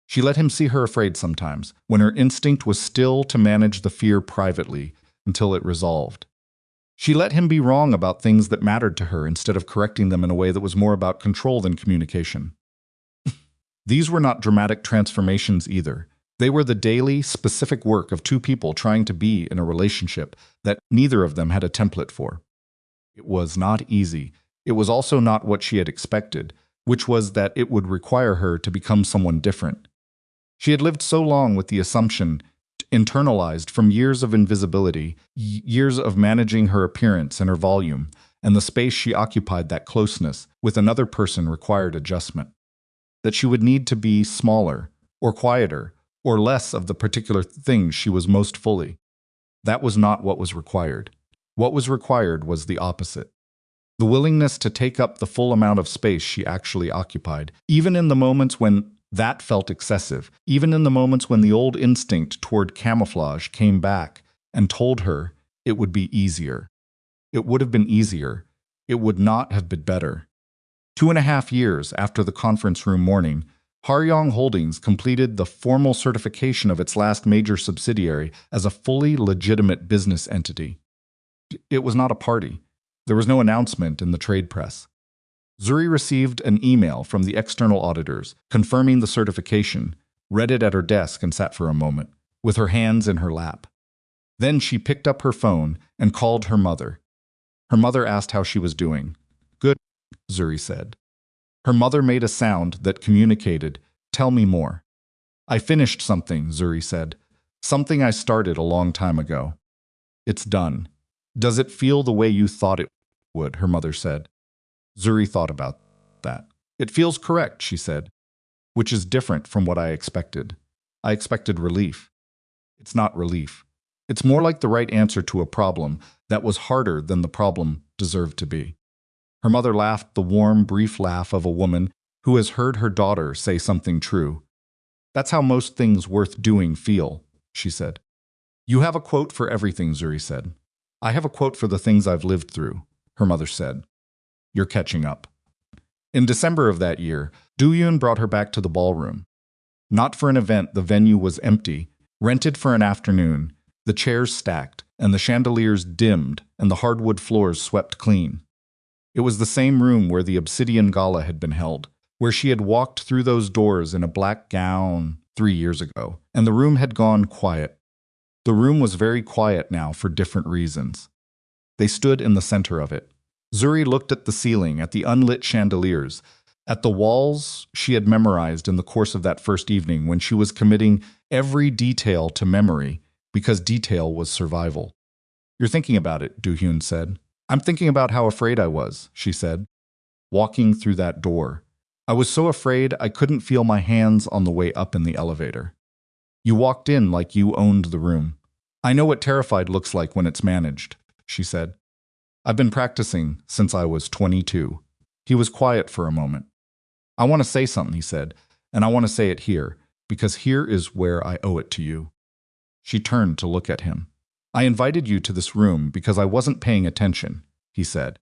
She let him see her afraid sometimes, when her instinct was still to manage the fear privately until it resolved. She let him be wrong about things that mattered to her instead of correcting them in a way that was more about control than communication. These were not dramatic transformations either. They were the daily, specific work of two people trying to be in a relationship that neither of them had a template for. It was not easy. It was also not what she had expected, which was that it would require her to become someone different. She had lived so long with the assumption, internalized from years of invisibility, years of managing her appearance and her volume, and the space she occupied, that closeness with another person required adjustment. That she would need to be smaller, or quieter, or less of the particular thing she was most fully. That was not what was required. What was required was the opposite. The willingness to take up the full amount of space she actually occupied, even in the moments when that felt excessive, even in the moments when the old instinct toward camouflage came back and told her it would be easier. It would have been easier. It would not have been better. 2.5 years after the conference room morning, Haryong Holdings completed the formal certification of its last major subsidiary as a fully legitimate business entity. It was not a party. There was no announcement in the trade press. Zuri received an email from the external auditors confirming the certification, read it at her desk, and sat for a moment, with her hands in her lap. Then she picked up her phone and called her mother. Her mother asked how she was doing. "Good," Zuri said. Her mother made a sound that communicated, "Tell me more." "I finished something," Zuri said. "Something I started a long time ago. It's done. Does it feel the way you thought it would?" her mother said. Zuri thought about that. "It feels correct," she said, "which is different from what I expected. I expected relief. It's not relief. It's more like the right answer to a problem that was harder than the problem deserved to be." Her mother laughed, the warm, brief laugh of a woman who has heard her daughter say something true. "That's how most things worth doing feel," she said. "You have a quote for everything," Zuri said. "I have a quote for the things I've lived through," her mother said. "You're catching up." In December of that year, Dooyun brought her back to the ballroom. Not for an event, the venue was empty, rented for an afternoon, the chairs stacked, and the chandeliers dimmed, and the hardwood floors swept clean. It was the same room where the obsidian gala had been held, where she had walked through those doors in a black gown 3 years ago, and the room had gone quiet. The room was very quiet now for different reasons. They stood in the center of it. Zuri looked at the ceiling, at the unlit chandeliers, at the walls she had memorized in the course of that first evening when she was committing every detail to memory because detail was survival. "You're thinking about it," Doohyun said. "I'm thinking about how afraid I was," she said, walking through that door. "I was so afraid I couldn't feel my hands on the way up in the elevator. You walked in like you owned the room. I know what terrified looks like when it's managed," she said. I've been practicing since I was 22. He was quiet for a moment. I want to say something, he said, and I want to say it here, because here is where I owe it to you. She turned to look at him. I invited you to this room because I wasn't paying attention, he said.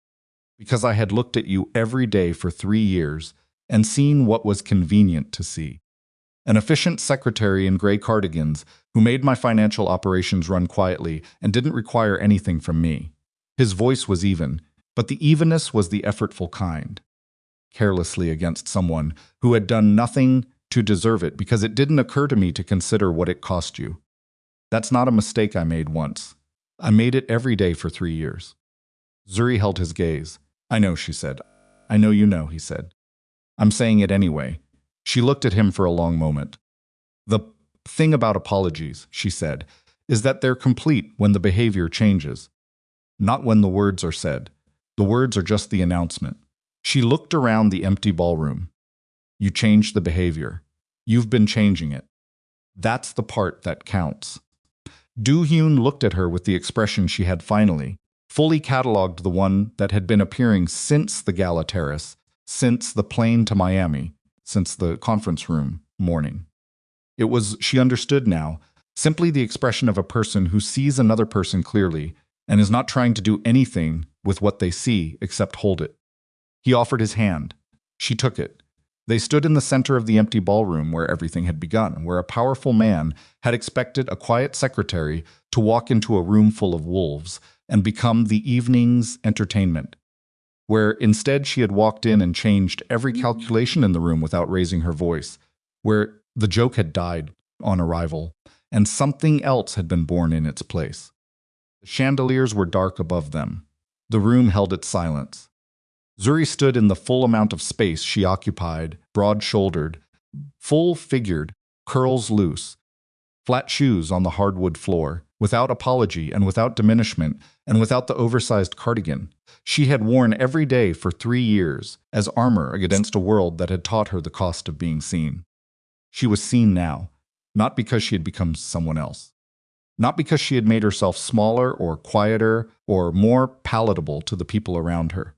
Because I had looked at you every day for 3 years and seen what was convenient to see. An efficient secretary in gray cardigans who made my financial operations run quietly and didn't require anything from me. His voice was even, but the evenness was the effortful kind. Carelessly against someone who had done nothing to deserve it because it didn't occur to me to consider what it cost you. That's not a mistake I made once. I made it every day for 3 years. Zuri held his gaze. I know, she said. I know you know, he said. I'm saying it anyway. She looked at him for a long moment. The thing about apologies, she said, is that they're complete when the behavior changes. Not when the words are said. The words are just the announcement. She looked around the empty ballroom. You changed the behavior. You've been changing it. That's the part that counts. Do-hyun looked at her with the expression she had fully catalogued, the one that had been appearing since the Gala terrace, since the plane to Miami, since the conference room morning. It was, she understood now, simply the expression of a person who sees another person clearly and is not trying to do anything with what they see except hold it. He offered his hand. She took it. They stood in the center of the empty ballroom where everything had begun, where a powerful man had expected a quiet secretary to walk into a room full of wolves and become the evening's entertainment, where instead she had walked in and changed every calculation in the room without raising her voice, where the joke had died on arrival and something else had been born in its place. The chandeliers were dark above them. The room held its silence. Zuri stood in the full amount of space she occupied, broad-shouldered, full-figured, curls loose, flat shoes on the hardwood floor, without apology and without diminishment and without the oversized cardigan she had worn every day for 3 years as armor against a world that had taught her the cost of being seen. She was seen now, not because she had become someone else, not because she had made herself smaller or quieter or more palatable to the people around her,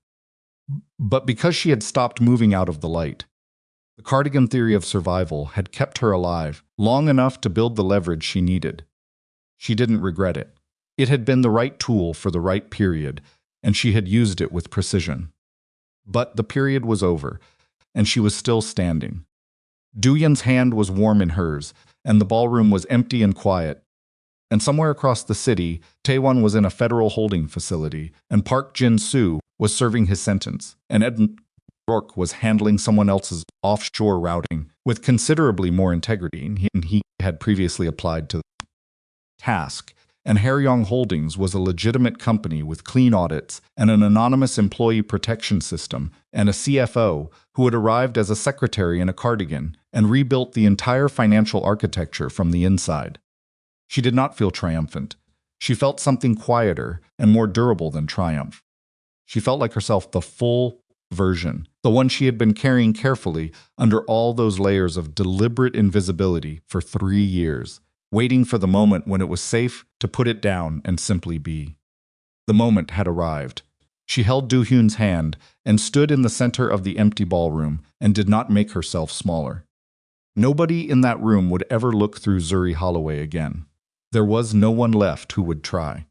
but because she had stopped moving out of the light. The cardigan theory of survival had kept her alive long enough to build the leverage she needed. She didn't regret it. It had been the right tool for the right period, and she had used it with precision. But the period was over, and she was still standing. Do-hyun's hand was warm in hers, and the ballroom was empty and quiet. And somewhere across the city, Taewon was in a federal holding facility, and Park Jin-soo was serving his sentence, and Ed Rourke was handling someone else's offshore routing with considerably more integrity than he had previously applied to the task. And Haryong Holdings was a legitimate company with clean audits and an anonymous employee protection system and a CFO who had arrived as a secretary in a cardigan and rebuilt the entire financial architecture from the inside. She did not feel triumphant. She felt something quieter and more durable than triumph. She felt like herself, the full version, the one she had been carrying carefully under all those layers of deliberate invisibility for 3 years, waiting for the moment when it was safe to put it down and simply be. The moment had arrived. She held Do-hyun's hand and stood in the center of the empty ballroom and did not make herself smaller. Nobody in that room would ever look through Zuri Holloway again. There was no one left who would try.